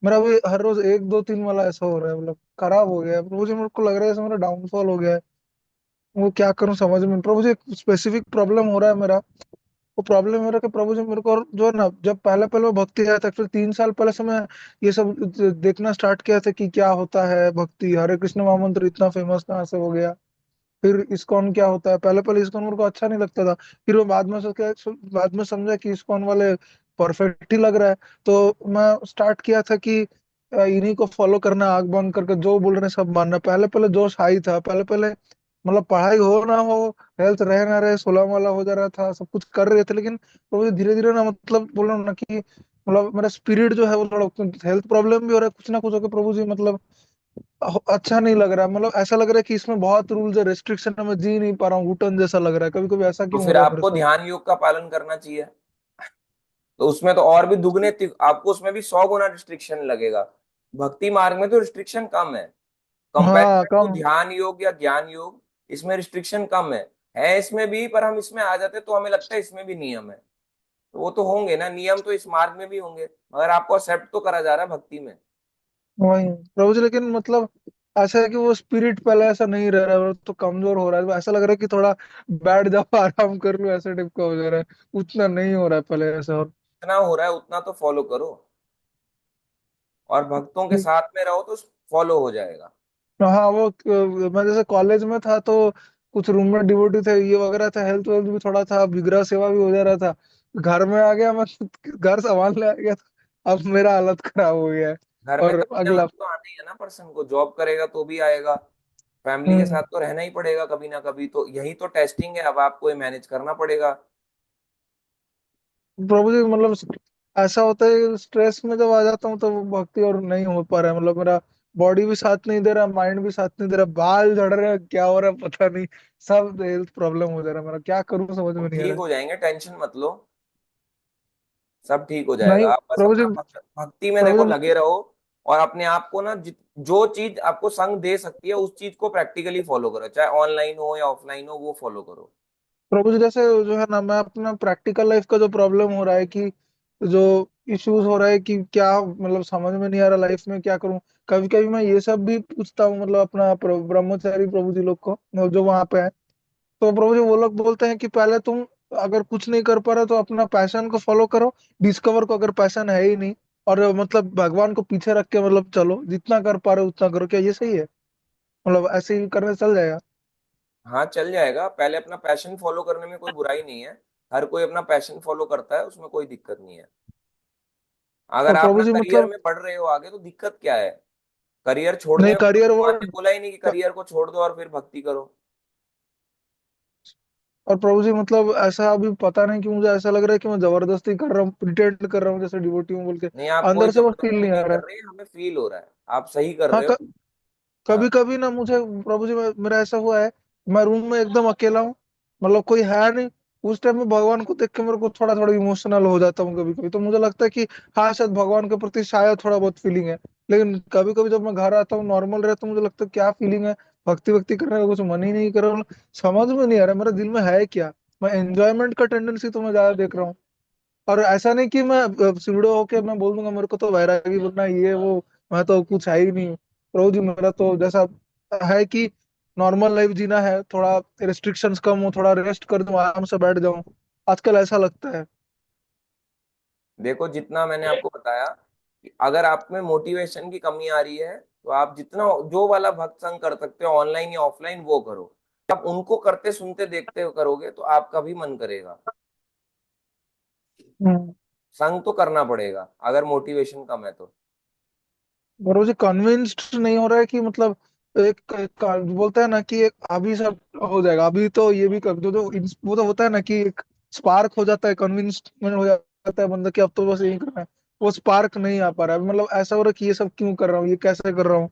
मेरा भी हर रोज 1 2 3 वाला ऐसा हो रहा है, मतलब खराब हो गया है प्रभु जी। मेरे को लग रहा है जैसे मेरा डाउनफॉल हो गया है। वो क्या करूं समझ में, प्रभु जी एक स्पेसिफिक प्रॉब्लम हो रहा है मेरा। वो प्रॉब्लम मेरा कि प्रभु जी, मेरे को और जो है ना, जब पहले पहले मैं भक्ति आया था, फिर 3 साल पहले से मैं ये सब देखना स्टार्ट किया था कि क्या होता है भक्ति, हरे कृष्ण महामंत्र इतना फेमस कहाँ से हो गया। फिर इस्कॉन क्या होता है, पहले पहले इस्कॉन मेरे को अच्छा नहीं लगता था। फिर वो बाद में समझा कि इस्कॉन वाले परफेक्ट ही लग रहा है। तो मैं स्टार्ट किया था कि इन्हीं को फॉलो करना, आंख बंद करके जो बोल रहे हैं सब मानना। पहले पहले जोश हाई था, पहले पहले मतलब पढ़ाई हो ना हो, हेल्थ रहे ना रहे, सोलह वाला हो जा रहा था, सब कुछ कर रहे थे। लेकिन प्रभु जी धीरे धीरे ना, मतलब बोल रहा हूँ ना कि मतलब मेरा स्पिरिट जो है वो थोड़ा, हेल्थ प्रॉब्लम भी हो रहा है कुछ ना कुछ होकर प्रभु जी। मतलब अच्छा नहीं लग रहा है, मतलब ऐसा लग रहा है कि इसमें बहुत रूल्स है, रेस्ट्रिक्शन है, मैं जी नहीं पा रहा हूँ, घुटन जैसा लग रहा है। कभी कभी ऐसा तो क्यों हो फिर रहा है मेरे आपको साथ? ध्यान योग का पालन करना चाहिए। तो उसमें तो और भी दुगने आपको उसमें भी 100 गुना रिस्ट्रिक्शन लगेगा। भक्ति मार्ग में तो रिस्ट्रिक्शन कम है, हाँ, कंपैरिजन टू कम। ध्यान योग या ज्ञान योग। इसमें रिस्ट्रिक्शन कम है इसमें भी, पर हम इसमें आ जाते तो हमें लगता है इसमें भी नियम है। तो वो तो होंगे ना नियम, तो इस मार्ग में भी होंगे, मगर आपको एक्सेप्ट तो करा जा रहा है भक्ति में। वही प्रभु जी, लेकिन मतलब ऐसा है कि वो स्पिरिट पहले ऐसा नहीं रह रहा है, वो तो कमजोर हो रहा है। ऐसा लग रहा है कि थोड़ा बैठ जाओ आराम कर लो, ऐसे टाइप का हो जा रहा है। उतना नहीं हो रहा है पहले ऐसा। और जितना हो रहा है उतना तो फॉलो करो, और भक्तों के साथ में रहो तो फॉलो हो जाएगा। हाँ, वो मैं जैसे कॉलेज में था तो कुछ रूममेट डिवोटी थे, ये वगैरह था, हेल्थ वेल्थ भी थोड़ा था, विग्रह सेवा भी हो जा रहा था। घर में आ गया मैं, घर संभालने आ गया, तो अब मेरा हालत खराब हो गया है। घर में और कभी ना अगला। कभी तो आना ही है ना पर्सन को, जॉब करेगा तो भी आएगा, फैमिली के हम्म साथ तो रहना ही पड़ेगा कभी ना कभी, तो यही तो टेस्टिंग है, अब आपको ये मैनेज करना पड़ेगा। प्रभु जी, मतलब ऐसा होता है स्ट्रेस में जब आ जाता हूँ तो वो भक्ति और नहीं हो पा रहा है। मतलब मेरा बॉडी भी साथ नहीं दे रहा, माइंड भी साथ नहीं दे रहा, बाल झड़ रहे हैं, क्या हो रहा है पता नहीं। सब हेल्थ प्रॉब्लम हो जा रहा है मेरा, क्या करूँ समझ वो में नहीं आ ठीक रहा हो जाएंगे, टेंशन मत लो, सब ठीक हो है। नहीं जाएगा। आप बस प्रभु जी। अपना भक्ति में प्रभु देखो जी। लगे रहो, और अपने आप को ना जो चीज आपको संग दे सकती है उस चीज को प्रैक्टिकली फॉलो करो, चाहे ऑनलाइन हो या ऑफलाइन हो, वो फॉलो करो। प्रभु जी जैसे जो है ना, मैं अपना प्रैक्टिकल लाइफ का जो प्रॉब्लम हो रहा है कि जो इश्यूज हो रहा है कि क्या, मतलब समझ में नहीं आ रहा लाइफ में क्या करूं। कभी कभी मैं ये सब भी पूछता हूँ, मतलब अपना ब्रह्मचारी प्रभु जी लोग को, जो वहां पे है। तो प्रभु जी वो लोग बोलते हैं कि पहले तुम अगर कुछ नहीं कर पा रहे तो अपना पैशन को फॉलो करो, डिस्कवर को, अगर पैशन है ही नहीं, और मतलब भगवान को पीछे रख के मतलब चलो, जितना कर पा रहे हो उतना करो। क्या ये सही है? मतलब ऐसे ही करने चल जाएगा? हाँ चल जाएगा, पहले अपना पैशन फॉलो करने में कोई बुराई नहीं है। हर कोई अपना पैशन फॉलो करता है, उसमें कोई दिक्कत नहीं है। अगर और आप प्रभु ना जी करियर मतलब, में बढ़ रहे हो आगे तो दिक्कत क्या है? करियर छोड़ने नहीं में तो करियर वो, भगवान ने बोला ही नहीं कि करियर को छोड़ दो और फिर भक्ति करो। और प्रभु जी मतलब ऐसा अभी पता नहीं कि मुझे ऐसा लग रहा है कि मैं जबरदस्ती कर रहा हूँ, प्रिटेंड कर रहा हूँ जैसे डिवोटी हूँ बोल के। नहीं, आप कोई अंदर से वो फील जबरदस्ती नहीं आ नहीं रहा कर है। रहे, हमें फील हो रहा है आप सही कर हाँ रहे हो। हाँ। कभी कभी ना मुझे प्रभु जी मेरा ऐसा हुआ है, मैं रूम में एकदम अकेला हूँ, मतलब कोई है नहीं, उस टाइम में भगवान को देख के मेरे को थोड़ा थोड़ा इमोशनल हो जाता हूँ कभी कभी, तो मुझे लगता है कि हाँ शायद भगवान के प्रति शायद थोड़ा बहुत फीलिंग है। लेकिन कभी कभी जब मैं घर आता हूँ नॉर्मल रहता हूँ, मुझे लगता है क्या फीलिंग है, भक्ति भक्ति करने का कुछ मन ही नहीं कर रहा हूँ। समझ में नहीं आ रहा मेरे दिल में है क्या। मैं एंजॉयमेंट का टेंडेंसी तो मैं ज्यादा देख रहा हूँ। और ऐसा नहीं कि मैं सीधो होके मैं बोल दूंगा मेरे को तो वैरागी बनना ये वो, मैं तो कुछ है ही नहीं। प्रभु जी मेरा तो जैसा है कि नॉर्मल लाइफ जीना है, थोड़ा रिस्ट्रिक्शंस कम हो, थोड़ा रेस्ट कर दूं, आराम से बैठ जाऊं, आजकल ऐसा लगता है। देखो, जितना मैंने आपको बताया कि अगर आप में मोटिवेशन की कमी आ रही है तो आप जितना जो वाला भक्त संग कर सकते हो ऑनलाइन या ऑफलाइन वो करो। आप उनको करते सुनते देखते करोगे तो आपका भी मन करेगा। हम्म। संग तो करना पड़ेगा अगर मोटिवेशन कम है तो। गुरु जी कन्विंस्ड नहीं हो रहा है कि मतलब एक बोलता है ना कि एक अभी सब हो जाएगा, अभी तो ये भी कर जो जो वो तो होता है ना कि एक स्पार्क हो जाता है, कन्विंसमेंट हो जाता है बंदा कि अब तो बस यही करना है। वो स्पार्क नहीं आ पा रहा है, मतलब ऐसा हो रहा है कि ये सब क्यों कर रहा हूँ, ये कैसे कर रहा हूँ,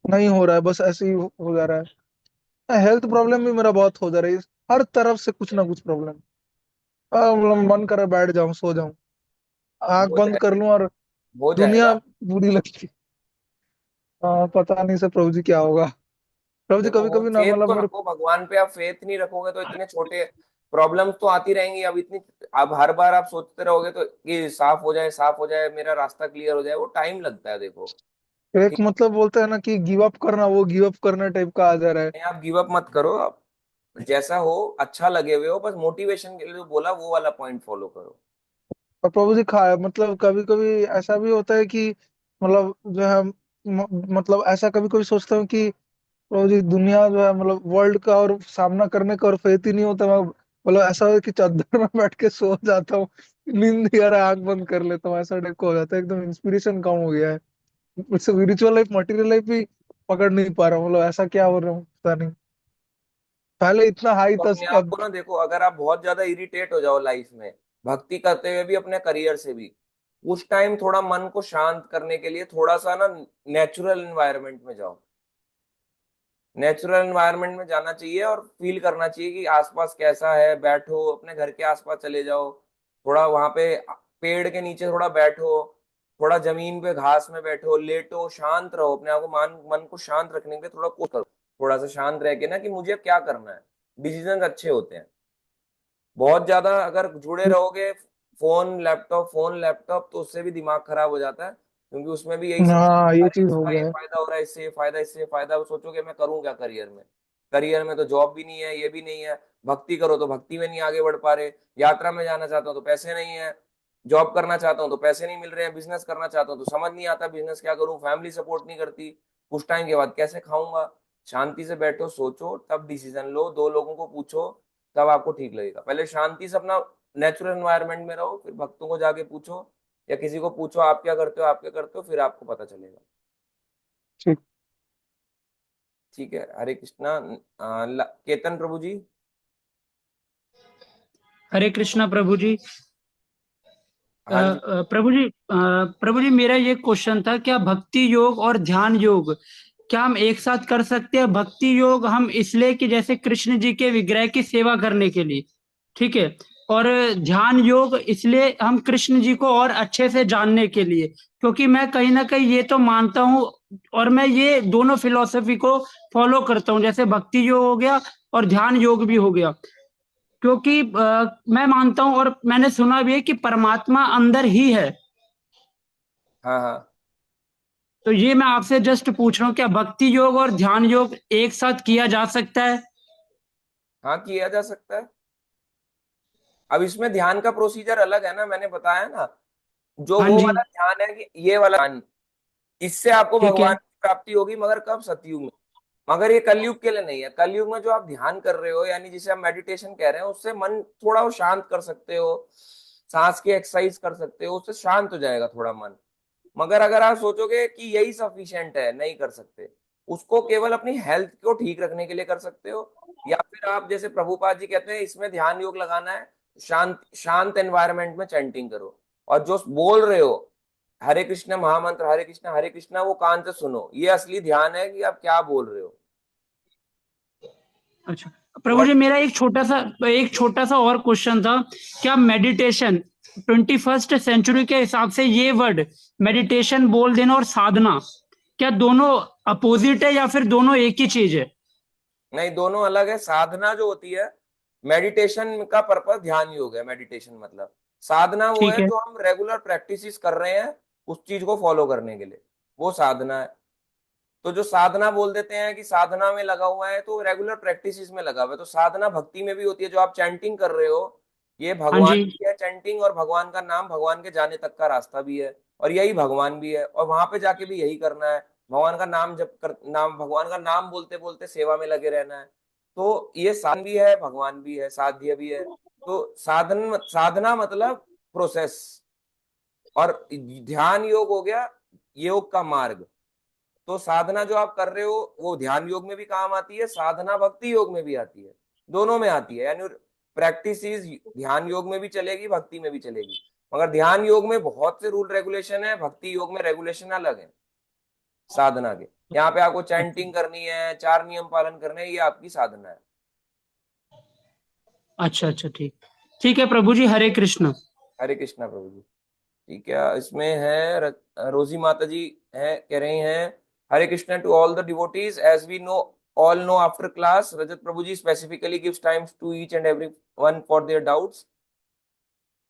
नहीं हो रहा है, बस ऐसे ही हो जा रहा है। हेल्थ प्रॉब्लम भी मेरा बहुत हो जा रही है, हर तरफ से कुछ ना कुछ प्रॉब्लम। मतलब मन करे बैठ जाऊं, सो जाऊं, आंख हो बंद कर जाएगा। लूं और हो दुनिया जाएगा। बुरी लगती। पता नहीं सर प्रभु जी क्या होगा। प्रभु जी देखो, कभी हो कभी ना फेथ मतलब तो मेरे, रखो भगवान पे। आप फेथ नहीं रखोगे तो इतने छोटे प्रॉब्लम्स तो आती रहेंगी। अब इतनी, अब हर बार आप सोचते रहोगे तो कि साफ हो जाए, साफ हो जाए, मेरा रास्ता क्लियर हो जाए, वो टाइम लगता है देखो। एक ठीक मतलब बोलते हैं ना कि गिव अप करना, वो गिव अप करना टाइप का आ जा रहा है। है, आप गिव अप मत करो। आप जैसा हो, अच्छा लगे हुए हो, बस मोटिवेशन के लिए जो बोला वो वाला पॉइंट फॉलो करो। और प्रभु जी खा मतलब कभी कभी ऐसा भी होता है कि मतलब जो है मतलब ऐसा कभी कभी सोचता हूँ कि प्रभु जी दुनिया जो है मतलब वर्ल्ड का और सामना करने का और फेथ ही नहीं होता। मैं मतलब ऐसा है कि चादर में बैठ के सो जाता हूँ, नींद नहीं आ रहा, आंख बंद कर लेता हूँ, ऐसा टाइप का हो जाता है, एकदम इंस्पिरेशन कम हो गया है। स्पिरिचुअल लाइफ मटेरियल लाइफ भी पकड़ नहीं पा रहा हूँ, मतलब ऐसा क्या हो रहा हूँ पता नहीं। पहले इतना हाई तो था, अपने आप अब को ना देखो, अगर आप बहुत ज्यादा इरिटेट हो जाओ लाइफ में भक्ति करते हुए भी, अपने करियर से भी, उस टाइम थोड़ा मन को शांत करने के लिए थोड़ा सा ना नेचुरल एनवायरनमेंट में जाओ। नेचुरल एनवायरनमेंट में जाना चाहिए और फील करना चाहिए कि आसपास कैसा है। बैठो, अपने घर के आसपास चले जाओ, थोड़ा वहां पे पेड़ के नीचे थोड़ा बैठो, थोड़ा जमीन पे घास में बैठो, लेटो, शांत रहो। अपने आप को मन को शांत रखने के लिए थोड़ा कोशिश करो, थोड़ा सा शांत रह के ना कि मुझे क्या करना है। डिसीजन अच्छे होते हैं। बहुत ज्यादा अगर जुड़े रहोगे फोन लैपटॉप तो उससे भी दिमाग खराब हो जाता है, क्योंकि उसमें भी यही सब हाँ चलता ये है, चीज हो इसका ये गया है। फायदा हो रहा है, इससे ये फायदा, इससे ये फायदा। वो सोचोगे मैं करूँ क्या करियर में? करियर में तो जॉब भी नहीं है, ये भी नहीं है। भक्ति करो तो भक्ति में नहीं आगे बढ़ पा रहे। यात्रा में जाना चाहता हूँ तो पैसे नहीं है। जॉब करना चाहता हूँ तो पैसे नहीं मिल रहे हैं। बिजनेस करना चाहता हूँ तो समझ नहीं आता बिजनेस क्या करूँ। फैमिली सपोर्ट नहीं करती। कुछ टाइम के बाद कैसे खाऊंगा? शांति से बैठो, सोचो, तब डिसीजन लो। दो लोगों को पूछो, तब आपको ठीक लगेगा। पहले शांति से अपना नेचुरल एनवायरनमेंट में रहो, फिर भक्तों को जाके पूछो या किसी को पूछो आप क्या करते हो, आप क्या करते हो, फिर आपको पता चलेगा। ठीक। ठीक है, हरे कृष्णा। केतन प्रभु जी। हरे कृष्णा प्रभु जी। हाँ जी। प्रभु जी मेरा ये क्वेश्चन था, क्या भक्ति योग और ध्यान योग क्या हम एक साथ कर सकते हैं? भक्ति योग हम इसलिए कि जैसे कृष्ण जी के विग्रह की सेवा करने के लिए, ठीक है। और ध्यान योग इसलिए हम कृष्ण जी को और अच्छे से जानने के लिए, क्योंकि मैं कहीं ना कहीं ये तो मानता हूँ और मैं ये दोनों फिलॉसफी को फॉलो करता हूँ, जैसे भक्ति योग हो गया और ध्यान योग भी हो गया। क्योंकि मैं मानता हूं और मैंने सुना भी है कि परमात्मा अंदर ही है। हाँ हाँ। तो ये मैं आपसे जस्ट पूछ रहा हूँ, क्या भक्ति योग और ध्यान योग एक साथ किया जा सकता है? हाँ, किया जा सकता है। अब इसमें ध्यान का प्रोसीजर अलग है ना, मैंने बताया ना। जो हाँ वो जी। वाला ध्यान है कि ये वाला ध्यान, इससे आपको ठीक भगवान है। की प्राप्ति होगी, मगर कब? सतयुग में। मगर ये कलयुग के लिए नहीं है। कलयुग में जो आप ध्यान कर रहे हो, यानी जिसे आप मेडिटेशन कह रहे हैं, उससे मन थोड़ा वो शांत कर सकते हो, सांस की एक्सरसाइज कर सकते हो, उससे शांत हो जाएगा थोड़ा मन। मगर अगर आप सोचोगे कि यही सफिशिएंट है, नहीं कर सकते। उसको केवल अपनी हेल्थ को ठीक रखने के लिए कर सकते हो, या फिर आप जैसे प्रभुपाद जी कहते हैं इसमें ध्यान योग लगाना है, शांत शांत एनवायरनमेंट में चैंटिंग करो, और जो बोल रहे हो हरे कृष्ण महामंत्र, हरे कृष्णा, वो कान से सुनो, ये असली ध्यान है कि आप क्या बोल रहे हो। अच्छा प्रभु और जी, मेरा एक छोटा सा और क्वेश्चन था। क्या मेडिटेशन 21st सेंचुरी के हिसाब से ये वर्ड मेडिटेशन बोल देना और साधना, क्या दोनों अपोजिट है या फिर दोनों एक ही चीज है? नहीं, दोनों अलग है। साधना जो होती है, मेडिटेशन का पर्पस ध्यान योग है, मेडिटेशन मतलब। साधना वो ठीक है है। जो हम रेगुलर प्रैक्टिस कर रहे हैं उस चीज को फॉलो करने के लिए, वो साधना है। तो जो साधना बोल देते हैं कि साधना में लगा हुआ है, तो रेगुलर प्रैक्टिस में लगा हुआ है। तो साधना भक्ति में भी होती है, जो आप चैंटिंग कर रहे हो, ये हाँ भगवान जी। की है चैंटिंग, और भगवान का नाम, भगवान के जाने तक का रास्ता भी है, और यही भगवान भी है, और वहां पे जाके भी यही करना है। भगवान का नाम जप कर, नाम भगवान का नाम बोलते बोलते सेवा में लगे रहना है। तो ये साधन भी है, भगवान भी है, साध्य भी है। तो साधना मतलब प्रोसेस, और ध्यान योग हो गया योग का मार्ग। तो साधना जो आप कर रहे हो वो ध्यान योग में भी काम आती है, साधना भक्ति योग में भी आती है, दोनों में आती है। यानी प्रैक्टिस ध्यान योग में भी चलेगी, भक्ति में भी चलेगी। मगर ध्यान योग में बहुत से रूल रेगुलेशन है, भक्ति योग में रेगुलेशन अलग है साधना के। यहाँ पे आपको चैंटिंग करनी है, 4 नियम पालन करने हैं, ये आपकी साधना है। अच्छा अच्छा, ठीक। ठीक है प्रभु जी, हरे कृष्ण। हरे कृष्णा प्रभु जी। ठीक है, इसमें है रोजी माता जी है, कह रही हैं, Hare Krishna to all the devotees, as we know all know after class, Rajat Prabhuji specifically gives times to each and every one for their doubts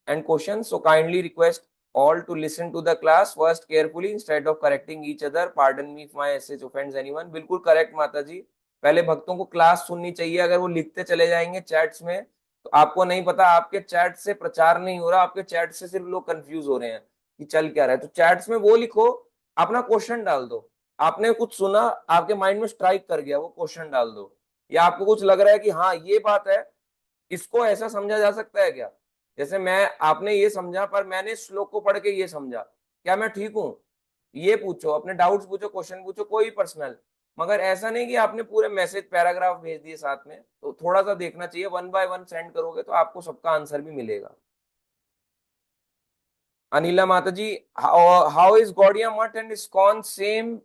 and questions, so kindly request all to listen to the class first carefully instead of correcting each other. Pardon me if my message offends anyone. बिल्कुल correct माता जी, पहले भक्तों को class सुननी चाहिए। अगर वो लिखते चले जाएंगे चैट्स में, तो आपको नहीं पता, आपके चैट से प्रचार नहीं हो रहा, आपके चैट से सिर्फ लोग कंफ्यूज हो रहे हैं कि चल क्या रहा है। तो चैट्स में वो लिखो, अपना क्वेश्चन डाल दो। आपने कुछ सुना, आपके माइंड में स्ट्राइक कर गया, वो क्वेश्चन डाल दो। या आपको कुछ लग रहा है कि हाँ ये बात है, इसको ऐसा समझा जा सकता है क्या, जैसे मैं, आपने ये समझा पर मैंने श्लोक को पढ़ के ये समझा, क्या मैं ठीक हूं, ये पूछो, अपने डाउट्स पूछो, क्वेश्चन पूछो, कोई पर्सनल। मगर ऐसा नहीं कि आपने पूरे मैसेज पैराग्राफ भेज दिए साथ में। तो थोड़ा सा देखना चाहिए, वन बाय वन सेंड करोगे तो आपको सबका आंसर भी मिलेगा। अनिला माता जी, हाउ इज गौड़िया मठ and ISKCON same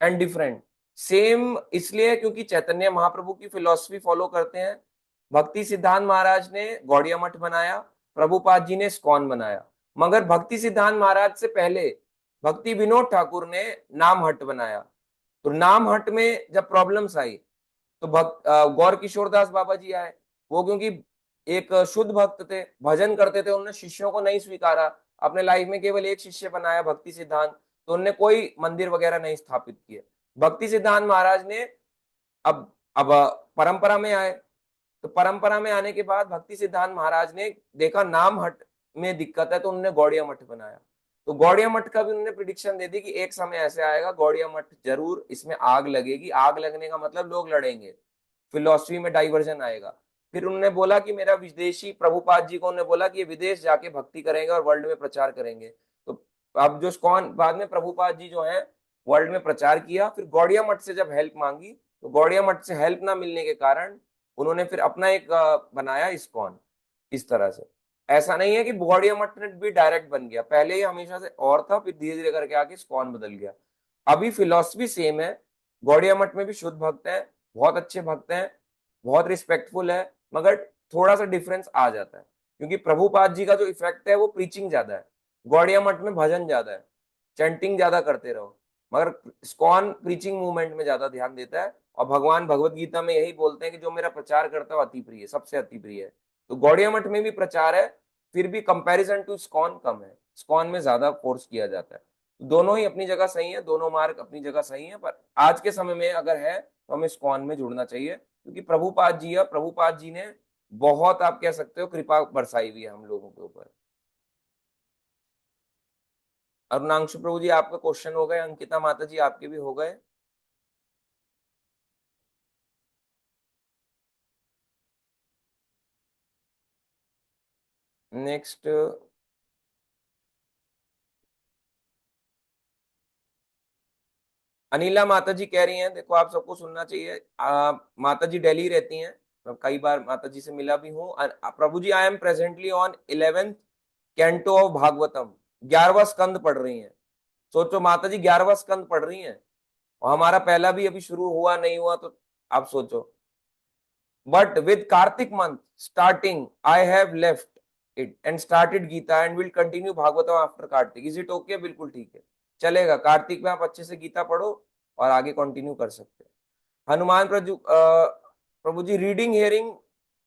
and different? Same इसलिए क्योंकि चैतन्य महाप्रभु की फिलॉसफी फॉलो करते हैं। भक्ति सिद्धांत महाराज ने गौड़िया मठ बनाया, प्रभुपाद जी ने इस्कॉन बनाया। मगर भक्ति सिद्धांत महाराज से पहले भक्ति विनोद ठाकुर ने नाम हट बनाया। तो नाम हट में जब प्रॉब्लम्स आई, तो गौर किशोर दास बाबा जी आए। वो क्योंकि एक शुद्ध भक्त थे, भजन करते थे, उन्होंने शिष्यों को नहीं स्वीकारा, अपने लाइफ में केवल एक शिष्य बनाया भक्ति सिद्धांत। तो उन्होंने कोई मंदिर वगैरह नहीं स्थापित किए। भक्ति सिद्धांत महाराज ने अब परंपरा में आए। तो परंपरा में आने के बाद भक्ति सिद्धांत महाराज ने देखा नाम हट में दिक्कत है, तो उन्होंने गौड़िया मठ बनाया। तो गौड़िया मठ का भी उन्होंने प्रिडिक्शन दे दी कि एक समय ऐसे आएगा, गौड़िया मठ जरूर इसमें आग लगेगी। आग लगने का मतलब लोग लड़ेंगे, फिलॉसफी में डाइवर्जन आएगा। फिर उन्होंने बोला कि मेरा विदेशी, प्रभुपाद जी को उन्होंने बोला कि ये विदेश जाके भक्ति करेंगे और वर्ल्ड में प्रचार करेंगे। तो अब जो कौन बाद में प्रभुपाद जी जो है वर्ल्ड में प्रचार किया। फिर गौड़िया मठ से जब हेल्प मांगी, तो गौड़िया मठ से हेल्प ना मिलने के कारण उन्होंने फिर अपना एक बनाया इस्कॉन। इस तरह से ऐसा नहीं है कि गौड़िया मठ भी डायरेक्ट बन गया, पहले ही हमेशा से और था, फिर धीरे धीरे करके आके इस्कॉन बदल गया। अभी फिलॉसफी सेम है। गौड़िया मठ में भी शुद्ध भक्त हैं, बहुत अच्छे भक्त हैं, बहुत रिस्पेक्टफुल है। मगर थोड़ा सा डिफरेंस आ जाता है, क्योंकि प्रभुपाद जी का जो इफेक्ट है वो प्रीचिंग ज्यादा है, गौड़िया मठ में भजन ज्यादा है, चैंटिंग ज्यादा करते रहो। मगर इस्कॉन प्रीचिंग मूवमेंट में ज्यादा ध्यान देता है। और भगवान भगवत गीता में यही बोलते हैं कि जो मेरा प्रचार करता है अति प्रिय, सबसे अति प्रिय है। तो गौड़िया मठ में भी प्रचार है, फिर भी कंपैरिजन टू इस्कॉन कम है, इस्कॉन में ज्यादा फोर्स किया जाता है। दोनों ही अपनी जगह सही है, दोनों मार्ग अपनी जगह सही है। पर आज के समय में अगर है तो हमें इस्कॉन में जुड़ना चाहिए, क्योंकि प्रभुपाद जी है, प्रभुपाद जी ने बहुत, आप कह सकते हो, कृपा बरसाई हुई है हम लोगों के ऊपर। अरुणांशु प्रभु जी आपका क्वेश्चन हो गए, अंकिता माता जी आपके भी हो गए। नेक्स्ट अनिला माता जी कह रही हैं, देखो आप सबको सुनना चाहिए। माता जी दिल्ली रहती हैं, मैं कई बार माता जी से मिला भी हूँ। प्रभु जी, I am presently on 11th canto of Bhagavatam, 11वां स्कंद पढ़ रही हैं। सोचो माता जी 11वां स्कंद पढ़ रही हैं, और हमारा पहला भी अभी शुरू हुआ नहीं हुआ, तो आप सोचो। But with Kartik month starting I have left it and started Gita and will continue Bhagavatam after Kartik. Is it okay? बिल्कुल ठीक है, चलेगा। कार्तिक में आप अच्छे से गीता पढ़ो और आगे कंटिन्यू कर सकते हैं। हनुमान प्रभु जी, रीडिंग हियरिंग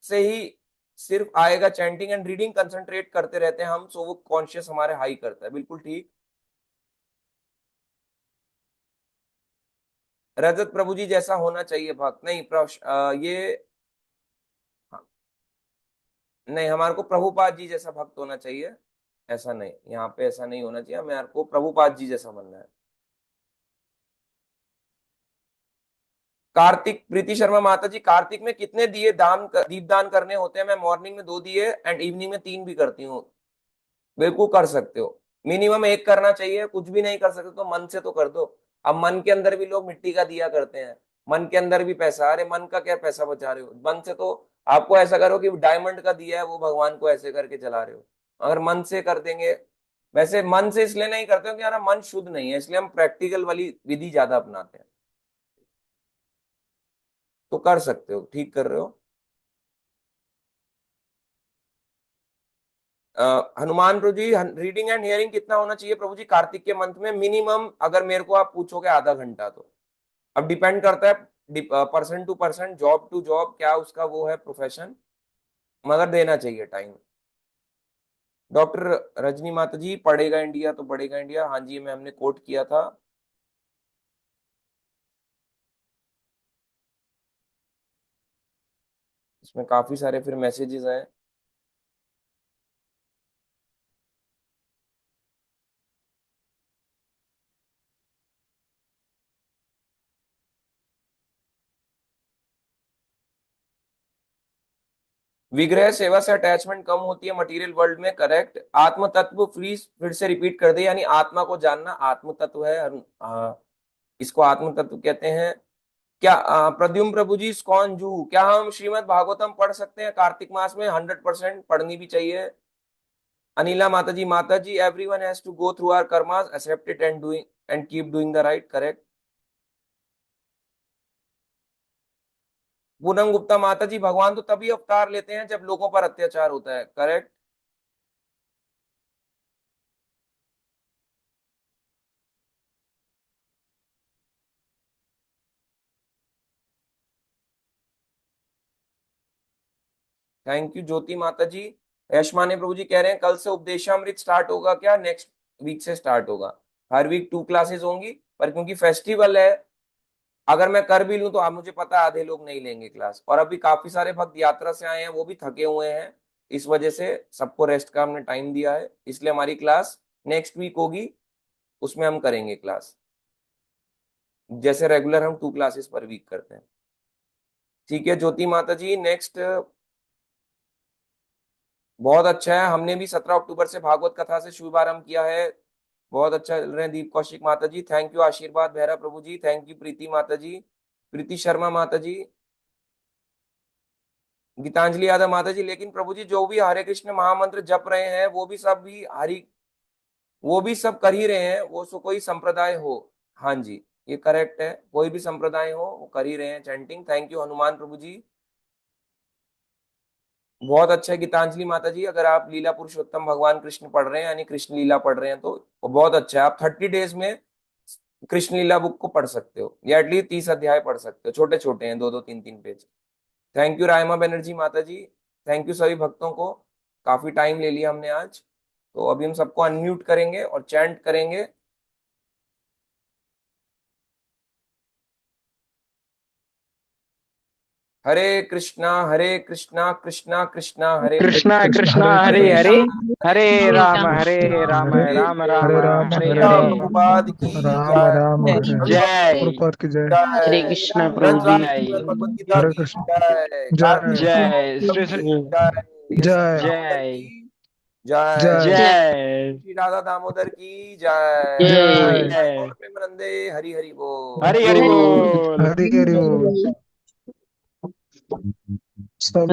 से ही सिर्फ आएगा चैंटिंग एंड रीडिंग कंसंट्रेट करते रहते हैं हम, सो वो कॉन्शियस हमारे हाई करता है। बिल्कुल ठीक। रजत प्रभु जी जैसा होना चाहिए भक्त, नहीं ये हाँ, नहीं, हमारे को प्रभुपाद जी जैसा भक्त होना चाहिए, ऐसा नहीं, यहाँ पे ऐसा नहीं होना चाहिए, हमारे को प्रभुपाद जी जैसा बनना है। कार्तिक, प्रीति शर्मा माता जी, कार्तिक में कितने दिए दीपदान करने होते हैं? मैं मॉर्निंग में 2 दिए एंड इवनिंग में 3 भी करती हूँ। बिल्कुल कर सकते हो, मिनिमम 1 करना चाहिए। कुछ भी नहीं कर सकते तो मन से तो कर दो। अब मन के अंदर भी लोग मिट्टी का दिया करते हैं, मन के अंदर भी पैसा, अरे मन का क्या पैसा बचा रहे हो? मन से तो आपको ऐसा करो कि डायमंड का दिया है वो भगवान को ऐसे करके जला रहे हो, अगर मन से कर देंगे। वैसे मन से इसलिए नहीं करते हो कि हमारा मन शुद्ध नहीं है, इसलिए हम प्रैक्टिकल वाली विधि ज्यादा अपनाते हैं। तो कर सकते हो, ठीक कर रहे हो। हनुमान प्रभु जी, रीडिंग एंड हियरिंग कितना होना चाहिए प्रभु जी कार्तिक के मंथ में? मिनिमम अगर मेरे को आप पूछोगे आधा घंटा, तो अब डिपेंड करता है person to person, job to job, क्या उसका वो है प्रोफेशन, मगर देना चाहिए टाइम। डॉक्टर रजनी माता जी, पढ़ेगा इंडिया तो बढ़ेगा इंडिया, हाँ जी, मैं हमने कोट किया था। इसमें काफी सारे फिर मैसेजेस हैं। विग्रह सेवा से अटैचमेंट कम होती है मटेरियल वर्ल्ड में, करेक्ट। आत्म तत्व फिर से रिपीट कर दे, यानी आत्मा को जानना आत्म तत्व है। इसको आत्म तत्व कहते हैं। क्या प्रद्युम्न प्रभु जी, स्कॉन जू, क्या हम श्रीमद् भागवतम पढ़ सकते हैं कार्तिक मास में? 100% पढ़नी भी चाहिए। अनिला माता जी, everyone has to go through our karmas, accept it and doing and keep doing the right, correct. Poonam Gupta माता जी, भगवान तो तभी अवतार लेते हैं जब लोगों पर अत्याचार होता है, करेक्ट। थैंक यू ज्योति माता जी। यशमानी प्रभु जी कह रहे हैं कल से उपदेशामृत स्टार्ट होगा क्या? नेक्स्ट वीक से स्टार्ट होगा। हर वीक 2 क्लासेस होंगी, पर क्योंकि फेस्टिवल है, अगर मैं कर भी लूं तो आप मुझे पता है आधे लोग नहीं लेंगे क्लास, और अभी काफी सारे भक्त यात्रा से आए हैं, वो भी थके हुए हैं, इस वजह से सबको रेस्ट का हमने टाइम दिया है, इसलिए हमारी क्लास नेक्स्ट वीक होगी, उसमें हम करेंगे क्लास, जैसे रेगुलर हम 2 क्लासेस पर वीक करते हैं। ठीक है ज्योति माता जी। नेक्स्ट, बहुत अच्छा है, हमने भी 17 अक्टूबर से भागवत कथा से शुभारंभ किया है, बहुत अच्छा चल रहे हैं। दीप कौशिक माता जी, thank you. Ashirwad Behera Prabhu ji, thank you. Preeti Mata ji, प्रीति शर्मा माता जी, गीतांजलि यादव माता जी, लेकिन प्रभु जी जो भी हरे कृष्ण महामंत्र जप रहे हैं वो भी सब कर ही रहे हैं, वो सो कोई संप्रदाय हो। हाँ जी, ये करेक्ट है, कोई भी संप्रदाय हो वो कर ही रहे हैं चैंटिंग। थैंक यू हनुमान प्रभु जी, बहुत अच्छा है। गीतांजलि माता जी, अगर आप लीला पुरुषोत्तम भगवान कृष्ण पढ़ रहे हैं, यानी कृष्ण लीला पढ़ रहे हैं, तो वो बहुत अच्छा है। आप 30 डेज में कृष्ण लीला बुक को पढ़ सकते हो, या एटलीस्ट 30 अध्याय पढ़ सकते हो, छोटे छोटे हैं, 2-2 3-3 page. Thank you Raima Banerjee माता जी, थैंक यू सभी भक्तों को, काफी टाइम ले लिया हमने आज। तो अभी हम सबको अनम्यूट करेंगे और चैंट करेंगे। हरे कृष्णा कृष्णा कृष्णा हरे कृष्णा कृष्ण कृष्णा हरे हरे हरे हरे हरे राम हरे राम हरे राम राम हरे राम हरे हरे हरे। राम प्रभुपाद की राम जय, राम हरे हरे जय प्रभुपाद की जय। हरे जय कृष्ण प्रभु ग्रंथ जी राम जय श्रीमद् भगवद गीता हरे की कृष्ण जय, जय कार्तिक जय माह श्री श्री की जय, ये सब जय राम जय की जय जय जय श्री राधा दामोदर की जय। जय जय गौर प्रेमानंदे, हरि हरि बोल। हरि हरि बोल। हरि हरि बोल। सब